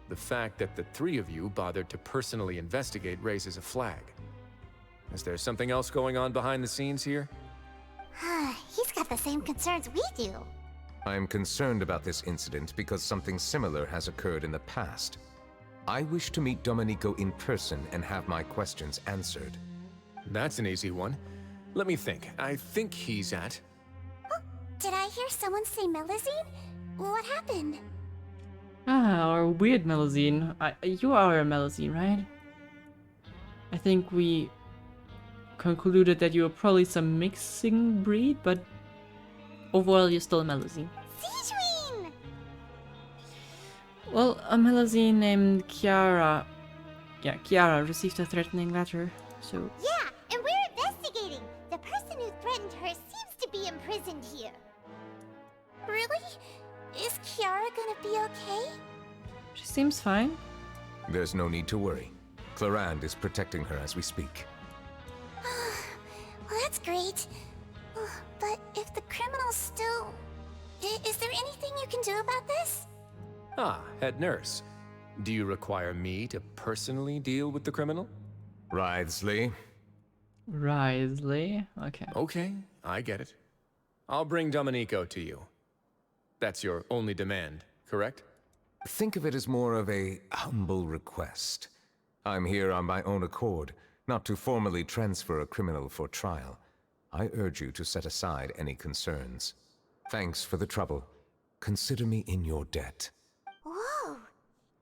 The fact that the three of you bothered to personally investigate raises a flag. Is there something else going on behind the scenes here? He's got the same concerns we do. I am concerned about this incident because something similar has occurred in the past. I wish to meet Domenico in person and have my questions answered. That's an easy one. Let me think. I think he's at... Did I hear someone say Melazine? What happened? Ah, our weird Melazine. You are a Melazine, right? I think we concluded that you were probably some mixing breed, but overall you're still a Melazine. Sejuine! Well, a Melazine named Chiara... Yeah, Chiara received a threatening letter, so... Yeah, and we're investigating. The person who threatened her seems to be imprisoned here. Really? Is Chiara gonna be okay? She seems fine. There's no need to worry. Clarande is protecting her as we speak. Well, that's great. But if the criminal's still... Is there anything you can do about this? Ah, head nurse. Do you require me to personally deal with the criminal? Wriothesley. Wriothesley? Okay. Okay, I get it. I'll bring Domenico to you. That's your only demand, correct? Think of it as more of a humble request. I'm here on my own accord, not to formally transfer a criminal for trial. I urge you to set aside any concerns. Thanks for the trouble. Consider me in your debt. Whoa!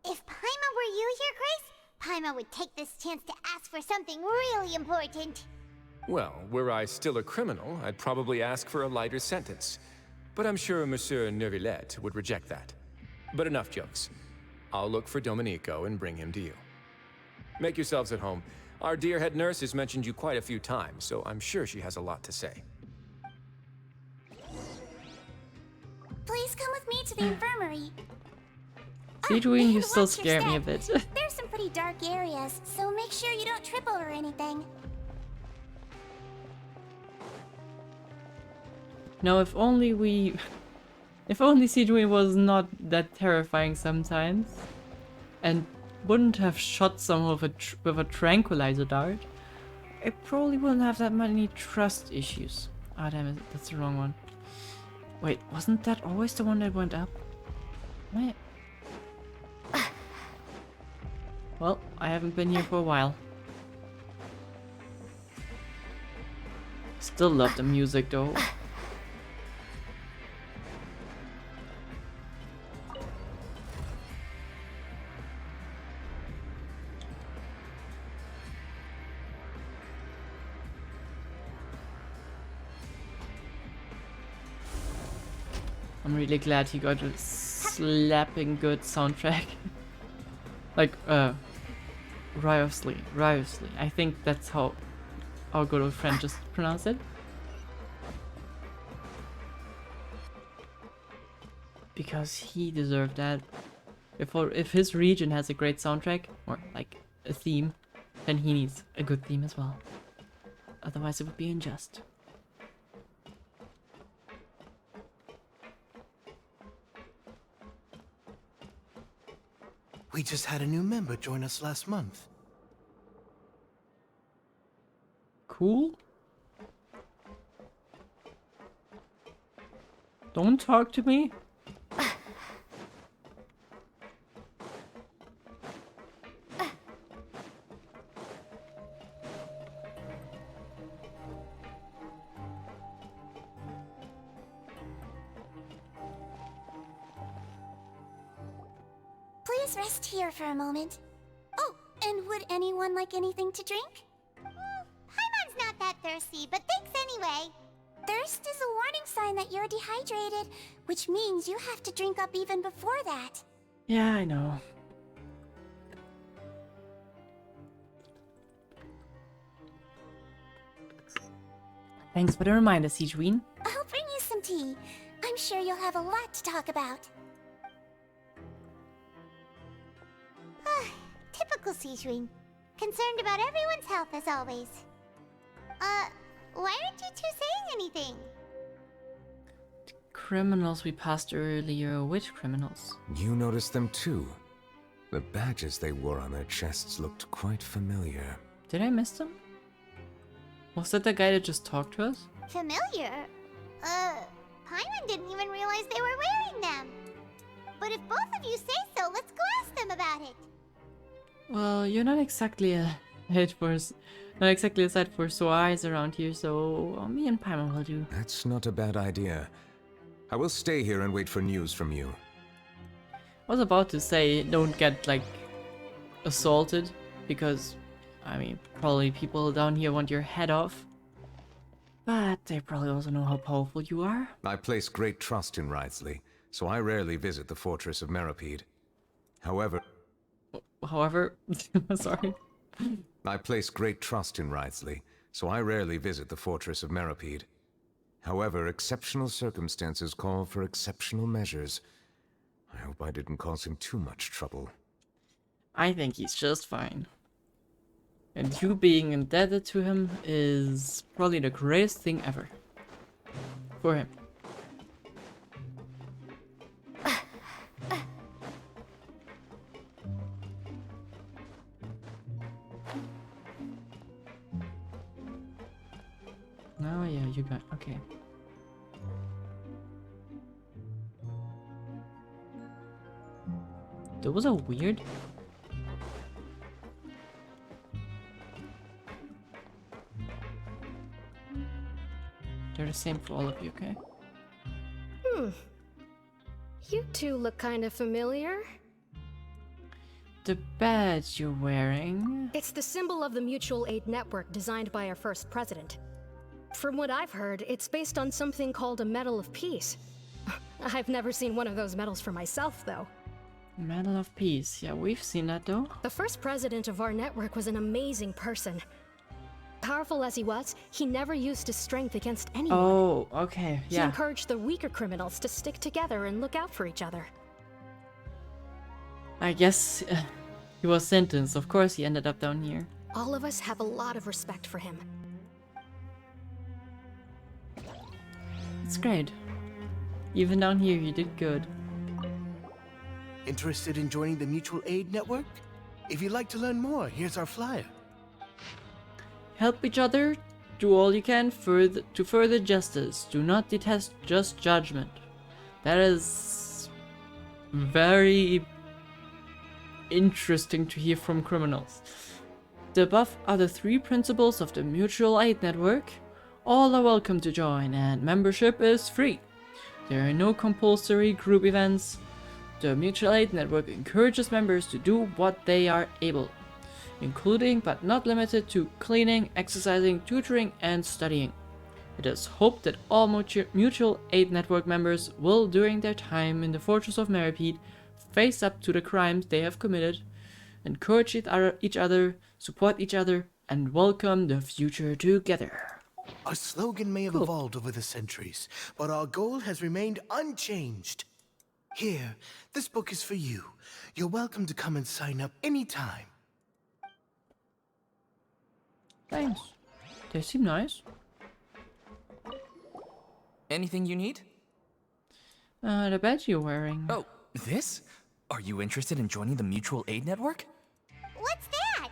If Paimon were you here, Grace, Paimon would take this chance to ask for something really important. Well, were I still a criminal, I'd probably ask for a lighter sentence. But I'm sure Monsieur Neuvilette would reject that. But enough jokes. I'll look for Domenico and bring him to you. Make yourselves at home. Our dear head nurse has mentioned you quite a few times, so I'm sure she has a lot to say. Please come with me to the infirmary. Sejuine, you and still watch your scare me a step. bit. There's some pretty dark areas, so make sure you don't trip over anything. No, if only we... If only Sejuine was not that terrifying sometimes. And wouldn't have shot someone with a tranquilizer dart. I probably wouldn't have that many trust issues. Ah, damn it, that's the wrong one. Wait, wasn't that always the one that went up? Wait. Well, I haven't been here for a while. Still love the music though. I'm really glad he got a slapping good soundtrack. Like, Wriothesley. I think that's how our good old friend just pronounced it. Because he deserved that. If his region has a great soundtrack, or like a theme, then he needs a good theme as well. Otherwise it would be unjust. We just had a new member join us last month. Cool. Don't talk to me. Please rest here for a moment. Oh, and would anyone like anything to drink? Paimon's not that thirsty, but thanks anyway. Thirst is a warning sign that you're dehydrated, which means you have to drink up even before that. Yeah, I know. Thanks for the reminder, Sejuine. I'll bring you some tea. I'm sure you'll have a lot to talk about. Typical Sejuine. Concerned about everyone's health as always. Why aren't you two saying anything? Criminals we passed earlier. Which criminals? You noticed them too. The badges they wore on their chests looked quite familiar. Did I miss them? Was that the guy that just talked to us? Familiar? Paimon didn't even realize they were wearing them. But if both of you say so, let's go ask them about it. Well, you're not exactly a not exactly a sight for sore eyes around here, so me and Paimon will do. That's not a bad idea. I will stay here and wait for news from you. I was about to say don't get like assaulted, because I mean probably people down here want your head off. But they probably also know how powerful you are. I place great trust in Wriothesley, so I rarely visit the fortress of Meripede. However, sorry. I place great trust in Wriothesley, so I rarely visit the fortress of Meripede. However, exceptional circumstances call for exceptional measures. I hope I didn't cause him too much trouble. I think he's just fine. And you being indebted to him is probably the greatest thing ever. For him. Oh yeah, you got... okay. Those are weird. They're the same for all of you, okay? You two look kind of familiar. The badge you're wearing... It's the symbol of the Mutual Aid Network designed by our first president. From what I've heard, it's based on something called a Medal of Peace. I've never seen one of those medals for myself, though. Medal of Peace. Yeah, we've seen that, though. The first president of our network was an amazing person. Powerful as he was, he never used his strength against anyone. Oh, okay, He yeah. encouraged the weaker criminals to stick together and look out for each other. I guess he was sentenced. Of course he ended up down here. All of us have a lot of respect for him. It's great. Even down here, you did good. Interested in joining the Mutual Aid Network? If you'd like to learn more, here's our flyer. Help each other, do all you can to further justice. Do not detest just judgment. That is very interesting to hear from criminals. The above are the 3 principles of the Mutual Aid Network. All are welcome to join, and membership is free. There are no compulsory group events. The Mutual Aid Network encourages members to do what they are able, including but not limited to cleaning, exercising, tutoring, and studying. It is hoped that all Mutual Aid Network members will, during their time in the Fortress of Meripede, face up to the crimes they have committed, encourage each other, support each other, and welcome the future together. Our slogan may have evolved over the centuries, but our goal has remained unchanged. Here, this book is for you. You're welcome to come and sign up anytime. Thanks. They seem nice. Anything you need? The badge you're wearing. Oh, this? Are you interested in joining the Mutual Aid Network? What's that?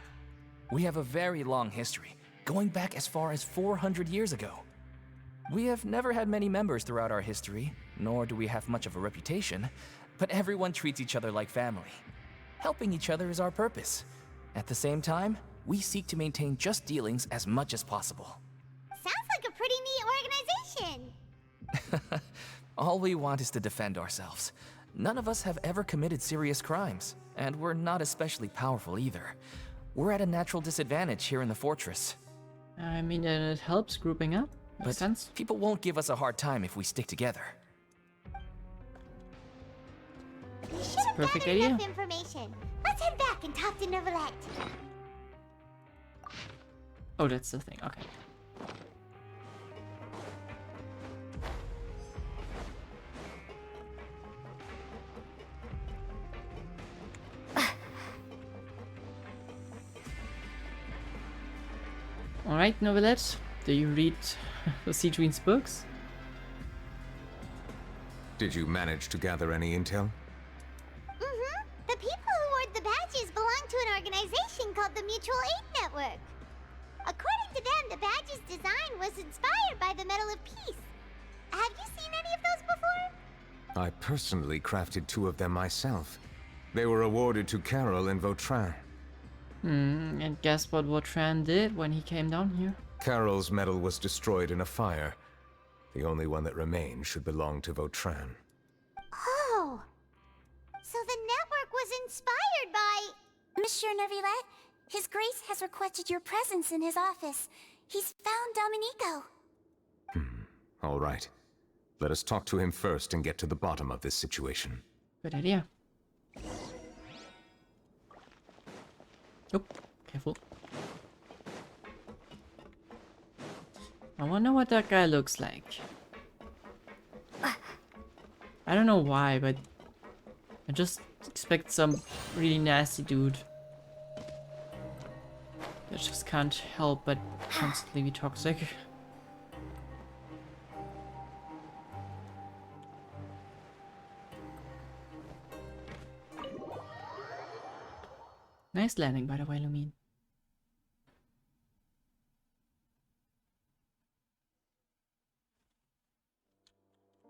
We have a very long history, going back as far as 400 years ago. We have never had many members throughout our history, nor do we have much of a reputation, but everyone treats each other like family. Helping each other is our purpose. At the same time, we seek to maintain just dealings as much as possible. Sounds like a pretty neat organization. All we want is to defend ourselves. None of us have ever committed serious crimes, and we're not especially powerful either. We're at a natural disadvantage here in the fortress. I mean, it helps grouping up. Makes sense. People won't give us a hard time if we stick together. We should have perfect gathered idea. enough information. Let's head back and talk to Neuvilette. Oh, that's the thing. Okay. Alright, Neuvilette, do you read the Citroen's books? Did you manage to gather any intel? Mm-hmm. The people who wore the badges belong to an organization called the Mutual Aid Network. According to them, the badge's design was inspired by the Medal of Peace. Have you seen any of those before? I personally crafted 2 of them myself. They were awarded to Carol and Vautrin. And guess what Vautrin did when he came down here? Carol's medal was destroyed in a fire. The only one that remained should belong to Vautrin. Oh! So the network was inspired by... Monsieur Neuvilette, His Grace has requested your presence in his office. He's found Domenico. All right. Let us talk to him first and get to the bottom of this situation. Good idea. Oh, careful. I wonder what that guy looks like. I don't know why, but I just expect some really nasty dude that just can't help but constantly be toxic. Nice landing, by the way, Lumine.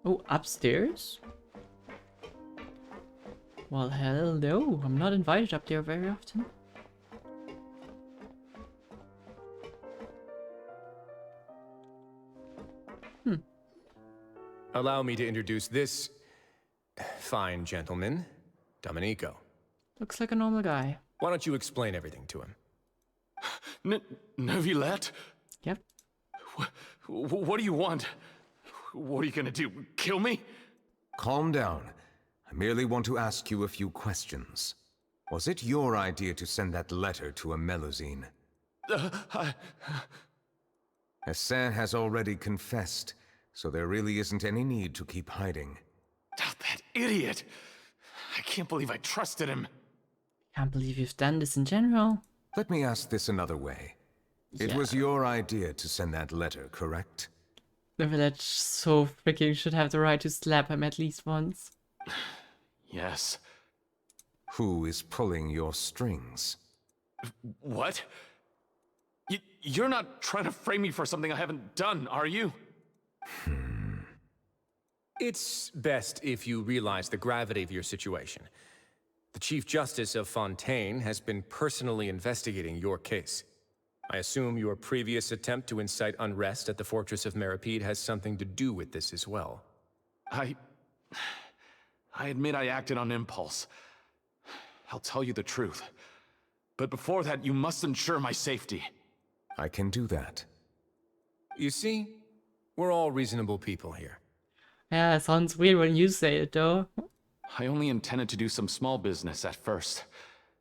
Oh, upstairs? Well, hello. I'm not invited up there very often. Allow me to introduce this fine gentleman, Domenico. Looks like a normal guy. Why don't you explain everything to him? Neuvilette? Yep. What do you want? What are you gonna do? Kill me? Calm down. I merely want to ask you a few questions. Was it your idea to send that letter to a Melusine? Hassan has already confessed, so there really isn't any need to keep hiding. That idiot! I can't believe I trusted him. Can't believe you've done this in general. Let me ask this another way. It was your idea to send that letter, correct? Neuvilette so freaking should have the right to slap him at least once. Yes. Who is pulling your strings? What? You're not trying to frame me for something I haven't done, are you? It's best if you realize the gravity of your situation. The Chief Justice of Fontaine has been personally investigating your case. I assume your previous attempt to incite unrest at the Fortress of Meripede has something to do with this as well. I admit I acted on impulse. I'll tell you the truth. But before that, you must ensure my safety. I can do that. You see, we're all reasonable people here. Yeah, it sounds weird when you say it, though. I only intended to do some small business at first.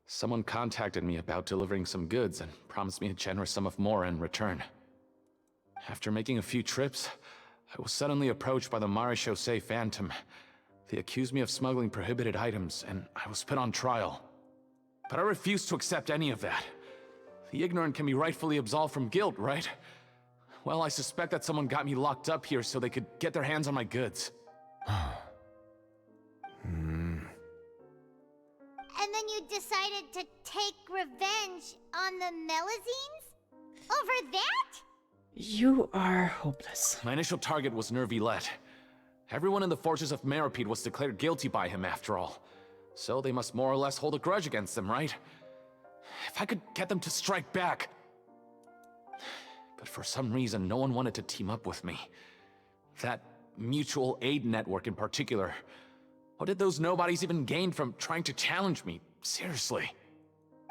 Someone contacted me about delivering some goods and promised me a generous sum of more in return. After making a few trips, I was suddenly approached by the Maréchaussée Phantom. They accused me of smuggling prohibited items, and I was put on trial. But I refused to accept any of that. The ignorant can be rightfully absolved from guilt, right? Well, I suspect that someone got me locked up here so they could get their hands on my goods. And then you decided to take revenge on the Melusines? Over that? You are hopeless. My initial target was Neuvilette. Everyone in the Fortress of Meripede was declared guilty by him, after all. So they must more or less hold a grudge against him, right? If I could get them to strike back... But for some reason, no one wanted to team up with me. That mutual aid network in particular. What did those nobodies even gain from trying to challenge me? Seriously.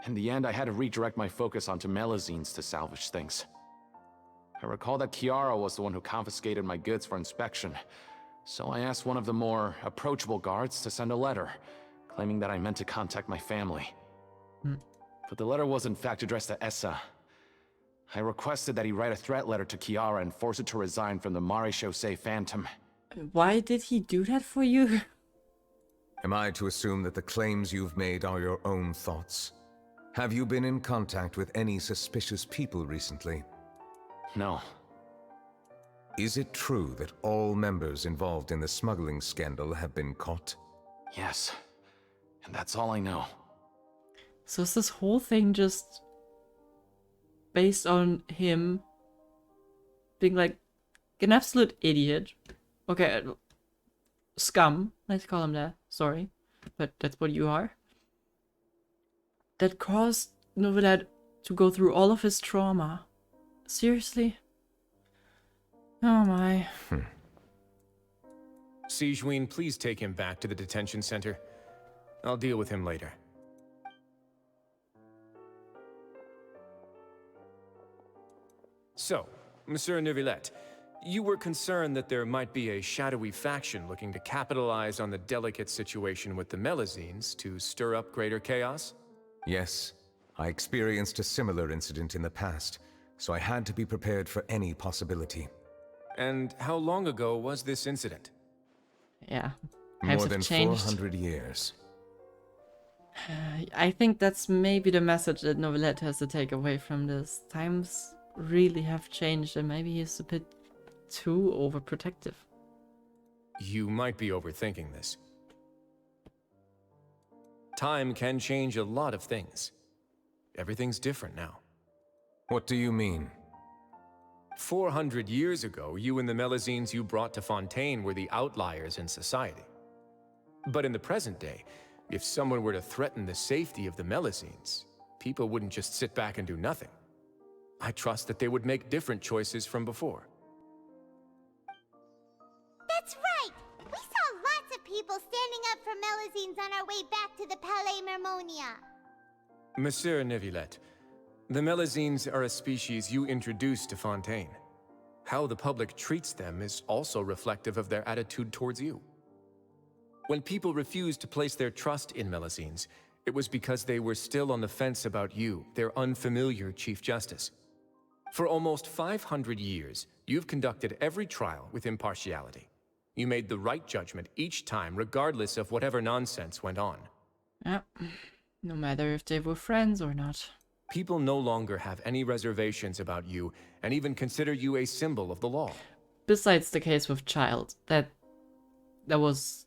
In the end, I had to redirect my focus onto Melusines to salvage things. I recall that Chiara was the one who confiscated my goods for inspection, so I asked one of the more approachable guards to send a letter, claiming that I meant to contact my family. But the letter was in fact addressed to Essa. I requested that he write a threat letter to Chiara and force it to resign from the Maréchaussée Phantom. Why did he do that for you? Am I to assume that the claims you've made are your own thoughts? Have you been in contact with any suspicious people recently? No. Is it true that all members involved in the smuggling scandal have been caught? Yes. And that's all I know. So is this whole thing just based on him being like an absolute idiot? Okay, scum, let's call him that, sorry, but that's what you are. That caused Neuvilette to go through all of his trauma. Seriously? Oh my. Sijween, please take him back to the detention center. I'll deal with him later. So, Monsieur Neuvilette, you were concerned that there might be a shadowy faction looking to capitalize on the delicate situation with the Melazines to stir up greater chaos? Yes. I experienced a similar incident in the past, so I had to be prepared for any possibility. And how long ago was this incident? Yeah. More than 400 years. I think that's maybe the message that Neuvilette has to take away from this. Times really have changed and maybe he's a bit too overprotective. You might be overthinking this. Time can change a lot of things. Everything's different now. What do you mean? 400 years ago, you and the Melazines you brought to Fontaine were the outliers in society. But in the present day, if someone were to threaten the safety of the Melazines, people wouldn't just sit back and do nothing. I trust that they would make different choices from before. That's right! We saw lots of people standing up for Melazines on our way back to the Palais Mermonia. Monsieur Neuvilette, the Melazines are a species you introduced to Fontaine. How the public treats them is also reflective of their attitude towards you. When people refused to place their trust in Melazines, it was because they were still on the fence about you, their unfamiliar Chief Justice. For almost 500 years, you've conducted every trial with impartiality. You made the right judgment each time, regardless of whatever nonsense went on. Yeah, no matter if they were friends or not. People no longer have any reservations about you, and even consider you a symbol of the law. Besides the case with Child, that was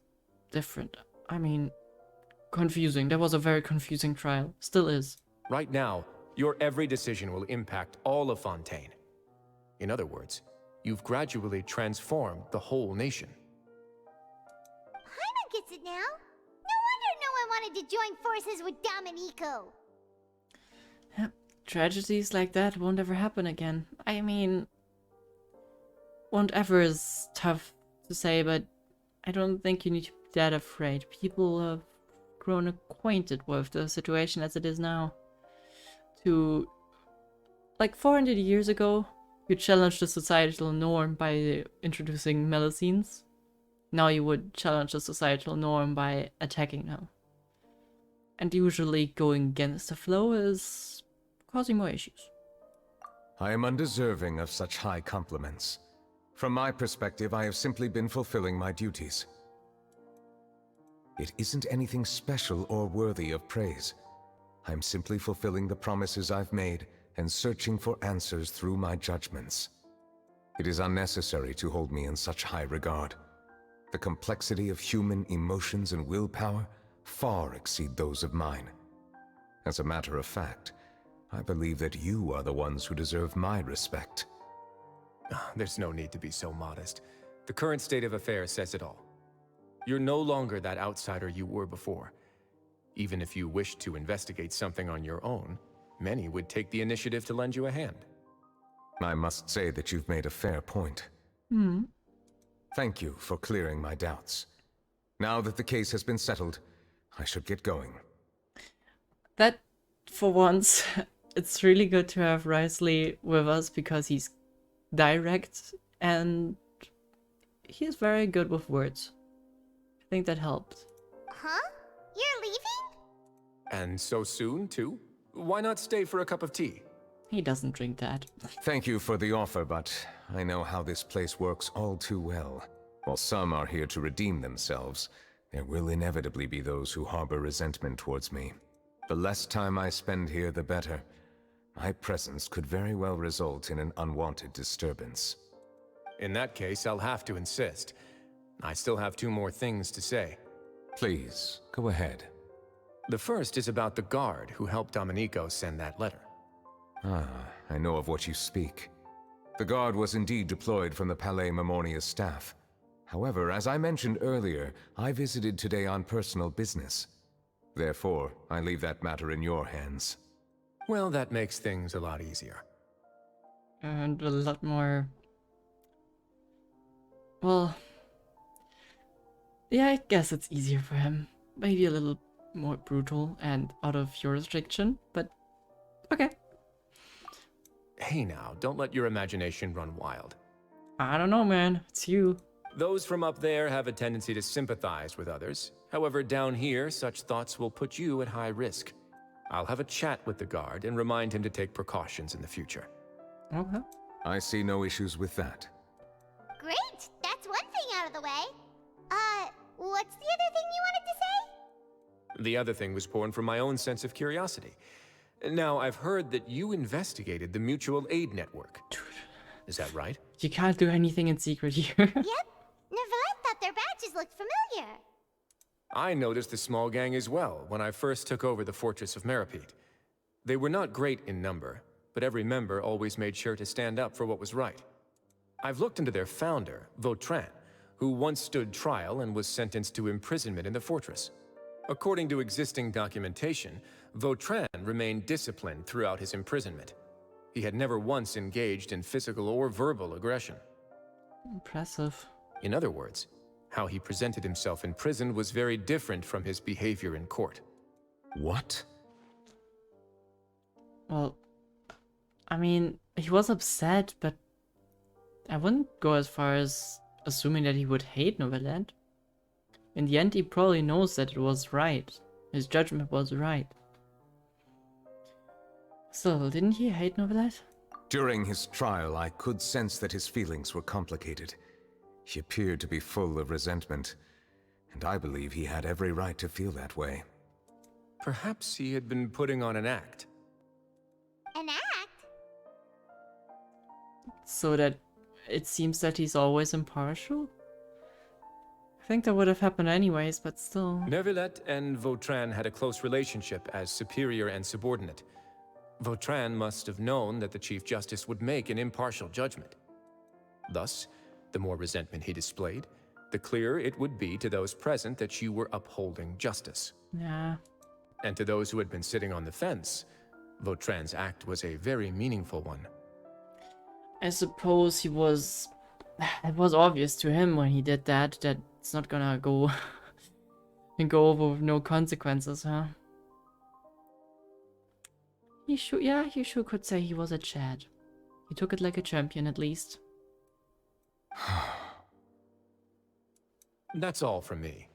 different. I mean, confusing. That was a very confusing trial. Still is. Right now, your every decision will impact all of Fontaine. In other words, you've gradually transformed the whole nation. Paimon gets it now. No wonder no one wanted to join forces with Domenico. Tragedies like that won't ever happen again. I mean, won't ever is tough to say, but I don't think you need to be that afraid. People have grown acquainted with the situation as it is now. To, like 400 years ago, you challenged the societal norm by introducing Melazines. Now you would challenge the societal norm by attacking them. And usually going against the flow is causing more issues. I am undeserving of such high compliments. From my perspective, I have simply been fulfilling my duties. It isn't anything special or worthy of praise. I'm simply fulfilling the promises I've made and searching for answers through my judgments. It is unnecessary to hold me in such high regard. The complexity of human emotions and willpower far exceed those of mine. As a matter of fact, I believe that you are the ones who deserve my respect. There's no need to be so modest. The current state of affairs says it all. You're no longer that outsider you were before. Even if you wished to investigate something on your own, many would take the initiative to lend you a hand. I must say that you've made a fair point. Thank you for clearing my doubts. Now that the case has been settled, I should get going. That, for once, it's really good to have Risley with us because he's direct and he's very good with words. I think that helped. Huh? You're leaving? And so soon, too? Why not stay for a cup of tea? He doesn't drink that. Thank you for the offer, but I know how this place works all too well. While some are here to redeem themselves, there will inevitably be those who harbor resentment towards me. The less time I spend here, the better. My presence could very well result in an unwanted disturbance. In that case, I'll have to insist. I still have 2 more things to say. Please, go ahead. The first is about the guard who helped Domenico send that letter. Ah, I know of what you speak. The guard was indeed deployed from the Palais Memornia's staff. However, as I mentioned earlier, I visited today on personal business. Therefore, I leave that matter in your hands. Well, that makes things a lot easier. And a lot more... Well... Yeah, I guess it's easier for him. Maybe a little more brutal and out of jurisdiction, but okay. Hey now, don't let your imagination run wild. I don't know, man. It's you. Those from up there have a tendency to sympathize with others. However, down here, such thoughts will put you at high risk. I'll have a chat with the guard and remind him to take precautions in the future. Okay. I see no issues with that. Great! That's one thing out of the way. What's the other thing you wanted to say? The other thing was born from my own sense of curiosity. Now, I've heard that you investigated the mutual aid network. Is that right? You can't do anything in secret here. Yep. Neuvilette thought their badges looked familiar. I noticed the small gang as well when I first took over the fortress of Meripede. They were not great in number, but every member always made sure to stand up for what was right. I've looked into their founder, Vautrin, who once stood trial and was sentenced to imprisonment in the fortress. According to existing documentation, Vautrin remained disciplined throughout his imprisonment. He had never once engaged in physical or verbal aggression. Impressive. In other words, how he presented himself in prison was very different from his behavior in court. What? Well, I mean, he was upset, but I wouldn't go as far as assuming that he would hate Neuvilette. In the end, he probably knows that it was right. His judgment was right. Still, didn't he hate Neuvilette? During his trial, I could sense that his feelings were complicated. He appeared to be full of resentment, and I believe he had every right to feel that way. Perhaps he had been putting on an act. An act? So that it seems that he's always impartial? I think that would have happened anyways, but still. Neuvilette and Vautrin had a close relationship as superior and subordinate. Vautrin must have known that the Chief Justice would make an impartial judgment. Thus, the more resentment he displayed, the clearer it would be to those present that you were upholding justice. Yeah. And to those who had been sitting on the fence, Vautrin's act was a very meaningful one. I suppose he was... It was obvious to him when he did that it's not gonna go and go over with no consequences, huh? You sure could say he was a Chad. He took it like a champion at least. That's all from me.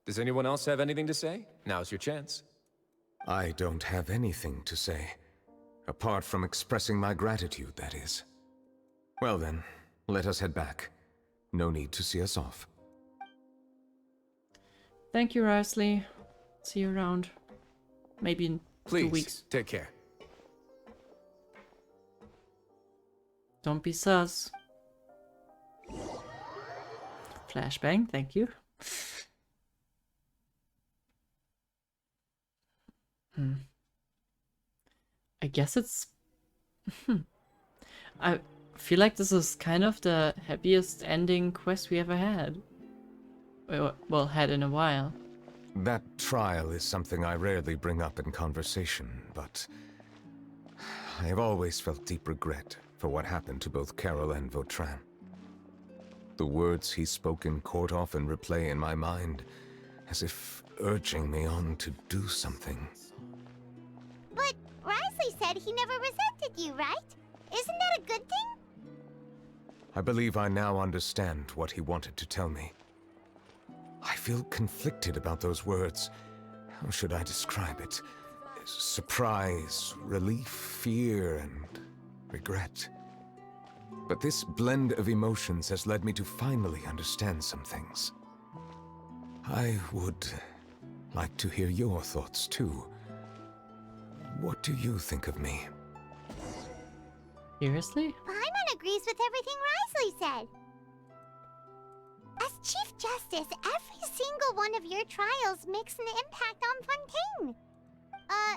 Does anyone else have anything to say? Now's your chance. I don't have anything to say. Apart from expressing my gratitude, that is. Well then, let us head back. No need to see us off. Thank you, Risley. See you around. Maybe in 2 weeks. Please, take care. Don't be sus. Flashbang, thank you. I guess it's... I feel like this is kind of the happiest ending quest we ever had. Well, had in a while. That trial is something I rarely bring up in conversation, but I have always felt deep regret for what happened to both Carol and Vautrin. The words he spoke in court often replay in my mind, as if urging me on to do something. But Risley said he never resented you, right? Isn't that a good thing? I believe I now understand what he wanted to tell me. I feel conflicted about those words. How should I describe it? Surprise, relief, fear, and regret. But this blend of emotions has led me to finally understand some things. I would like to hear your thoughts too. What do you think of me? Seriously? Paimon agrees with everything Risley said. As Chief Justice, every single one of your trials makes an impact on Fontaine. Hey,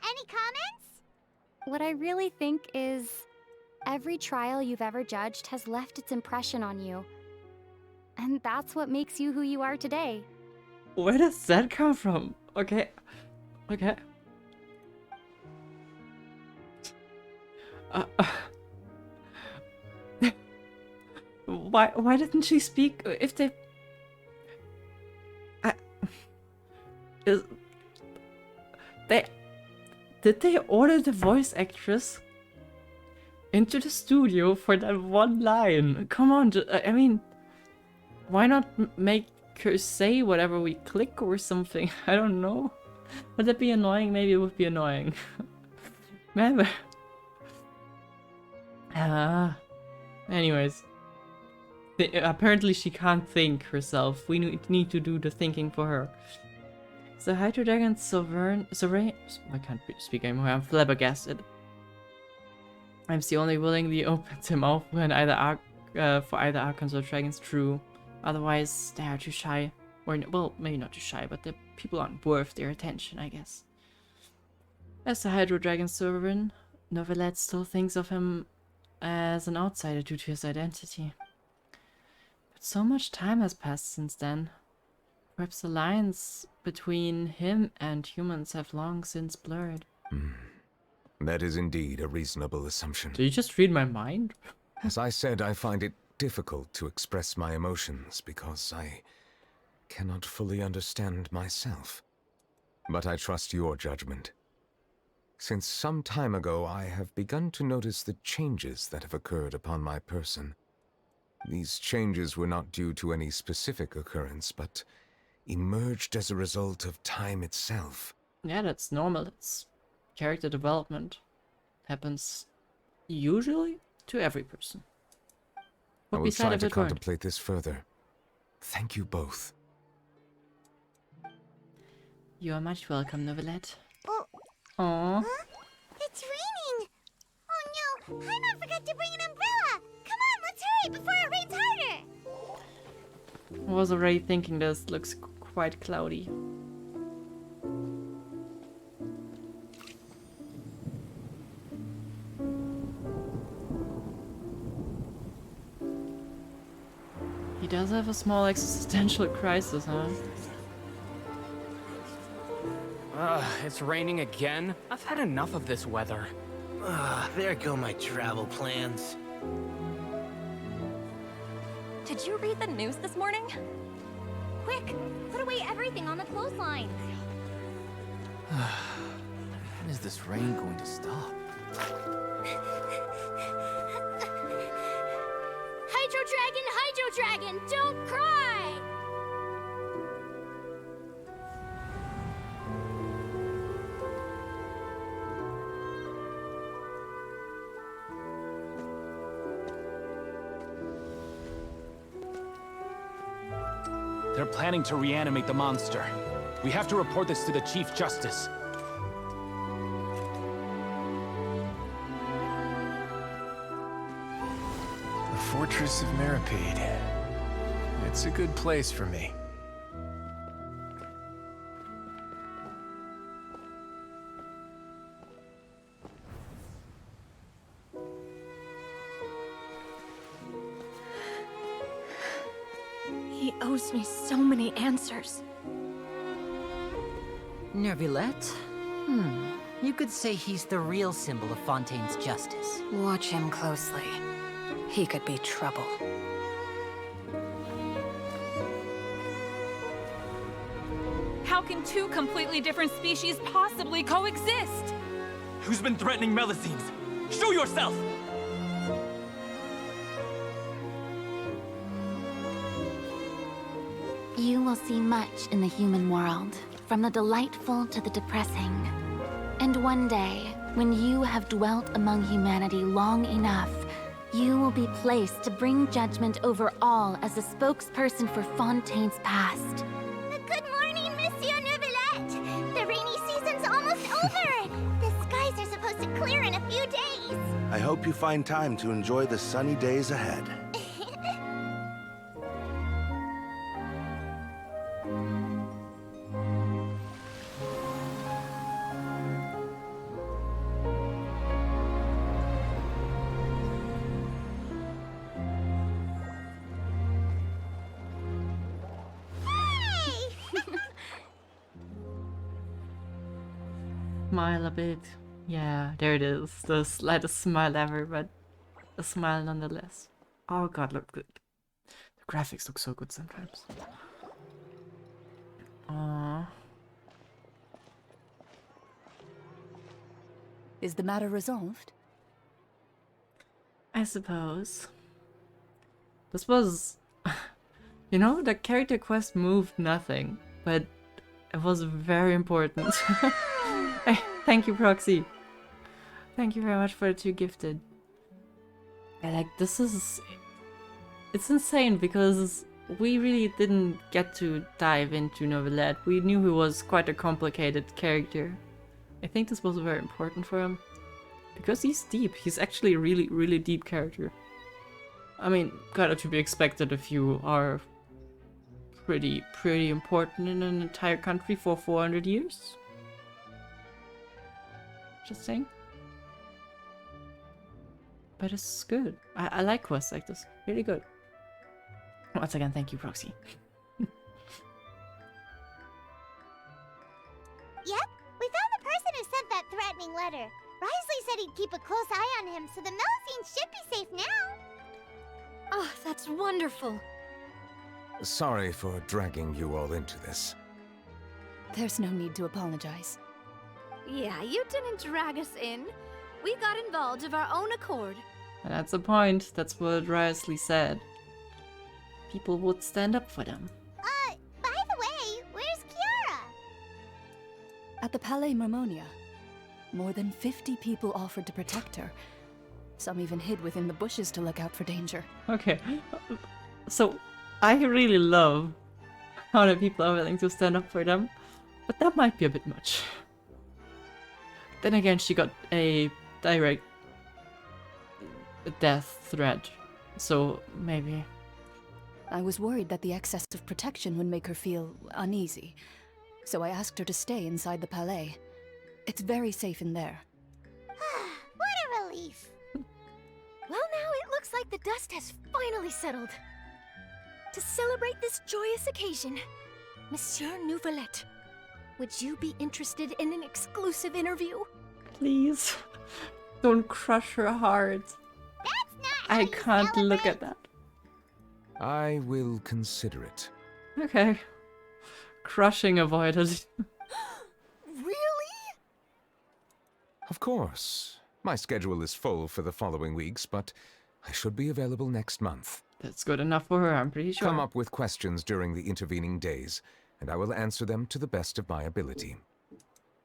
any comments? What I really think is, every trial you've ever judged has left its impression on you. And that's what makes you who you are today. Where does that come from? Okay. Okay. Why didn't she speak? If they... Did they order the voice actress into the studio for that one line? Come on, I mean, why not make her say whatever we click or something? I don't know. Would that be annoying? Maybe it would be annoying. Man, anyways. Apparently she can't think herself. We need to do the thinking for her. The Hydro Dragon Sovereign... I can't speak anymore, I'm flabbergasted. I'm the only willingly opens him mouth when for either Archons or Dragons, true. Otherwise, they are too shy. Or, well, maybe not too shy, but the people aren't worth their attention, I guess. As the Hydro Dragon Sovereign, Neuvilette still thinks of him as an outsider due to his identity. But so much time has passed since then. Perhaps the lines between him and humans have long since blurred. That is indeed a reasonable assumption. Did you just read my mind? As I said, I find it difficult to express my emotions because I cannot fully understand myself. But I trust your judgment. Since some time ago, I have begun to notice the changes that have occurred upon my person. These changes were not due to any specific occurrence, but emerged as a result of time itself. Yeah, that's normal. It's character development. Happens usually to every person. I will try to contemplate this further. Thank you both. You are much welcome, Neuvilette. Oh. Aww. Huh? It's raining! Oh no, Paimon forgot to bring an umbrella! Come on, let's hurry before it rains harder! I was already thinking this looks quite cloudy. He does have a small existential crisis, huh? It's raining again? I've had enough of this weather. There go my travel plans. Did you read the news this morning? Quick, put away everything on the clothesline. When is this rain going to stop? Hydro Dragon, don't cry! They're planning to reanimate the monster. We have to report this to the Chief Justice. The Fortress of Meripede. It's a good place for me. He owes me so many answers. Neuvilette? You could say he's the real symbol of Fontaine's justice. Watch him closely. He could be trouble. How can two completely different species possibly coexist? Who's been threatening Melusines? Show yourself! You will see much in the human world, from the delightful to the depressing. And one day, when you have dwelt among humanity long enough, you will be placed to bring judgment over all as a spokesperson for Fontaine's past. Good morning, Monsieur Neuvilette! The rainy season's almost over! The skies are supposed to clear in a few days! hope you find time to enjoy the sunny days ahead. Smile a bit. Yeah, there it is. The slightest smile ever, but a smile nonetheless. Oh god, look good. The graphics look so good sometimes. Is the matter resolved? I suppose. This was... You know, the character quest moved nothing, but it was very important. Hey, thank you, Proxy. Thank you very much for the 2 gifted. Yeah, like, this is... It's insane because we really didn't get to dive into Neuvilette. We knew he was quite a complicated character. I think this was very important for him. Because he's deep. He's actually a really, really deep character. I mean, kind of to be expected if you are pretty important in an entire country for 400 years. Just saying. But it's good. I like quests like this. Really good. Once again, thank you, Proxy. Yep, we found the person who sent that threatening letter. Risley said he'd keep a close eye on him, so the Melusine should be safe now. Oh, that's wonderful. Sorry for dragging you all into this. There's no need to apologize. Yeah, you didn't drag us in. We got involved of our own accord. And that's the point. That's what Risley said. People would stand up for them. By the way, where's Kiara? At the Palais Mermonia, more than 50 people offered to protect her. Some even hid within the bushes to look out for danger. Okay. So, I really love how the people are willing to stand up for them, but that might be a bit much. Then again, she got a direct death threat, so maybe. I was worried that the excess of protection would make her feel uneasy, so I asked her to stay inside the Palais. It's very safe in there. What a relief. Well, now it looks like the dust has finally settled. To celebrate this joyous occasion, Monsieur Neuvilette, would you be interested in an exclusive interview? Please. Don't crush her heart. I can't look at that. I will consider it. Okay. Crushing avoided. Really? Of course. My schedule is full for the following weeks, but I should be available next month. That's good enough for her, I'm pretty sure. Come up with questions during the intervening days, and I will answer them to the best of my ability.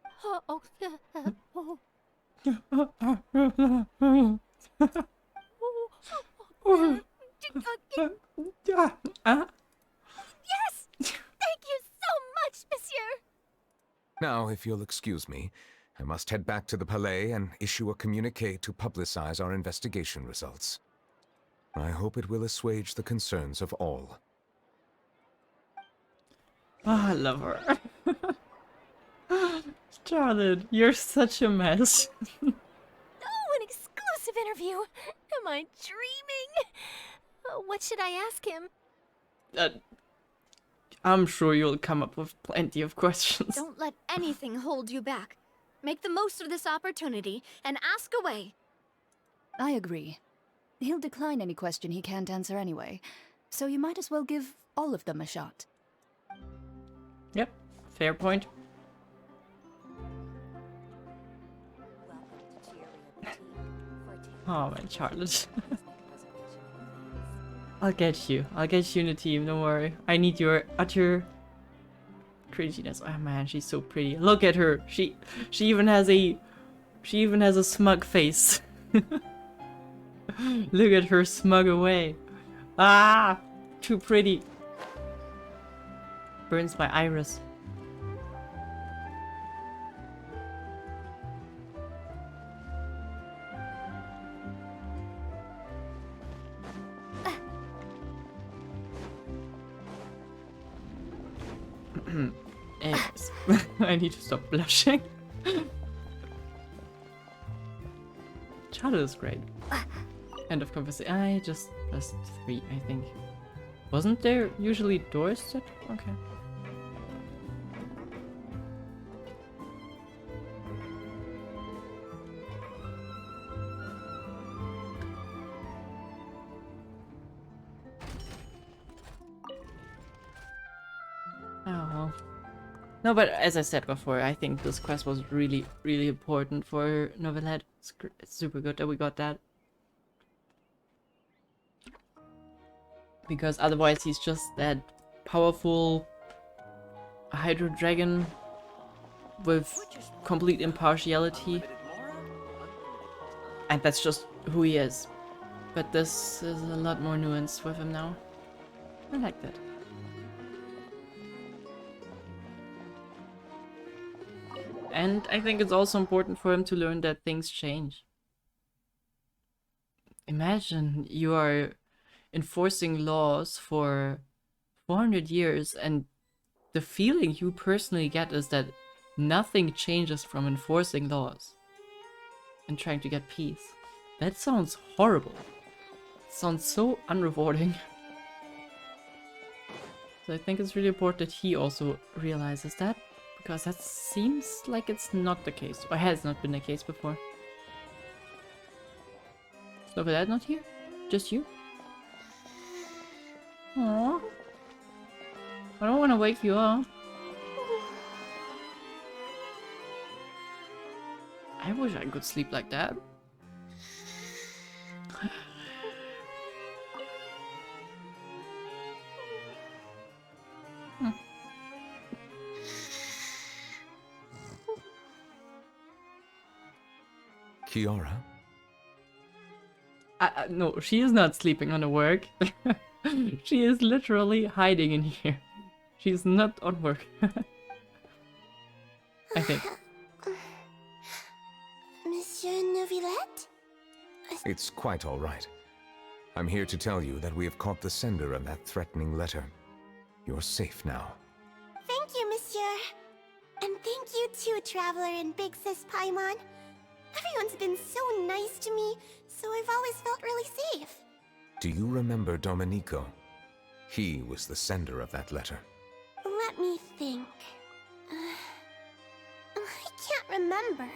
Yes! Thank you so much, Monsieur! Now, if you'll excuse me, I must head back to the Palais and issue a communiqué to publicize our investigation results. I hope it will assuage the concerns of all. Oh, I love her. Charlotte, you're such a mess. Oh, an exclusive interview! Am I dreaming? What should I ask him? I'm sure you'll come up with plenty of questions. Don't let anything hold you back. Make the most of this opportunity and ask away. I agree. He'll decline any question he can't answer anyway, so you might as well give all of them a shot. Yep, fair point. Oh man, Charlotte. I'll get you. I'll get you in the team, don't worry. I need your utter craziness. Oh man, she's so pretty. Look at her. She even has a smug face. Look at her smug away. Ah, too pretty. Burns my iris. Anyways, I need to stop blushing. Charlotte is great. End of conversation. I just pressed 3, I think. Wasn't there usually doors set? Okay. Oh well. No, but as I said before, I think this quest was really, really important for Neuvilette. It's super good that we got that. Because otherwise he's just that powerful Hydro Dragon with complete impartiality. And that's just who he is. But this is a lot more nuanced with him now. I like that. And I think it's also important for him to learn that things change. Imagine you are enforcing laws for 400 years and the feeling you personally get is that nothing changes from enforcing laws and trying to get peace. That sounds horrible. It sounds so unrewarding. So I think it's really important that he also realizes that, because that seems like it's not the case, or has not been the case before. Is Neuvilette not here? Just you? Aww. I don't want to wake you up. I wish I could sleep like that. Kiara? No, she is not sleeping on the work. She is literally hiding in here. She's not on work. I think. Monsieur Neuvilette? It's quite all right. I'm here to tell you that we have caught the sender of that threatening letter. You're safe now. Thank you, Monsieur. And thank you too, Traveler and Big Sis Paimon. Everyone's been so nice to me, so I've always felt really safe. Do you remember Domenico? He was the sender of that letter. Let me think. I can't remember.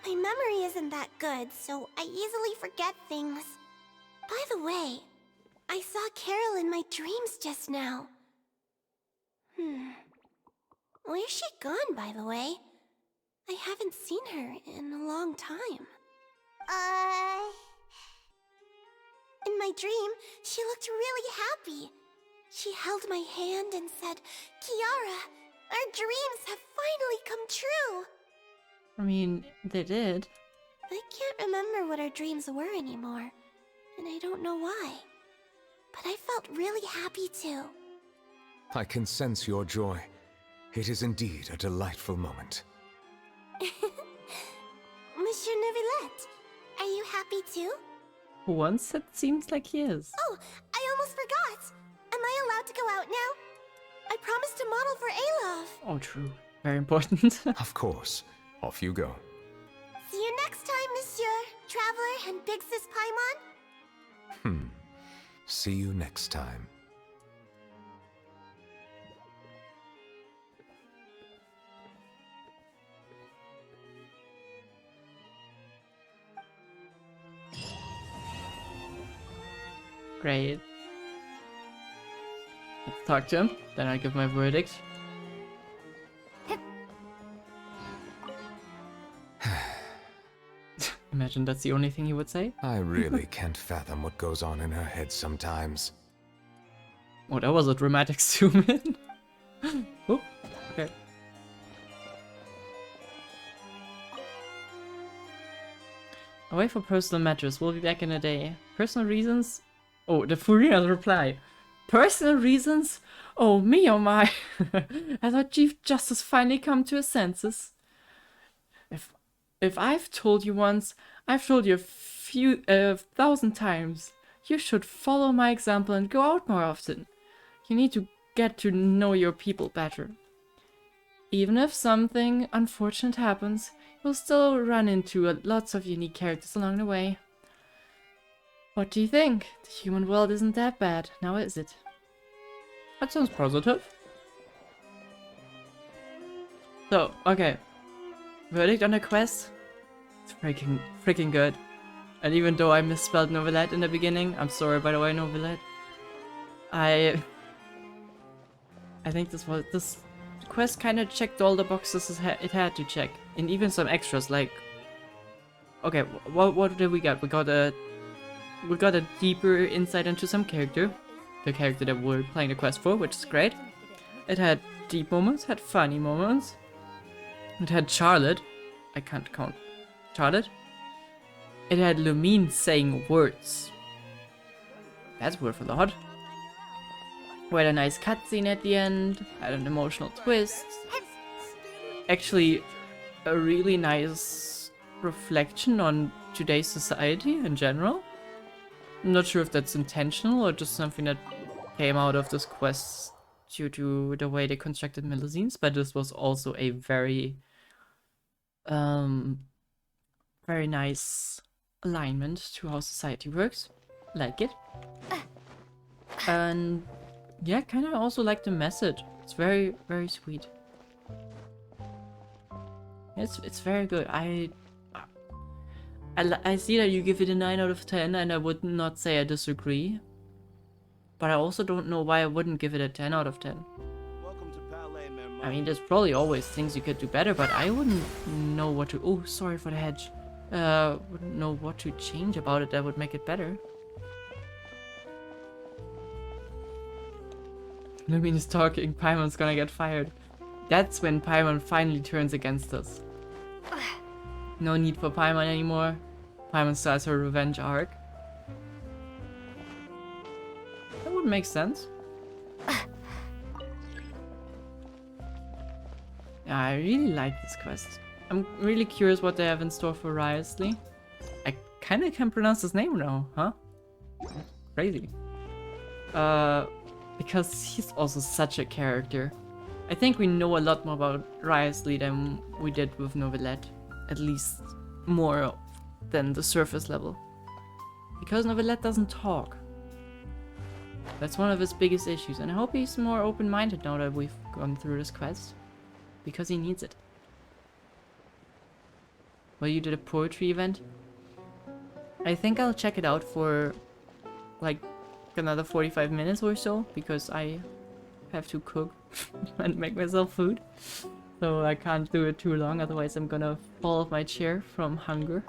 My memory isn't that good, so I easily forget things. By the way, I saw Carol in my dreams just now. Where's she gone, by the way? I haven't seen her in a long time. In my dream, she looked really happy. She held my hand and said, "Kiara, our dreams have finally come true." I mean, they did. I can't remember what our dreams were anymore, and I don't know why. But I felt really happy too. I can sense your joy. It is indeed a delightful moment. Monsieur Neuvilette, are you happy too? Once it seems like he is. Oh, I almost forgot. Am I allowed to go out now? I promised to model for Alov. Oh, true. Very important. Of course. Off you go. See you next time, Monsieur, Traveler, and Big Sis Paimon. See you next time. Great. Let's talk to him, then I'll give my verdict. Imagine that's the only thing he would say. I really can't fathom what goes on in her head sometimes. Oh, that was a dramatic zoom in. Oh, okay. Away for personal matters. We'll be back in a day. Personal reasons? Oh, the Furina's reply. Personal reasons? Oh, me oh my. I thought Chief Justice finally come to his senses. If I've told you once, I've told you a thousand times. You should follow my example and go out more often. You need to get to know your people better. Even if something unfortunate happens, you'll still run into lots of unique characters along the way. What do you think? The human world isn't that bad, now is it? That sounds positive. So, okay. Verdict on the quest? It's freaking good. And even though I misspelled Neuvilette in the beginning, I'm sorry by the way, Neuvilette. I think this quest kind of checked all the boxes it had to check, and even some extras like. Okay, what did we get? We got a deeper insight into some character, the character that we're playing the quest for, which is great. It had deep moments, had funny moments. It had Charlotte. I can't count Charlotte. It had Lumine saying words. That's worth a lot. We had a nice cutscene at the end, had an emotional twist. Actually, a really nice reflection on today's society in general. I'm not sure if that's intentional or just something that came out of this quest due to the way they constructed magazines, but this was also a very nice alignment to how society works. Like it. And yeah, kind of also like the message. It's very, very sweet. It's very good. I see that you give it a 9 out of 10, and I would not say I disagree. But I also don't know why I wouldn't give it a 10 out of 10. I mean, there's probably always things you could do better, but I wouldn't know what to... Oh, sorry for the hedge. Wouldn't know what to change about it that would make it better. Lumine is talking, Paimon's gonna get fired. That's when Paimon finally turns against us. No need for Paimon anymore. Paimon starts her revenge arc. That would make sense. Yeah, I really like this quest. I'm really curious what they have in store for Riosley. I kinda can't pronounce his name now, huh? Crazy. Because he's also such a character. I think we know a lot more about Riosley than we did with Neuvilette. At least more than the surface level. Because Neuvilette doesn't talk. That's one of his biggest issues, and I hope he's more open-minded now that we've gone through this quest. Because he needs it. Well, you did a poetry event? I think I'll check it out for like another 45 minutes or so, because I have to cook and make myself food. So I can't do it too long, otherwise I'm gonna fall off my chair from hunger.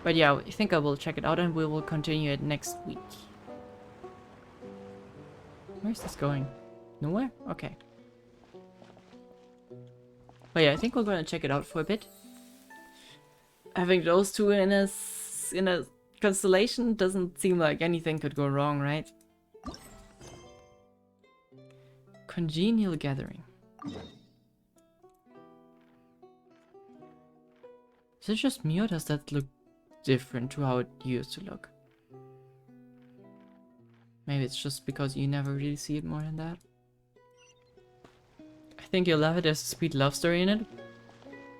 But yeah, I think I will check it out and we will continue it next week. Where's this going? Nowhere? Okay. But yeah, I think we're gonna check it out for a bit. Having those two in a constellation doesn't seem like anything could go wrong, right? Congenial gathering. Is it just me or does that look different to how it used to look? Maybe it's just because you never really see it more than that. I think you'll love it. There's a sweet love story in it.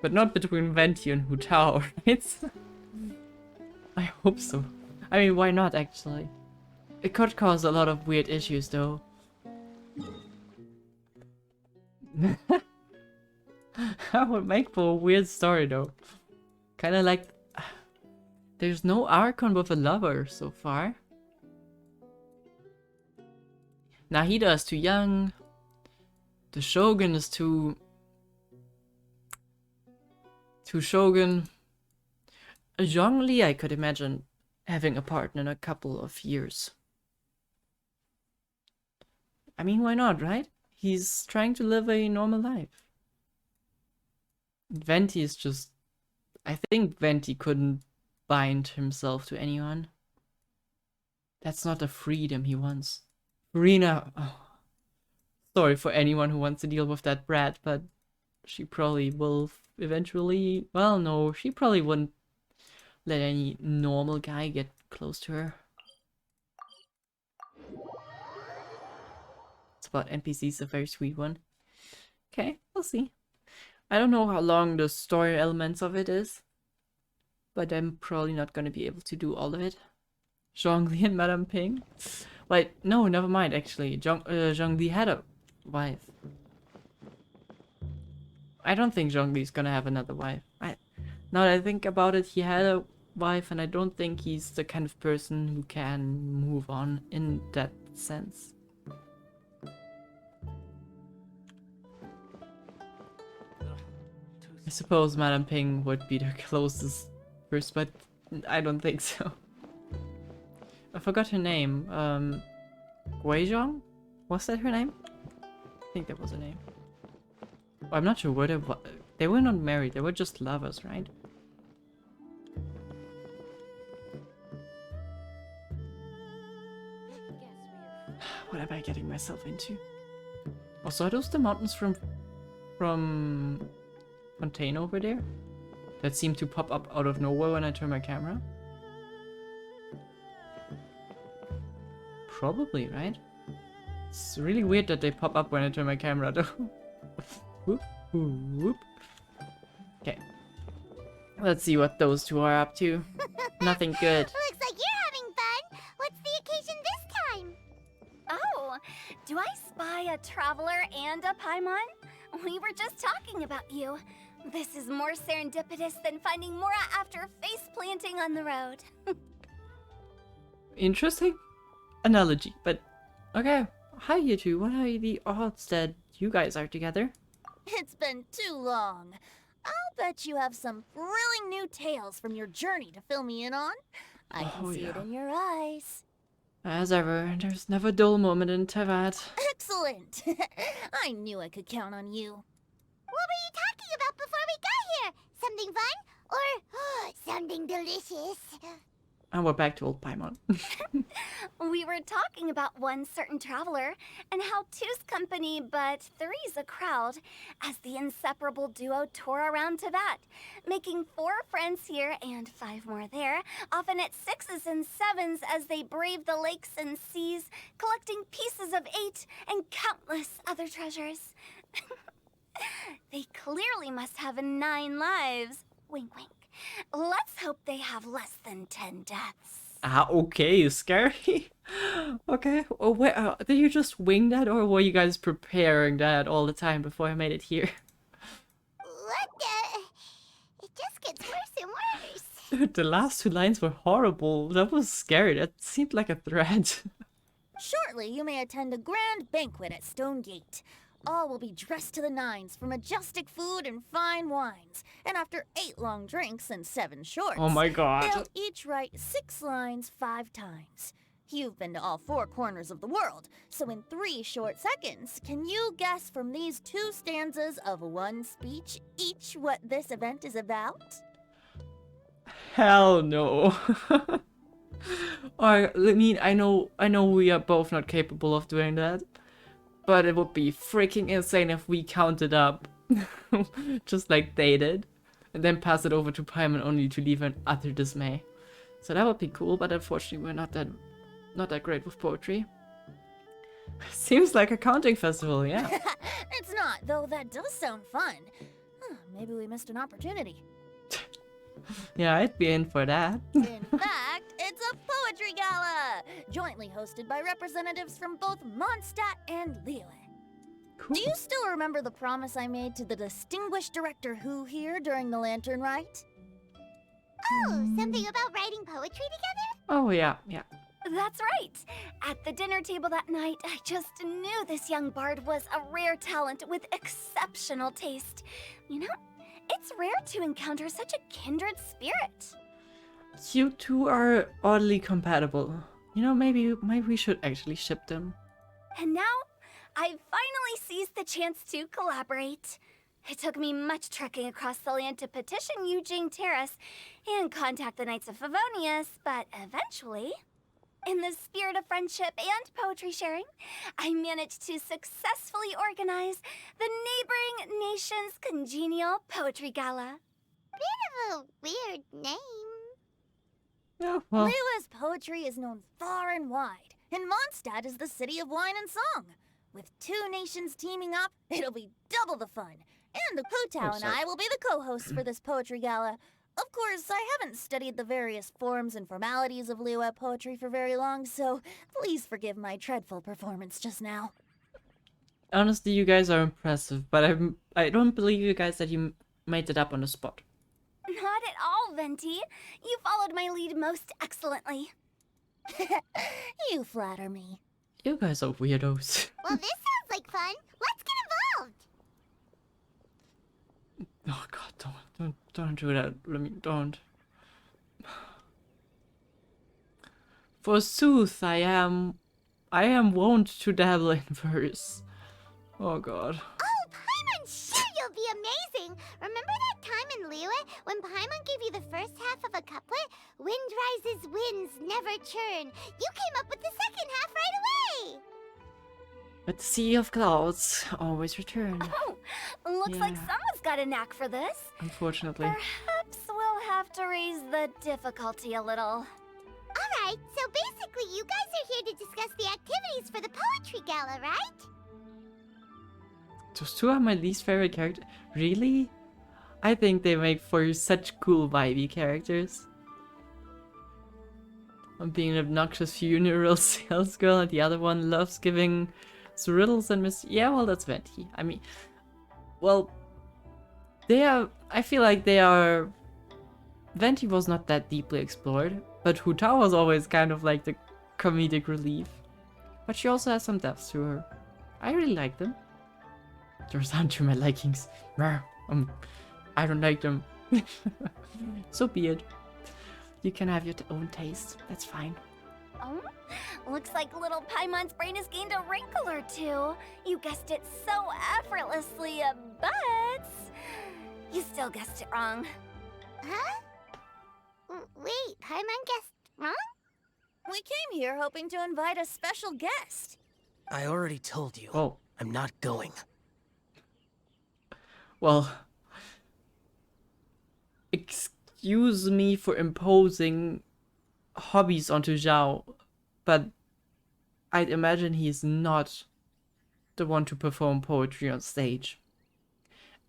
But not between Venti and Hu Tao, right? I hope so. I mean, why not, actually? It could cause a lot of weird issues, though. That would make for a weird story, though. Kinda like... There's no Archon with a lover so far. Nahida is too young. The Shogun is too Shogun. Zhongli, I could imagine having a partner in a couple of years. I mean, why not, right? He's trying to live a normal life. Venti is just... I think Venti couldn't bind himself to anyone. That's not the freedom he wants. Rena... Oh. Sorry for anyone who wants to deal with that brat, but she probably will eventually... Well, no, she probably wouldn't let any normal guy get close to her. It's about NPCs, a very sweet one. Okay, we'll see. I don't know how long the story elements of it is, but I'm probably not gonna be able to do all of it. Zhongli and Madame Ping. Wait, no, never mind. Actually, Zhongli had a wife. I don't think Zhongli's gonna have another wife. Now that I think about it, he had a wife, and I don't think he's the kind of person who can move on in that sense. I suppose Madame Ping would be the closest person, but I don't think so. I forgot her name. Guizhong? Was that her name? I think that was her name. Oh, I'm not sure where they were not married, they were just lovers, right? What am I getting myself into? Also, are those the mountains from Fontaine over there? That seem to pop up out of nowhere when I turn my camera? Probably, right? It's really weird that they pop up when I turn my camera though. Whoop, whoop. Okay. Let's see what those two are up to. Nothing good. Looks like you're having fun. What's the occasion this time? Oh, do I spy a traveler and a Paimon? We were just talking about you. This is more serendipitous than finding Mora after face planting on the road. Interesting analogy, but okay. Hi you two, what are the odds that you guys are together? It's been too long. I'll bet you have some thrilling new tales from your journey to fill me in on. I can see it in your eyes. As ever, there's never a dull moment in Tevat. Excellent! I knew I could count on you. What were you talking about before we got here? Something fun? Or something delicious? And we're back to old Paimon. We were talking about one certain traveler, and how two's company, but three's a crowd, as the inseparable duo tour around Tibet, making 4 friends here and 5 more there, often at 6s and 7s as they brave the lakes and seas, collecting pieces of 8 and countless other treasures. They clearly must have 9 lives. Wink, wink. Let's hope they have less than 10 deaths. Ah, okay, scary. Okay, oh, wait, did you just wing that, or were you guys preparing that all the time before I made it here? What the? It just gets worse and worse. Dude, the last 2 lines were horrible. That was scary. That seemed like a threat. Shortly, you may attend a grand banquet at Stone Gate. All will be dressed to the nines for majestic food and fine wines. And after 8 long drinks and 7 shorts, Oh my god. they'll each write 6 lines 5 times. You've been to all 4 corners of the world, so in 3 short seconds, can you guess from these 2 stanzas of 1 speech each what this event is about? Hell no. I mean, I know we are both not capable of doing that. But it would be freaking insane if we counted up, just like they did, and then pass it over to Paimon only to leave an utter dismay. So that would be cool, but unfortunately we're not that great with poetry. Seems like a counting festival, yeah. It's not, though that does sound fun. Maybe we missed an opportunity. Yeah, I'd be in for that. In fact, it's a poetry gala, jointly hosted by representatives from both Mondstadt and Liyue. Cool. Do you still remember the promise I made to the distinguished director Hu here during the Lantern Rite? Oh, something about writing poetry together? Oh yeah. That's right. At the dinner table that night, I just knew this young bard was a rare talent with exceptional taste. You know, it's rare to encounter such a kindred spirit. You two are oddly compatible. You know, maybe we should actually ship them. And now, I've finally seized the chance to collaborate. It took me much trekking across the land to petition Eugene Terrace and contact the Knights of Favonius, but eventually, in the spirit of friendship and poetry sharing, I managed to successfully organize the neighboring nation's congenial poetry gala. Bit of a weird name. Yeah, well. Liyue's poetry is known far and wide, and Mondstadt is the city of wine and song. With two nations teaming up, it'll be double the fun. And the Pootow and I will be the co-hosts for this poetry gala. Of course, I haven't studied the various forms and formalities of Liyue poetry for very long, so please forgive my dreadful performance just now. Honestly, you guys are impressive, but I don't believe you guys that you made it up on the spot. Not at all, Venti. You followed my lead most excellently. You flatter me. You guys are weirdos. Well, this sounds like fun. Let's get involved. Oh god, don't do that. Let me, don't. Forsooth, I am wont to dabble in verse. Oh god. Oh, Paimon, sure you'll be amazing. Remember that time in Liyue when Paimon gave you the first half of a couplet? Wind rises, winds never churn. You came up with the second half right away. But the sea of clouds always return. Oh, looks like someone's got a knack for this. Unfortunately. Perhaps we'll have to raise the difficulty a little. Alright, so basically you guys are here to discuss the activities for the poetry gala, right? Those two are my least favorite characters. Really? I think they make for such cool vibey characters. One being an obnoxious funeral sales girl and the other one loves giving riddles and yeah, well, that's Venti. I mean, well, I feel like they are... Venti was not that deeply explored, but Hu-Tao was always kind of like the comedic relief. But she also has some depth to her. I really like them. Those aren't to my likings. I don't like them. So be it. You can have your own taste. That's fine. Oh, looks like little Paimon's brain has gained a wrinkle or two. You guessed it so effortlessly, but you still guessed it wrong. Huh? Wait, Paimon guessed wrong? We came here hoping to invite a special guest. I already told you. Oh. I'm not going. Well, excuse me for imposing hobbies onto Zhao, but I'd imagine he's not the one to perform poetry on stage.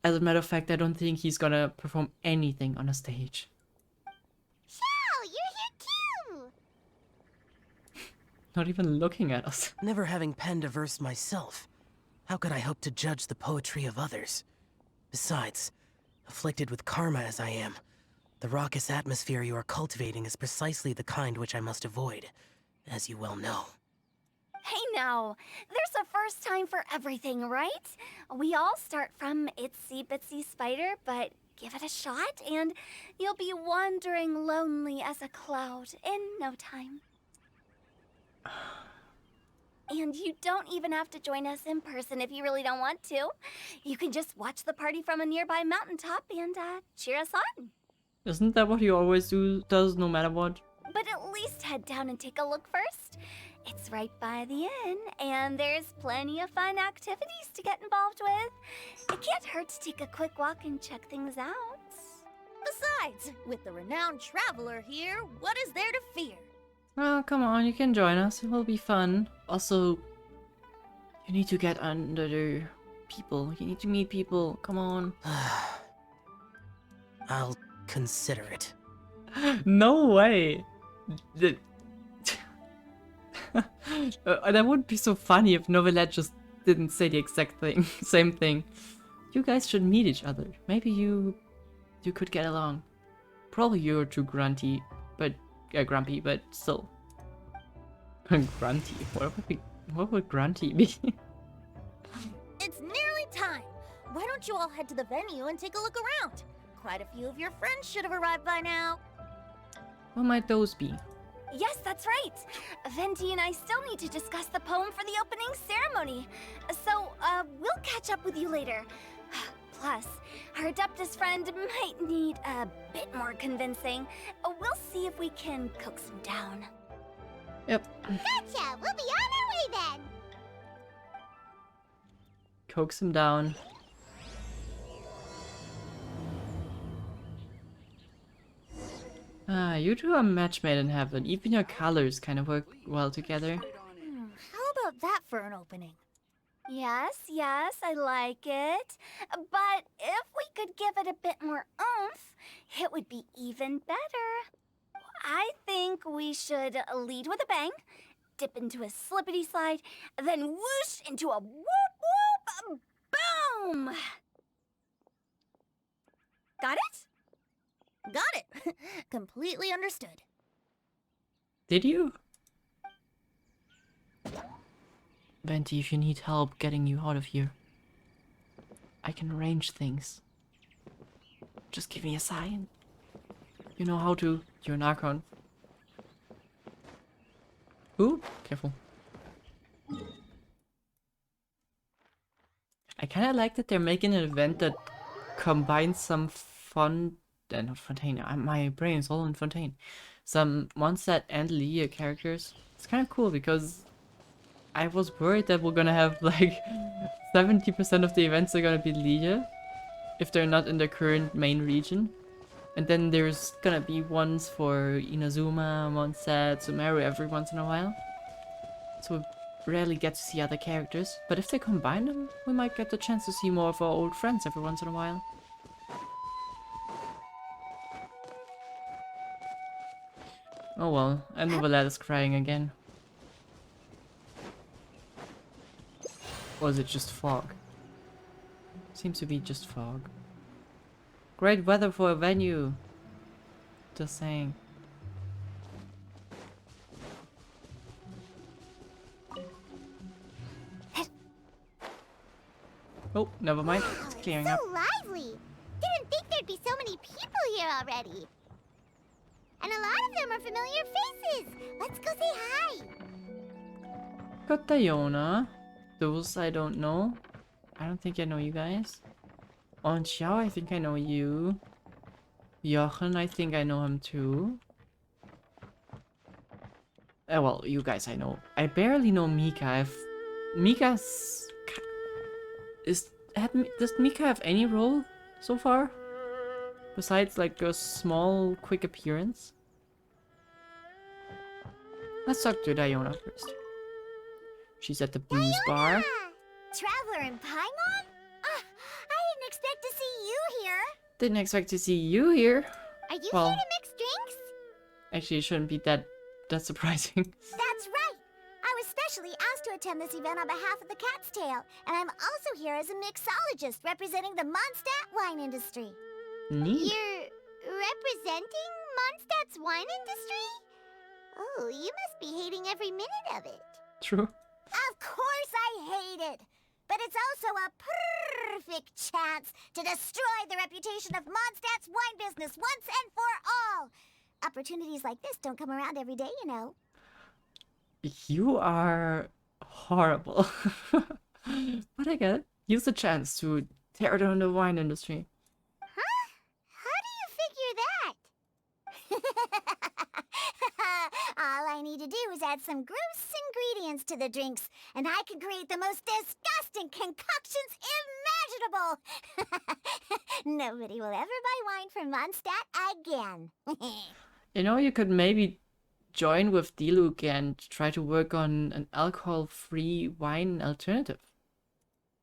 As a matter of fact, I don't think he's gonna perform anything on a stage. Zhao, you're here too! Not even looking at us. Never having penned a verse myself, how could I hope to judge the poetry of others? Besides, afflicted with karma as I am, the raucous atmosphere you are cultivating is precisely the kind which I must avoid, as you well know. Hey now, there's a first time for everything, right? We all start from itsy bitsy spider, but give it a shot and you'll be wandering lonely as a cloud in no time. And you don't even have to join us in person if you really don't want to. You can just watch the party from a nearby mountaintop and cheer us on. Isn't that what he always does no matter what? But at least head down and take a look first. It's right by the inn, and there's plenty of fun activities to get involved with. It can't hurt to take a quick walk and check things out. Besides, with the renowned traveler here, what is there to fear? Oh, come on, you can join us. It will be fun. Also, you need to get under the people. You need to meet people. Come on. I'll consider it. No way. That would be so funny if Neuvilette just didn't say the exact same thing. You guys should meet each other. Maybe you could get along. Probably you're too grumpy, but still. Grunty. What would grunty be? It's nearly time. Why don't you all head to the venue and take a look around? Quite a few of your friends should have arrived by now. What might those be? Yes, that's right. Venti and I still need to discuss the poem for the opening ceremony. So, we'll catch up with you later. Plus, our Adeptus friend might need a bit more convincing. We'll see if we can coax him down. Yep. Gotcha! We'll be on our way then! Coax him down. You two are match made in heaven. Even your colors kind of work well together. How about that for an opening? Yes, yes, I like it. But if we could give it a bit more oomph, it would be even better. I think we should lead with a bang, dip into a slippity slide, then whoosh into a whoop whoop boom! Got it? Got it. Completely understood. Did you? Venti, if you need help getting you out of here, I can arrange things. Just give me a sign. You know how to. You're an Archon. Ooh, careful. I kinda like that they're making an event that combines some not Fontaine, my brain is all in Fontaine. Some Mondstadt and Leah characters. It's kinda cool because I was worried that we're gonna have like 70% of the events are gonna be Leah if they're not in the current main region. And then there's gonna be ones for Inazuma, Mondstadt, Sumeru every once in a while. So we rarely get to see other characters. But if they combine them, we might get the chance to see more of our old friends every once in a while. Oh well, and Neuvilette is crying again. Or is it just fog? Seems to be just fog. Great weather for a venue. Just saying. Oh, never mind. It's clearing up. So lively! Didn't think there'd be so many people here already. And a lot of them are familiar faces. Let's go say hi. Got Diona. Those I don't know. I don't think I know you guys. On Xiao, I think I know you. Jochen, I think I know him too. Well, you guys I know. I barely know Mika. Mika's... Does Mika have any role so far? Besides like a small, quick appearance? Let's talk to Diona first. She's at the booze bar. Traveler in Paimon? I didn't expect to see you here. Didn't expect to see you here. Are you Well, here to mix drinks? actually, it shouldn't be that surprising. That's right. I was specially asked to attend this event on behalf of the Cat's Tail, and I'm also here as a mixologist representing the Mondstadt wine industry. Neat. You're representing Mondstadt's wine industry? Oh, you must be hating every minute of it. True. Of course I hate it! But it's also a perfect chance to destroy the reputation of Mondstadt's wine business once and for all! Opportunities like this don't come around every day, you know. You are horrible. But I get it. Use the chance to tear down the wine industry. Huh? How do you figure that? All I need to do is add some gross ingredients to the drinks, and I can create the most disgusting concoctions imaginable! Nobody will ever buy wine from Mondstadt again. You know, you could maybe join with Diluc and try to work on an alcohol-free wine alternative.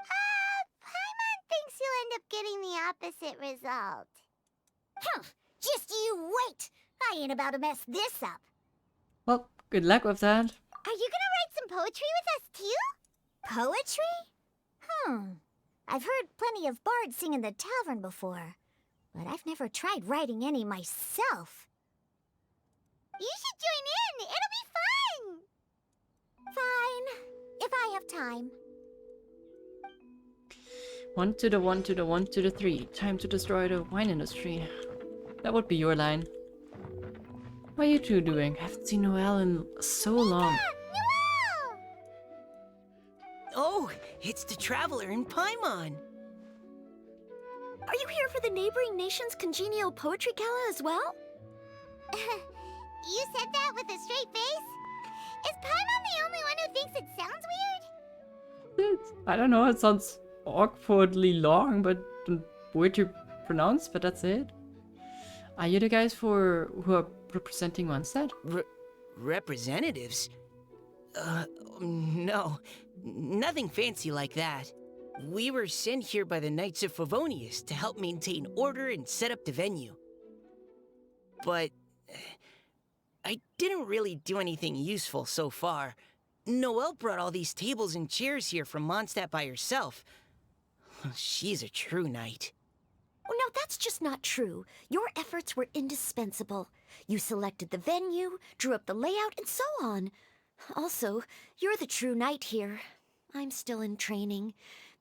Paimon thinks you'll end up getting the opposite result. Just you wait! I ain't about to mess this up. Well, good luck with that. Are you gonna write some poetry with us too? Poetry? I've heard plenty of bards sing in the tavern before, but I've never tried writing any myself. You should join in! It'll be fun! Fine, if I have time. 1 to the 1 to the 1 to the 3. Time to destroy the wine industry. That would be your line. What are you two doing? I haven't seen Noelle in so long. Oh, it's the Traveler in Paimon. Are you here for the neighboring nation's congenial poetry gala as well? You said that with a straight face? Is Paimon the only one who thinks it sounds weird? I don't know, it sounds awkwardly long, but weird to pronounce, but that's it. Are you the guys who are representing Mondstadt? Representatives? No. Nothing fancy like that. We were sent here by the Knights of Favonius to help maintain order and set up the venue. But I didn't really do anything useful so far. Noelle brought all these tables and chairs here from Mondstadt by herself. She's a true knight. Oh, no, that's just not true. Your efforts were indispensable. You selected the venue, drew up the layout, and so on. Also, you're the true knight here. I'm still in training.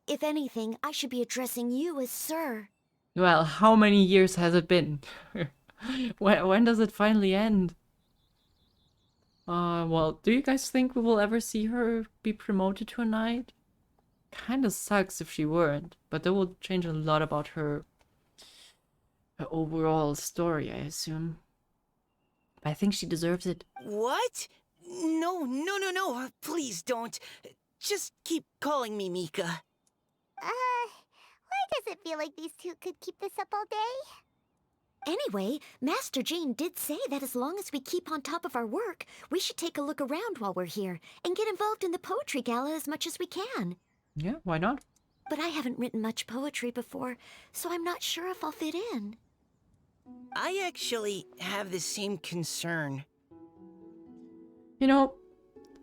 If anything, I should be addressing you as Sir. Well, how many years has it been? When does it finally end? Well, do you guys think we will ever see her be promoted to a knight? Kinda sucks if she weren't, but that will change a lot about her overall story, I assume. But I think she deserves it. What? No. Please don't. Just keep calling me Mika. Why does it feel like these two could keep this up all day? Anyway, Master Jean did say that as long as we keep on top of our work, we should take a look around while we're here and get involved in the poetry gala as much as we can. Yeah, why not? But I haven't written much poetry before, so I'm not sure if I'll fit in. I actually have the same concern. You know,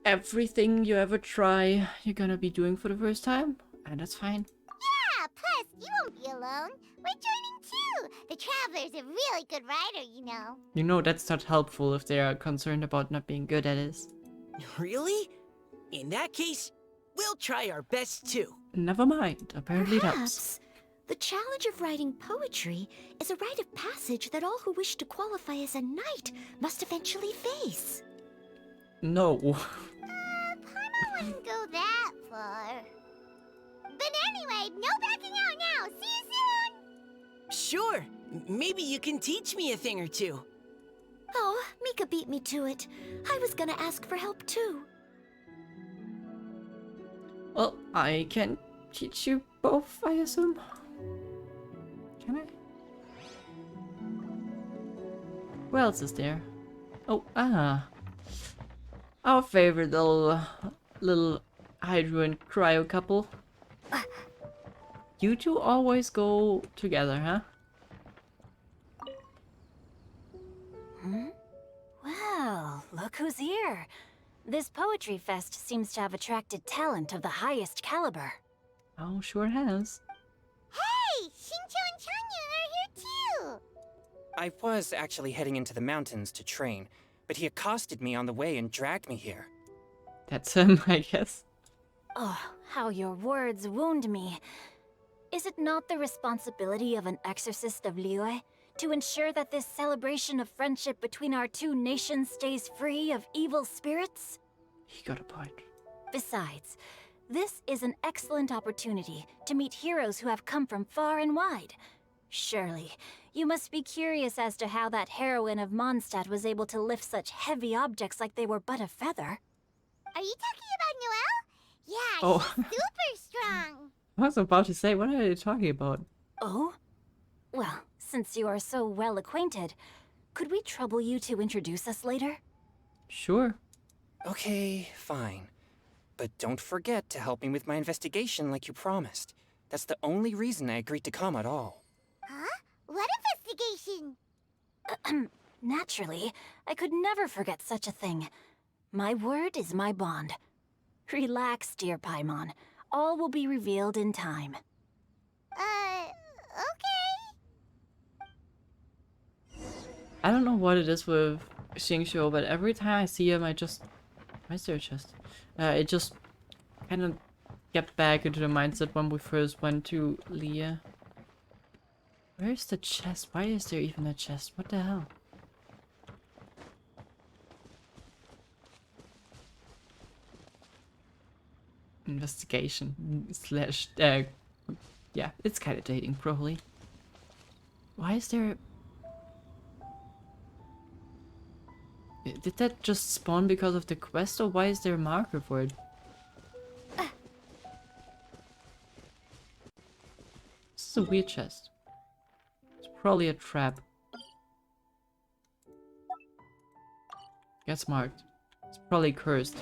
everything you ever try, you're gonna be doing for the first time, and that's fine. Yeah, plus, you won't be alone. We're joining too. The Traveler's a really good writer, you know. You know that's not helpful if they are concerned about not being good at it. Really? In that case, we'll try our best too. Never mind, apparently it helps. Perhaps the challenge of writing poetry is a rite of passage that all who wish to qualify as a knight must eventually face. No. Paimon wouldn't go that far. But anyway, no backing out now. See you soon! Sure. Maybe you can teach me a thing or two. Oh, Mika beat me to it. I was gonna ask for help too. Well, I can teach you both, I assume. Can I? What else is there? Oh, our favorite little Hydro and Cryo couple. You two always go together, huh? Well, look who's here. This poetry fest seems to have attracted talent of the highest caliber. Oh, sure has. Hey, Shincho and Chanya are here too. I was actually heading into the mountains to train, but he accosted me on the way and dragged me here. That's him, I guess. Oh, how your words wound me. Is it not the responsibility of an exorcist of Liyue to ensure that this celebration of friendship between our two nations stays free of evil spirits? He got a point. Besides, this is an excellent opportunity to meet heroes who have come from far and wide. Surely, you must be curious as to how that heroine of Mondstadt was able to lift such heavy objects like they were but a feather. Are you talking about Noelle? Yeah, Oh. she's super strong. I was about to say, what are you talking about? Oh? Well, since you are so well acquainted, could we trouble you to introduce us later? Sure. Okay, fine. But don't forget to help me with my investigation like you promised. That's the only reason I agreed to come at all. Huh? What investigation? Naturally, I could never forget such a thing. My word is my bond. Relax, dear Paimon. All will be revealed in time. Okay. I don't know what it is with Xingqiu, but every time I see him, I just... Why is there a chest? It just kind of get back into the mindset when we first went to Leah. Where's the chest? Why is there even a chest? What the hell? Investigation slash yeah, it's kind of dating probably. Why is there... Did that just spawn because of the quest, or why is there a marker for it? This is a weird chest. It's probably a trap. Gets marked. It's probably cursed.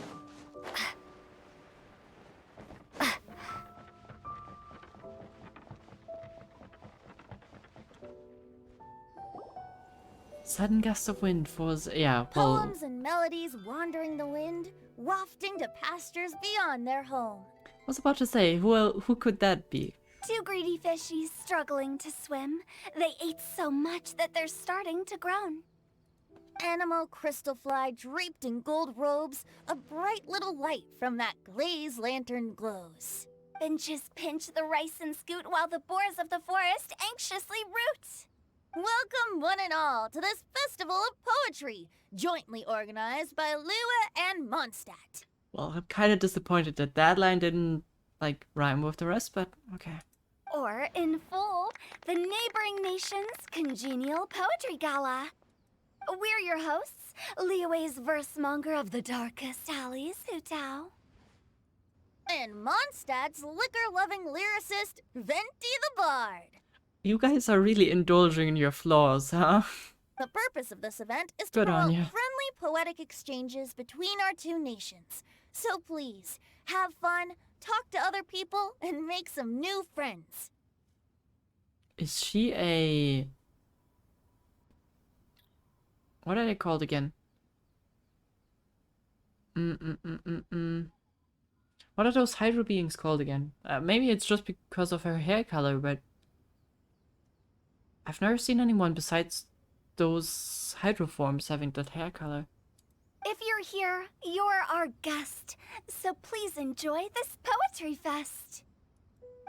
sudden gust of wind was, yeah, well, Poems and melodies wandering the wind, wafting to pastures beyond their home. I was about to say, who could that be? Two greedy fishies struggling to swim. They ate so much that they're starting to groan. Animal crystal fly draped in gold robes, a bright little light from that glazed lantern glows. Finches pinch the rice and scoot while the boars of the forest anxiously root. Welcome one and all to this festival of poetry, jointly organized by Lua and Mondstadt. Well, I'm kind of disappointed that that line didn't, like, rhyme with the rest, but okay. Or, in full, the neighboring nation's congenial poetry gala. We're your hosts, Liyue's verse-monger of the darkest alleys, Hutao. And Mondstadt's liquor-loving lyricist, Venti the Bard. You guys are really indulging in your flaws, huh? The purpose of this event is to Good on promote ya. friendly poetic exchanges between our two nations. So please, have fun, talk to other people, and make some new friends. Is she a... What are they called again? What are those hydro beings called again? Maybe it's just because of her hair color, but... I've never seen anyone besides those hydroforms having that hair color. If you're here, you're our guest, so please enjoy this poetry fest.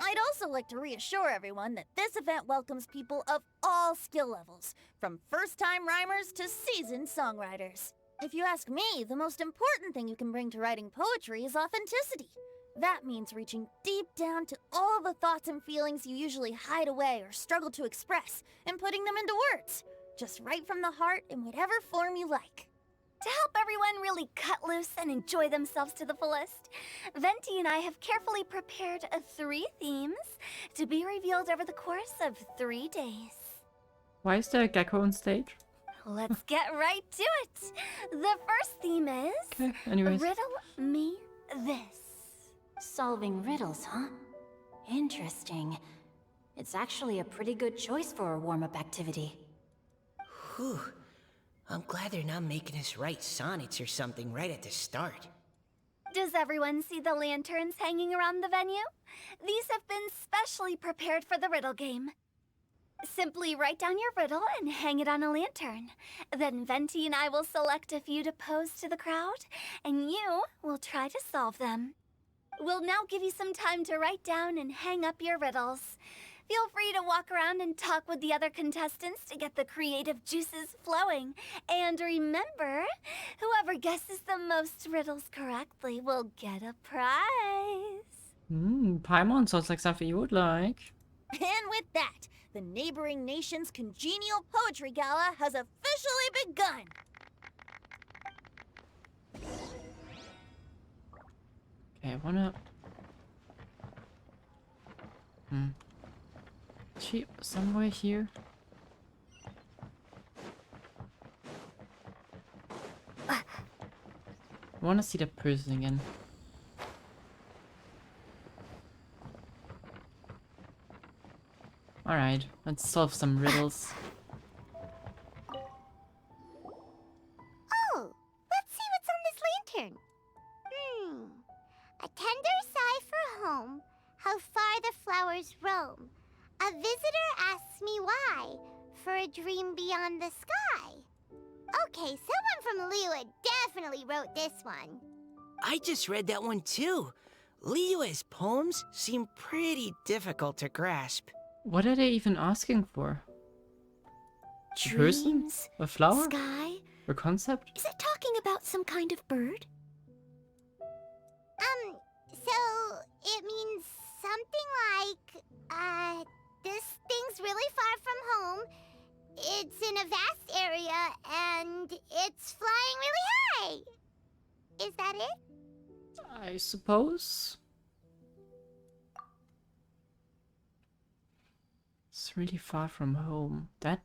I'd also like to reassure everyone that this event welcomes people of all skill levels, from first-time rhymers to seasoned songwriters. If you ask me, the most important thing you can bring to writing poetry is authenticity. That means reaching deep down to all the thoughts and feelings you usually hide away or struggle to express, and putting them into words, just right from the heart in whatever form you like. To help everyone really cut loose and enjoy themselves to the fullest, Venti and I have carefully prepared 3 themes to be revealed over the course of 3 days. Why is there a gecko on stage? Let's get right to it. The first theme is Okay, anyways. Riddle Me This. Solving riddles, huh? Interesting. It's actually a pretty good choice for a warm-up activity. Whew. I'm glad they're not making us write sonnets or something right at the start. Does everyone see the lanterns hanging around the venue? These have been specially prepared for the riddle game. Simply write down your riddle and hang it on a lantern. Then Venti and I will select a few to pose to the crowd, and you will try to solve them. We'll now give you some time to write down and hang up your riddles. Feel free to walk around and talk with the other contestants to get the creative juices flowing. And remember, whoever guesses the most riddles correctly will get a prize. Paimon sounds like something you would like. And with that, the neighboring nation's congenial poetry gala has officially begun. Okay, I wanna... Is she somewhere here? I wanna see that person again. Alright, let's solve some riddles. Oh, let's see what's on this lantern. A tender sigh for home, how far the flowers roam. A visitor asks me why, for a dream beyond the sky. Okay, someone from Liyue definitely wrote this one. I just read that one too. Liyue's poems seem pretty difficult to grasp. What are they even asking for? A person? Dreams, A flower? sky. A concept? Is it talking about some kind of bird? So it means something like, this thing's really far from home. It's in a vast area, and it's flying really high. Is that it? I suppose. It's really far from home. That...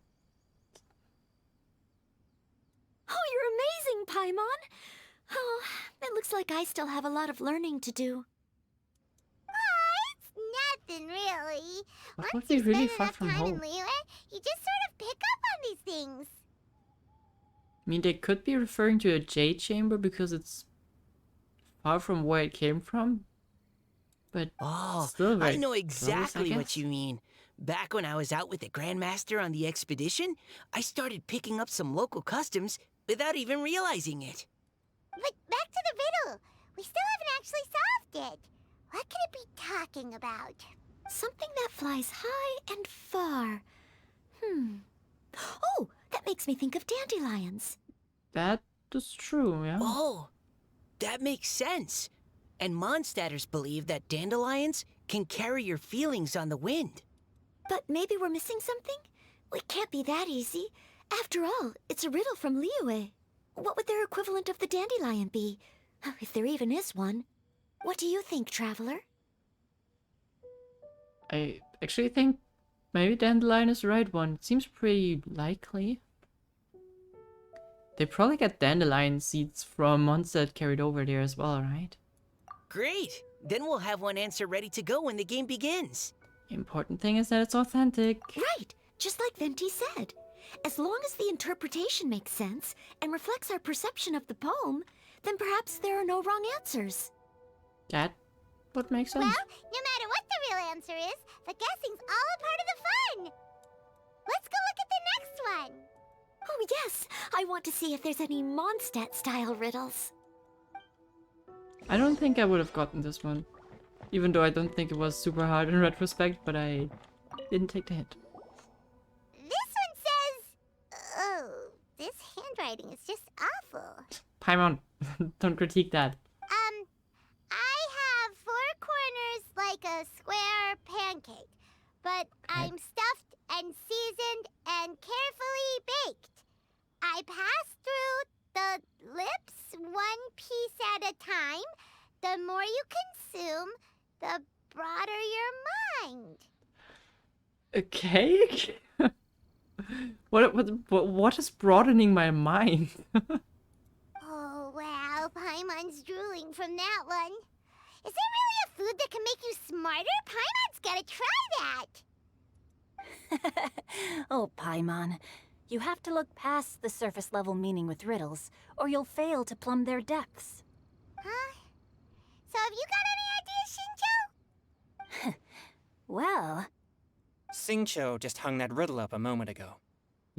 Oh, you're amazing, Paimon! Oh, it looks like I still have a lot of learning to do. Nothing really. What would Once be you really spend far enough from time in home? Liyue, you just sort of pick up on these things. I mean, they could be referring to a jade chamber because it's far from where it came from. But still very I know close, exactly I what guess. you mean. Back when I was out with the Grandmaster on the expedition, I started picking up some local customs without even realizing it. But back to the riddle. We still haven't actually solved it. What could it be talking about? Something that flies high and far. Oh, that makes me think of dandelions. That is true, yeah. Oh, that makes sense. And Mondstadters believe that dandelions can carry your feelings on the wind. But maybe we're missing something? It can't be that easy. After all, it's a riddle from Liyue. What would their equivalent of the dandelion be? If there even is one. What do you think, Traveler? I actually think maybe dandelion is the right one. It seems pretty likely. They probably get dandelion seeds from Mondstadt carried over there as well, right? Great! Then we'll have one answer ready to go when the game begins. Important thing is that it's authentic. Right, just like Venti said. As long as the interpretation makes sense and reflects our perception of the poem, then perhaps there are no wrong answers. That would make sense. Well, no matter what the real answer is, the guessing's all a part of the fun. Let's go look at the next one. Oh yes, I want to see if there's any Mondstadt-style riddles. I don't think I would have gotten this one. Even though I don't think it was super hard in retrospect, but I didn't take the hint. This one says... Oh, this handwriting is just awful. Paimon, don't critique that. I have 4 corners like a square pancake, but I'm stuffed and seasoned and carefully baked. I pass through the lips 1 piece at a time. The more you consume, the broader your mind. Okay. What is broadening my mind? Oh, wow, Paimon's drooling from that one. Is there really a food that can make you smarter? Paimon's gotta try that. Oh, Paimon. You have to look past the surface level meaning with riddles, or you'll fail to plumb their depths. Huh? So have you got any ideas, Shinjo? Well... Xingqiu just hung that riddle up a moment ago.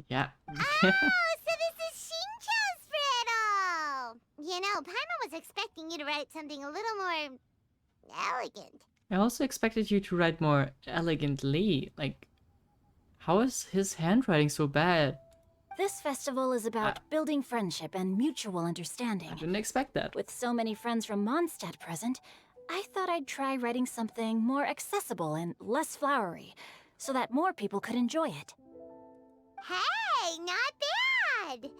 Yeah. Oh, so this is Shinjo's riddle! You know, Paimon was expecting you to write something a little more... elegant. I also expected you to write more elegantly. Like, how is his handwriting so bad? This festival is about building friendship and mutual understanding. I didn't expect that. With so many friends from Mondstadt present, I thought I'd try writing something more accessible and less flowery, so that more people could enjoy it. Hey, not bad!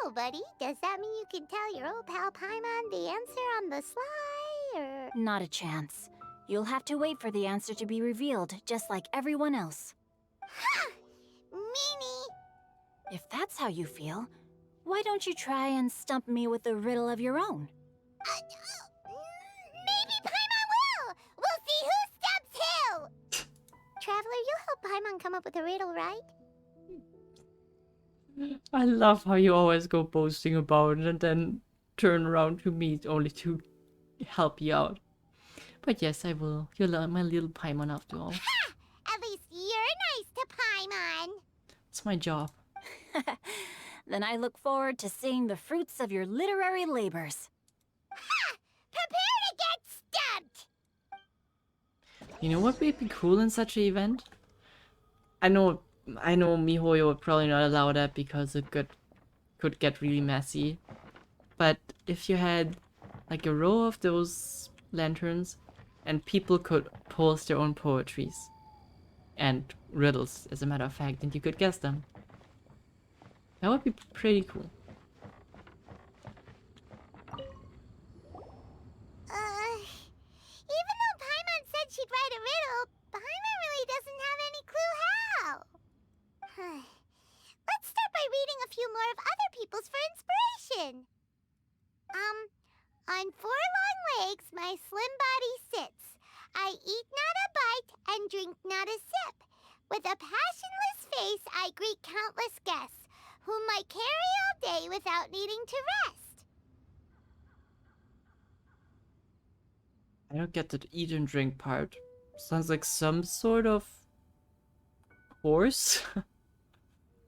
So, buddy, does that mean you can tell your old pal Paimon the answer on the sly, or...? Not a chance. You'll have to wait for the answer to be revealed, just like everyone else. Ha! Meanie! If that's how you feel, why don't you try and stump me with a riddle of your own? Maybe Paimon will! We'll see who stumps who! Traveler, you'll help Paimon come up with a riddle, right? I love how you always go boasting about it and then turn around to me only to help you out. But yes, I will. You're my little Paimon after all. Ha! At least you're nice to Paimon. It's my job. Then I look forward to seeing the fruits of your literary labors. Ha! Prepare to get stumped! You know what would be cool in such an event? I know MiHoYo would probably not allow that because it could get really messy. But if you had like a row of those lanterns and people could post their own poetries and riddles, as a matter of fact, and you could guess them. That would be pretty cool. Even though Paimon said she'd write a riddle, Paimon really doesn't have any clue how. Let's start by reading a few more of other people's for inspiration. On 4 long legs, my slim body sits. I eat not a bite and drink not a sip. With a passionless face, I greet countless guests, whom I carry all day without needing to rest. I don't get the eat and drink part. Sounds like some sort of horse.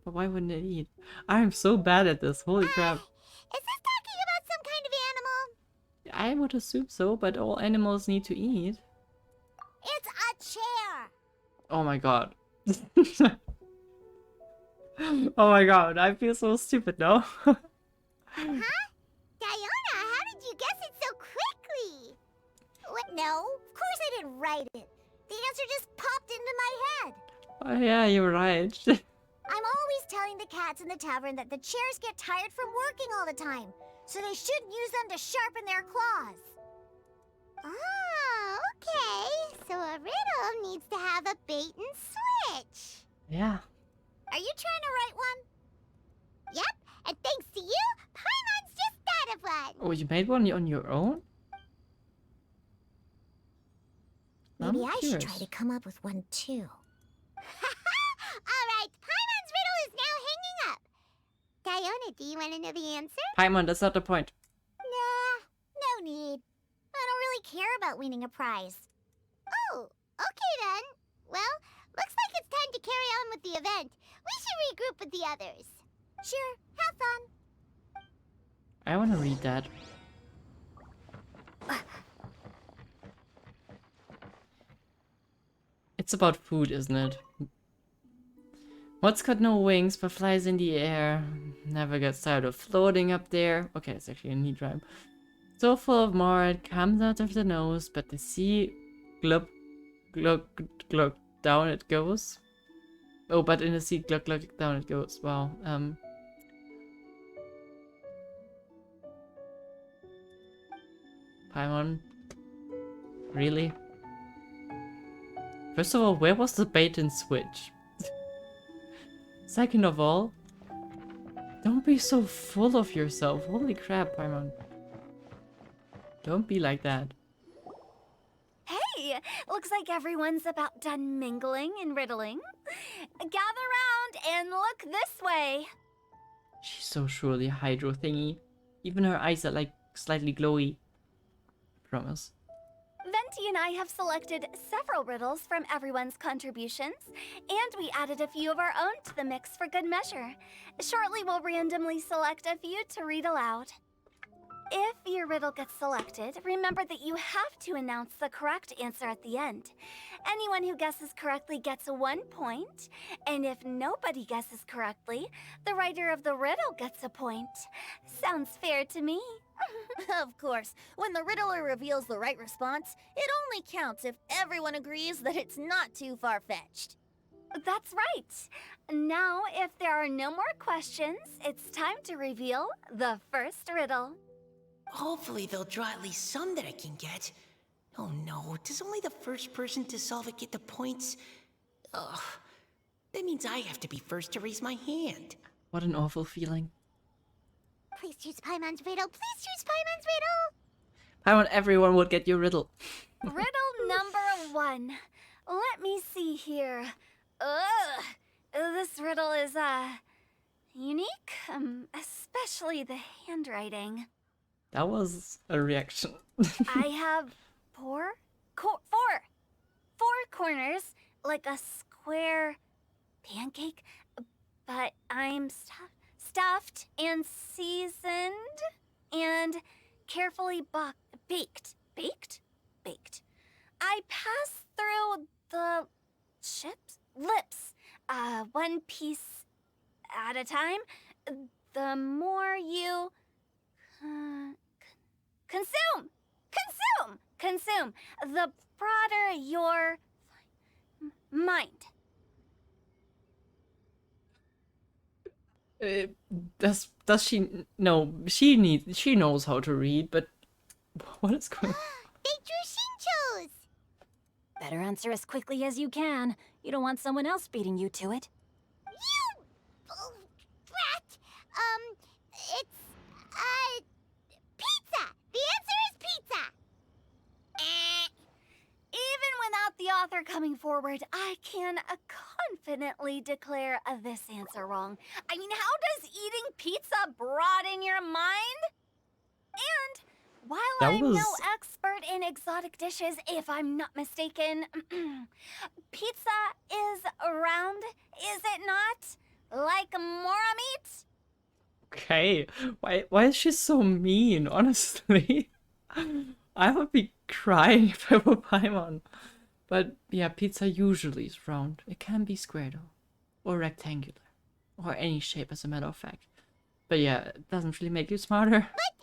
But why wouldn't it eat? I'm so bad at this. Holy crap. Is this talking about some kind of animal? I would assume so, but all animals need to eat. It's a chair. Oh my god. Oh my god, I feel so stupid now. Huh? Diona, how did you guess it so quickly? What? No, of course I didn't write it. The answer just popped into my head. Oh yeah, you're right. I'm always telling the cats in the tavern that the chairs get tired from working all the time, so they shouldn't use them to sharpen their claws. Oh, okay. So a riddle needs to have a bait and switch. Yeah. Are you trying to write one? Yep, and thanks to you, Paimon's just thought of one. Oh, you made one on your own? Maybe I'm I should try curious. to come up with one too. Alright, Paimon's riddle is now hanging up. Diona, do you want to know the answer? Paimon, that's not the point. Nah, no need. I don't really care about winning a prize. Oh, okay then. Well, looks like it's time to carry on with the event. We should regroup with the others. Sure, have fun. I want to read that. It's about food, isn't it? What's got no wings but flies in the air? Never gets tired of floating up there. Okay, it's actually a neat rhyme. So full of more, it comes out of the nose, but the sea glug glug glug down it goes. Oh, but in the sea glug glug down it goes. Wow. Paimon, really? First of all, where was the bait and switch? Second of all, don't be so full of yourself. Holy crap, Paimon. Don't be like that. Hey, looks like everyone's about done mingling and riddling. Gather round and look this way. She's so surely a hydro thingy. Even her eyes are like slightly glowy. Promise. Venti and I have selected several riddles from everyone's contributions, and we added a few of our own to the mix for good measure. Shortly, we'll randomly select a few to read aloud. If your riddle gets selected, remember that you have to announce the correct answer at the end. Anyone who guesses correctly gets 1 point, and if nobody guesses correctly, the writer of the riddle gets a point. Sounds fair to me. Of course, when the riddler reveals the right response, it only counts if everyone agrees that it's not too far-fetched. That's right. Now, if there are no more questions, it's time to reveal the first riddle. Hopefully they'll draw at least some that I can get. Oh no, does only the first person to solve it get the points? Ugh, that means I have to be first to raise my hand. What an awful feeling. Please choose Paimon's riddle. Please choose Paimon's riddle. Paimon, everyone would get your riddle. Riddle number 1. Let me see here. Ugh, this riddle is, unique, especially the handwriting. That was a reaction. I have four corners, like a square pancake, but I'm stuffed and seasoned and carefully baked. I pass through the lips, one piece at a time. The more you consume, the broader your mind. Does she? No, she knows how to read, but what is going on? They drew Shinchos! Better answer as quickly as you can. You don't want someone else beating you to it. You! Oh, brat! It's, pizza! The answer is pizza! Even without the author coming forward, I can confidently declare this answer wrong. I mean, how does eating pizza broaden your mind? And while That I'm no was expert in exotic dishes, if I'm not mistaken, pizza is round, is it not? Like mora meat? okay. Why is she so mean, honestly? I would be crying if I were Paimon. But yeah, pizza usually is round. It can be square though. Or rectangular. Or any shape as a matter of fact. But yeah, it doesn't really make you smarter. But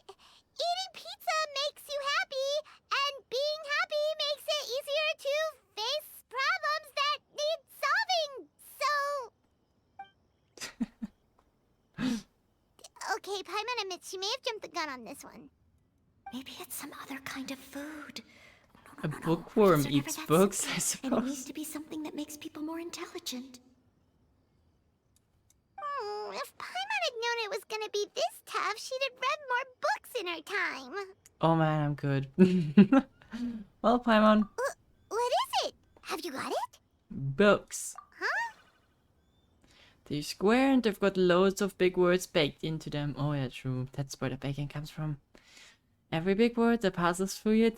eating pizza makes you happy, and being happy makes it easier to face problems that need solving. So, okay, Paimon admits she may have jumped the gun on this one. Maybe it's some other kind of food. A bookworm Professor eats never got books, sick, I and it suppose. needs to be something that makes people more intelligent. If Paimon had known it was gonna be this tough, she'd have read more books in her time. Oh man, I'm good. Well, Paimon. What is it? Have you got it? Books. Huh? They're square and they've got loads of big words baked into them. Oh yeah, true. That's where the baking comes from. Every big word that passes through your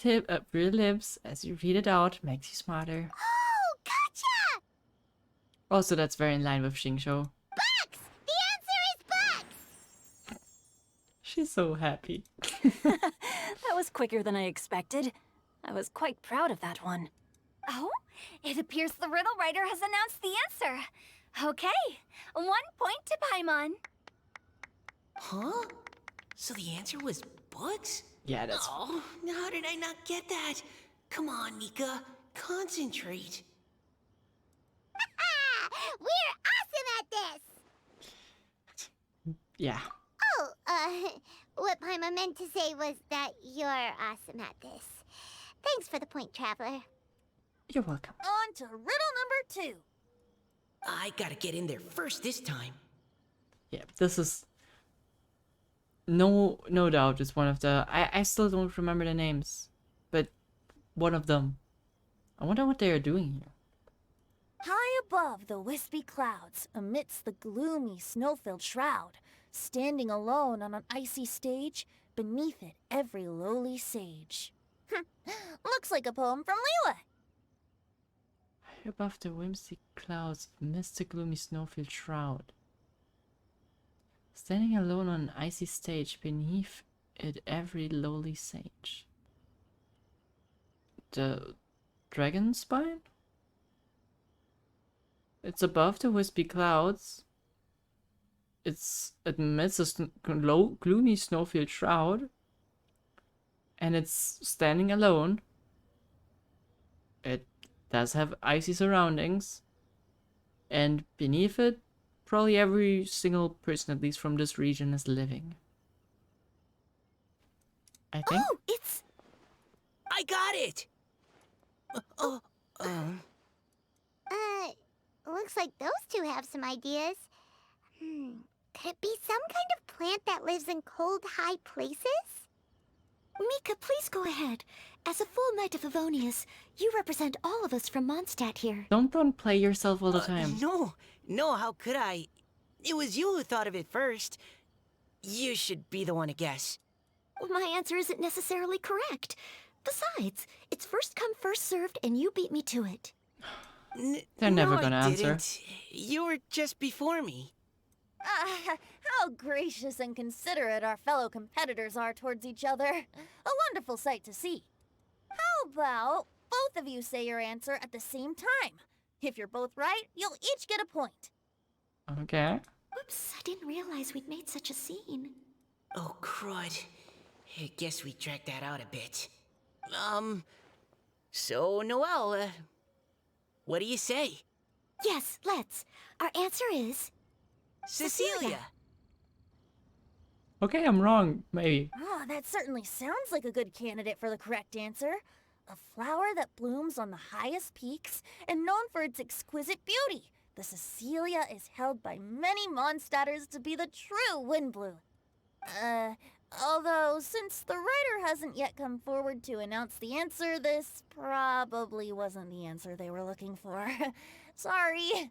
lips as you read it out makes you smarter. Oh, gotcha! Also, that's very in line with Xingqiu. Bucks! The answer is bucks! She's so happy. That was quicker than I expected. I was quite proud of that one. Oh, it appears the riddle writer has announced the answer. Okay, 1 point to Paimon. Huh? So the answer was books? Yeah, that's... Oh, how did I not get that? Come on, Mika. Concentrate. We're awesome at this! Yeah. Oh, what Paimon meant to say was that you're awesome at this. Thanks for the point, Traveler. You're welcome. On to riddle number 2. I gotta get in there first this time. Yeah, this is... No doubt it's one of the... I still don't remember the names. But one of them. I wonder what they are doing here. High above the wispy clouds, amidst the gloomy snow-filled shroud, standing alone on an icy stage, beneath it every lowly sage. Looks like a poem from Leela. High above the whimsy clouds, amidst the gloomy snow-filled shroud. Standing alone on an icy stage, beneath it every lowly sage. The dragon spine? It's above the wispy clouds. It's amidst a gloomy snow-filled shroud. And it's standing alone. It does have icy surroundings. And beneath it, probably every single person, at least from this region, is living. I think. Oh, it's... I got it! Looks like those two have some ideas. Could it be some kind of plant that lives in cold, high places? Mika, please go ahead. As a full Knight of Favonius, you represent all of us from Mondstadt here. Don't play yourself all the time. No, how could I? It was you who thought of it first. You should be the one to guess. Well, my answer isn't necessarily correct. Besides, it's first come, first served, and you beat me to it. They're never gonna I answer. didn't. You were just before me. How gracious and considerate our fellow competitors are towards each other. A wonderful sight to see. How about both of you say your answer at the same time? If you're both right, you'll each get a point. Okay. Whoops, I didn't realize we'd made such a scene. Oh, crud. I guess we dragged that out a bit. So, Noelle, what do you say? Yes, let's. Our answer is... Cecilia! Okay, I'm wrong, maybe. Oh, that certainly sounds like a good candidate for the correct answer. A flower that blooms on the highest peaks and known for its exquisite beauty. The Cecilia is held by many Mondstadters to be the true Windblue. Although, since the writer hasn't yet come forward to announce the answer, this probably wasn't the answer they were looking for. Sorry.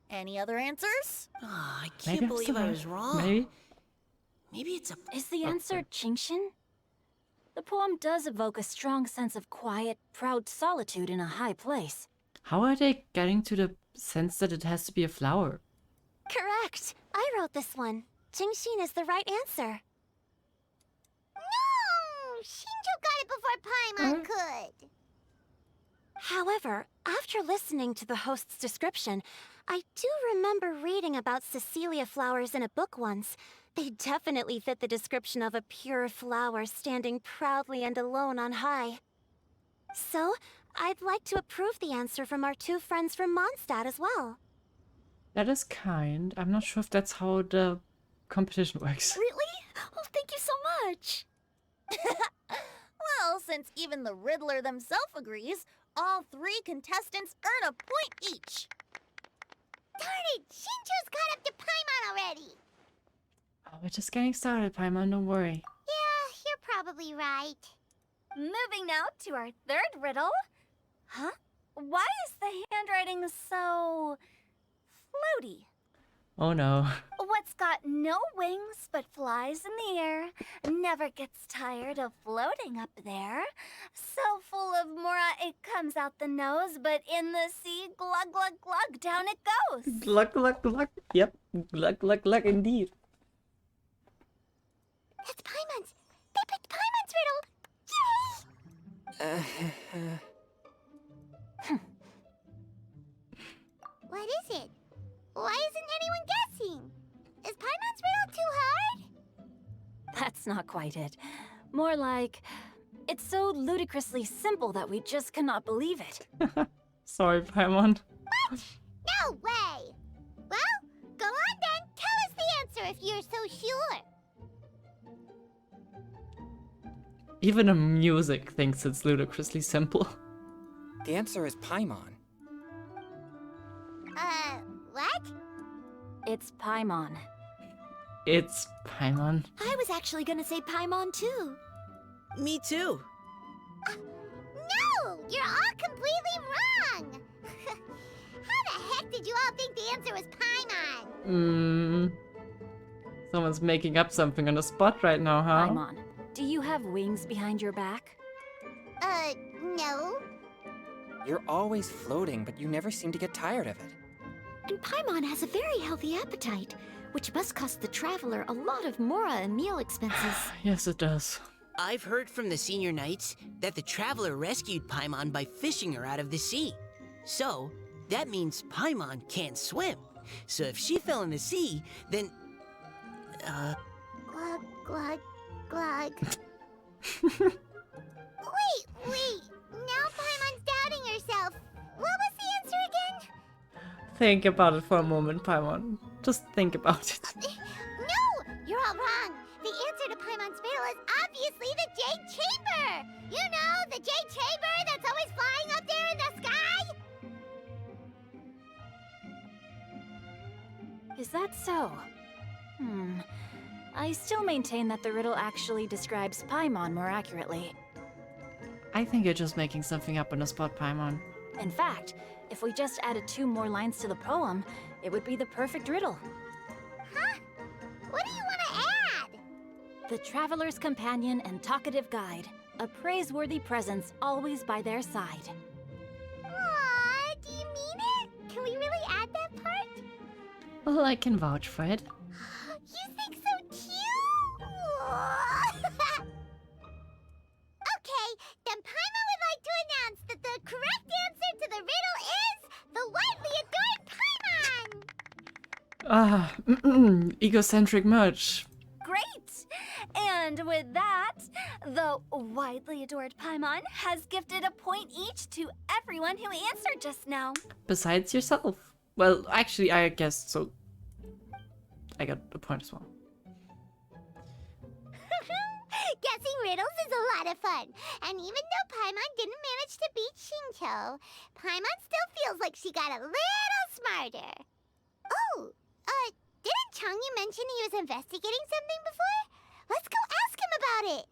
Any other answers? Oh, I Maybe can't I'm believe still I right. was wrong. Maybe. Maybe it's a... Is the answer Qingxin? The poem does evoke a strong sense of quiet, proud solitude in a high place. How are they getting to the sense that it has to be a flower? Correct. I wrote this one. Qingxin is the right answer. No! Shinjo got it before Paimon could. However, after listening to the host's description, I do remember reading about Cecilia flowers in a book once. They definitely fit the description of a pure flower standing proudly and alone on high. So, I'd like to approve the answer from our two friends from Mondstadt as well. That is kind. I'm not sure if that's how the competition works. Really? Oh, thank you so much. Well, since even the Riddler themselves agrees, all three contestants earn a point each. Darn it! Shinjo's caught up to Paimon already! Oh, we're just getting started, Paimon, don't worry. Yeah, you're probably right. Moving now to our third riddle. Huh? Why is the handwriting so... floaty? Oh no. What's got no wings but flies in the air, never gets tired of floating up there. So full of mora it comes out the nose, but in the sea, glug glug glug, down it goes. Glug, glug, glug. Yep, glug, glug, glug indeed. That's Paimon's! They picked Paimon's riddle! Yay! What is it? Why isn't anyone guessing? Is Paimon's riddle too hard? That's not quite it. More like, it's so ludicrously simple that we just cannot believe it. Sorry, Paimon. What? No way! Well, go on then. Tell us the answer if you're so sure. Even the music thinks it's ludicrously simple. The answer is Paimon. What? It's Paimon. It's Paimon. I was actually gonna say Paimon too. Me too. No! You're all completely wrong! How the heck did you all think the answer was Paimon? Someone's making up something on the spot right now, huh? Paimon, do you have wings behind your back? No. You're always floating, but you never seem to get tired of it. And Paimon has a very healthy appetite, which must cost the traveler a lot of mora and meal expenses. Yes, it does. I've heard from the senior knights that the Traveler rescued Paimon by fishing her out of the sea. So, that means Paimon can't swim. So if she fell in the sea, then... Glug, glug, glug. Wait! Now Paimon's doubting herself. What was the answer again? Think about it for a moment, Paimon. Just think about it. No! You're all wrong. The answer to Paimon's riddle is obviously the Jade Chamber! You know, the Jade Chamber that's always flying up there in the sky? Is that so? I still maintain that the riddle actually describes Paimon more accurately. I think you're just making something up on the spot, Paimon. In fact, if we just added 2 more lines to the poem, it would be the perfect riddle. Huh? What do you want to add? The traveler's companion and talkative guide, a praiseworthy presence always by their side. Aww, do you mean it? Can we really add that part? Well, I can vouch for it. You think so too? Okay, then Paimon would like to announce that the correct answer to the riddle is the widely adored Paimon! Egocentric merch. Great! And with that, the widely adored Paimon has gifted a point each to everyone who answered just now. Besides yourself. Well, actually, I guess so. I got a point as well. Guessing riddles is a lot of fun. And even though Paimon didn't manage to beat Shinto, Paimon still feels like she got a little smarter. Oh, didn't Changyu mention he was investigating something before? Let's go ask him about it.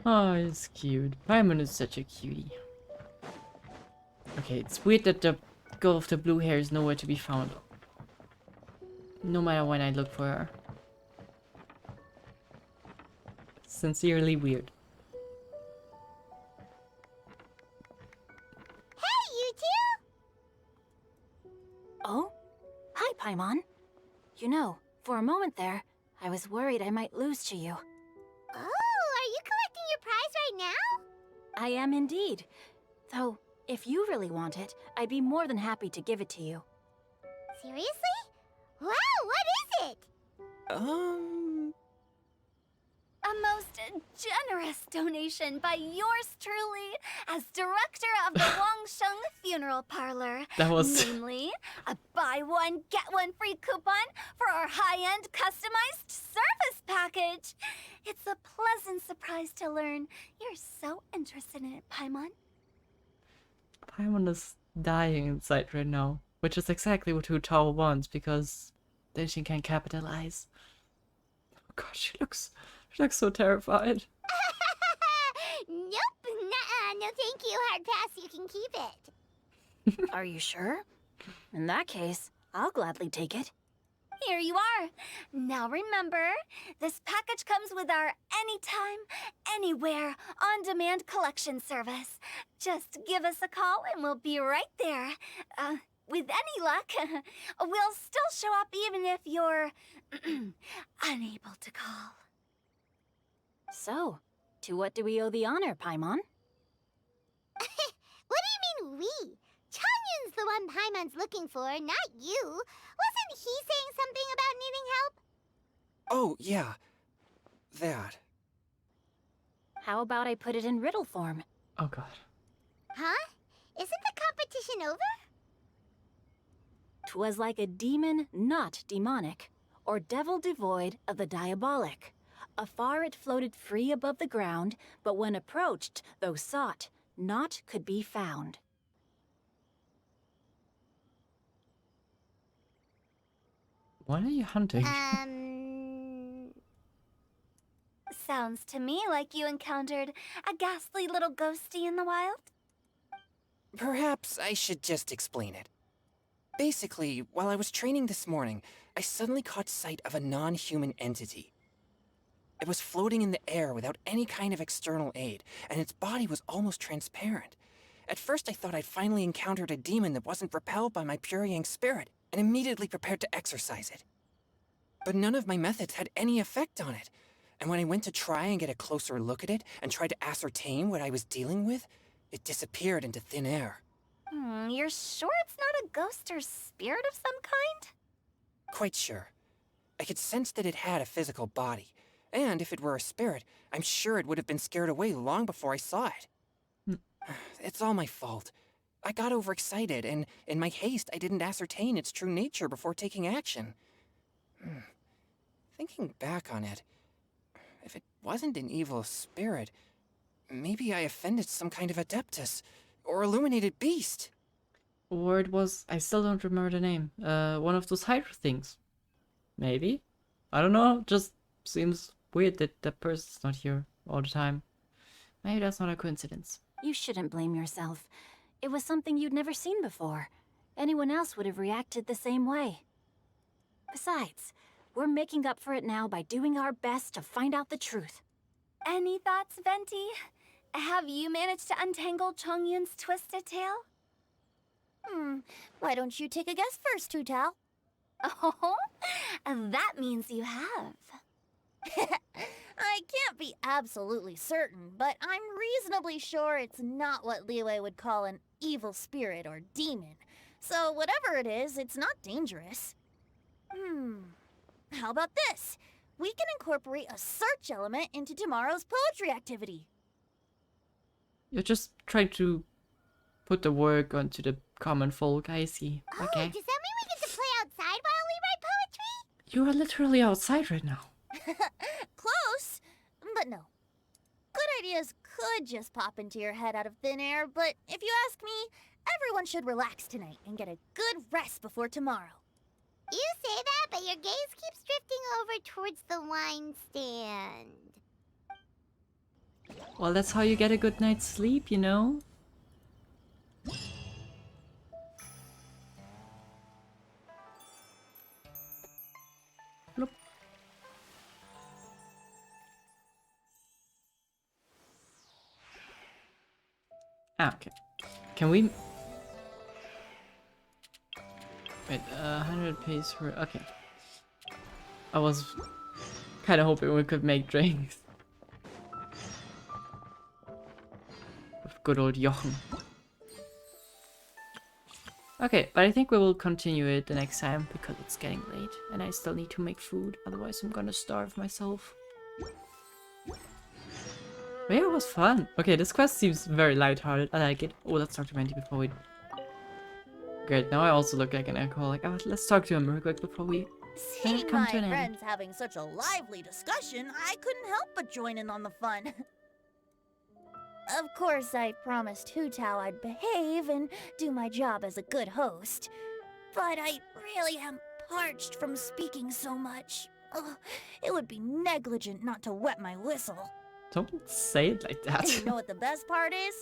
Oh, it's cute. Paimon is such a cutie. Okay, it's weird that the girl with the blue hair is nowhere to be found. No matter when I look for her. Sincerely weird. Hey, you two! Oh? Hi, Paimon. You know, for a moment there, I was worried I might lose to you. Oh, are you collecting your prize right now? I am indeed. Though, if you really want it, I'd be more than happy to give it to you. Seriously? Wow, what is it? A most generous donation by yours truly as director of the Wangsheng Funeral Parlor. That was- Namely, a buy one, get one free coupon for our high-end customized service package. It's a pleasant surprise to learn you're so interested in it, Paimon. Paimon is dying inside right now. Which is exactly what Hu Tao wants, because then she can capitalize. Oh god, she looks so terrified. Nope, nuh-uh, no thank you, hard pass, you can keep it. Are you sure? In that case, I'll gladly take it. Here you are. Now remember, this package comes with our anytime, anywhere, on-demand collection service. Just give us a call and we'll be right there. With any luck, we'll still show up even if you're unable to call. So, to what do we owe the honor, Paimon? What do you mean we? Changyun's the one Paimon's looking for, not you. Wasn't he saying something about needing help? Oh, yeah. That. How about I put it in riddle form? Oh god. Huh? Isn't the competition over? 'Twas like a demon not demonic, or devil devoid of the diabolic. Afar it floated free above the ground, but when approached, though sought, naught could be found. What are you hunting? Sounds to me like you encountered a ghastly little ghosty in the wild. Perhaps I should just explain it. Basically, while I was training this morning, I suddenly caught sight of a non-human entity. It was floating in the air without any kind of external aid, and its body was almost transparent. At first I thought I'd finally encountered a demon that wasn't repelled by my pure yang spirit, and immediately prepared to exorcise it. But none of my methods had any effect on it, and when I went to try and get a closer look at it and try to ascertain what I was dealing with, it disappeared into thin air. You're sure it's not a ghost or spirit of some kind? Quite sure. I could sense that it had a physical body, and if it were a spirit, I'm sure it would have been scared away long before I saw it. It's all my fault. I got overexcited, and in my haste, I didn't ascertain its true nature before taking action. Thinking back on it, if it wasn't an evil spirit, maybe I offended some kind of adeptus, or illuminated beast. Or it was, I still don't remember the name, one of those Hydra things. Maybe? I don't know, just seems weird that that person's not here all the time. Maybe that's not a coincidence. You shouldn't blame yourself. It was something you'd never seen before. Anyone else would have reacted the same way. Besides, we're making up for it now by doing our best to find out the truth. Any thoughts, Venti? Have you managed to untangle Chongyun's twisted tail? Why don't you take a guess first, Hu Tao? Oh, that means you have. I can't be absolutely certain, but I'm reasonably sure it's not what Liyue would call an evil spirit or demon. So whatever it is, it's not dangerous. How about this? We can incorporate a search element into tomorrow's poetry activity. You're just trying to put the work onto the common folk, I see. Oh, Okay. does that mean we get to play outside while we write poetry? You are literally outside right now. Close, but no. Good ideas could just pop into your head out of thin air, but if you ask me, everyone should relax tonight and get a good rest before tomorrow. You say that, but your gaze keeps drifting over towards the wine stand. Well, that's how you get a good night's sleep, you know? Bloop. Ah, okay. Can we... Wait, 100 pace for... Okay. I was kind of hoping we could make drinks. With good old Jochen. Okay, but I think we will continue it the next time because it's getting late and I still need to make food, otherwise I'm gonna starve myself. But yeah, it was fun. Okay, this quest seems very lighthearted. I like it. Oh, let's talk to Mandy before we... Great, now I also look like an alcoholic. Oh, let's talk to him real quick before we Seeing come my to an end. friends having such a lively discussion, I couldn't help but join in on the fun. Of course, I promised Hu Tao I'd behave and do my job as a good host. But I really am parched from speaking so much. Ugh, it would be negligent not to wet my whistle. Don't say it like And that. you know what the best part is?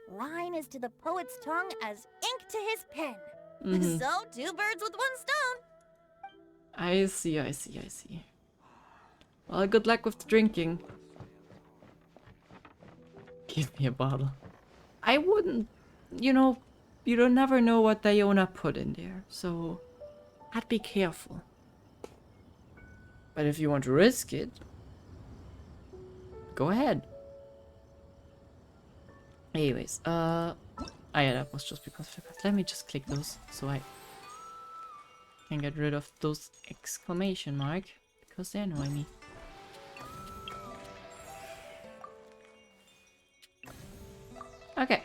Wine is to the poet's tongue as ink to his pen. Mhm. So, 2 birds with 1 stone. I see, I see, I see. Well, good luck with the drinking. Give me a bottle. I wouldn't, you know, you don't never know what Diona put in there, so I'd be careful. But if you want to risk it, go ahead. Anyways, oh yeah, that was just because of the quest. Let me just click those so I can get rid of those exclamation mark because they annoy me. Okay.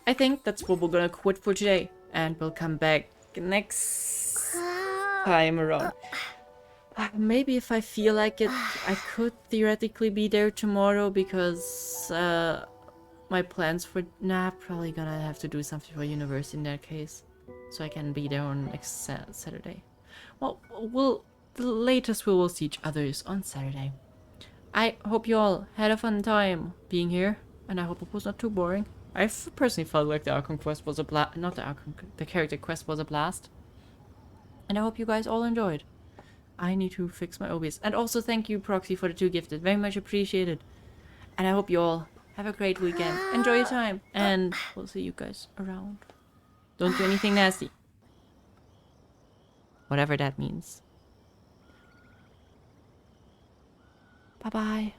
I think that's what we're gonna quit for today. And we'll come back next time around. Maybe if I feel like it, I could theoretically be there tomorrow because my plans for... Nah, probably gonna have to do something for university in that case. So I can be there on next Saturday. Well, the latest we will see each other is on Saturday. I hope you all had a fun time being here. And I hope it was not too boring. I personally felt like the Archon quest was a blast. Not the Archon, the character quest was a blast. And I hope you guys all enjoyed. I need to fix my OBS. And also thank you, Proxy, for the 2 gifted. Very much appreciated. And I hope you all have a great weekend. Enjoy your time. And we'll see you guys around. Don't do anything nasty. Whatever that means. Bye-bye.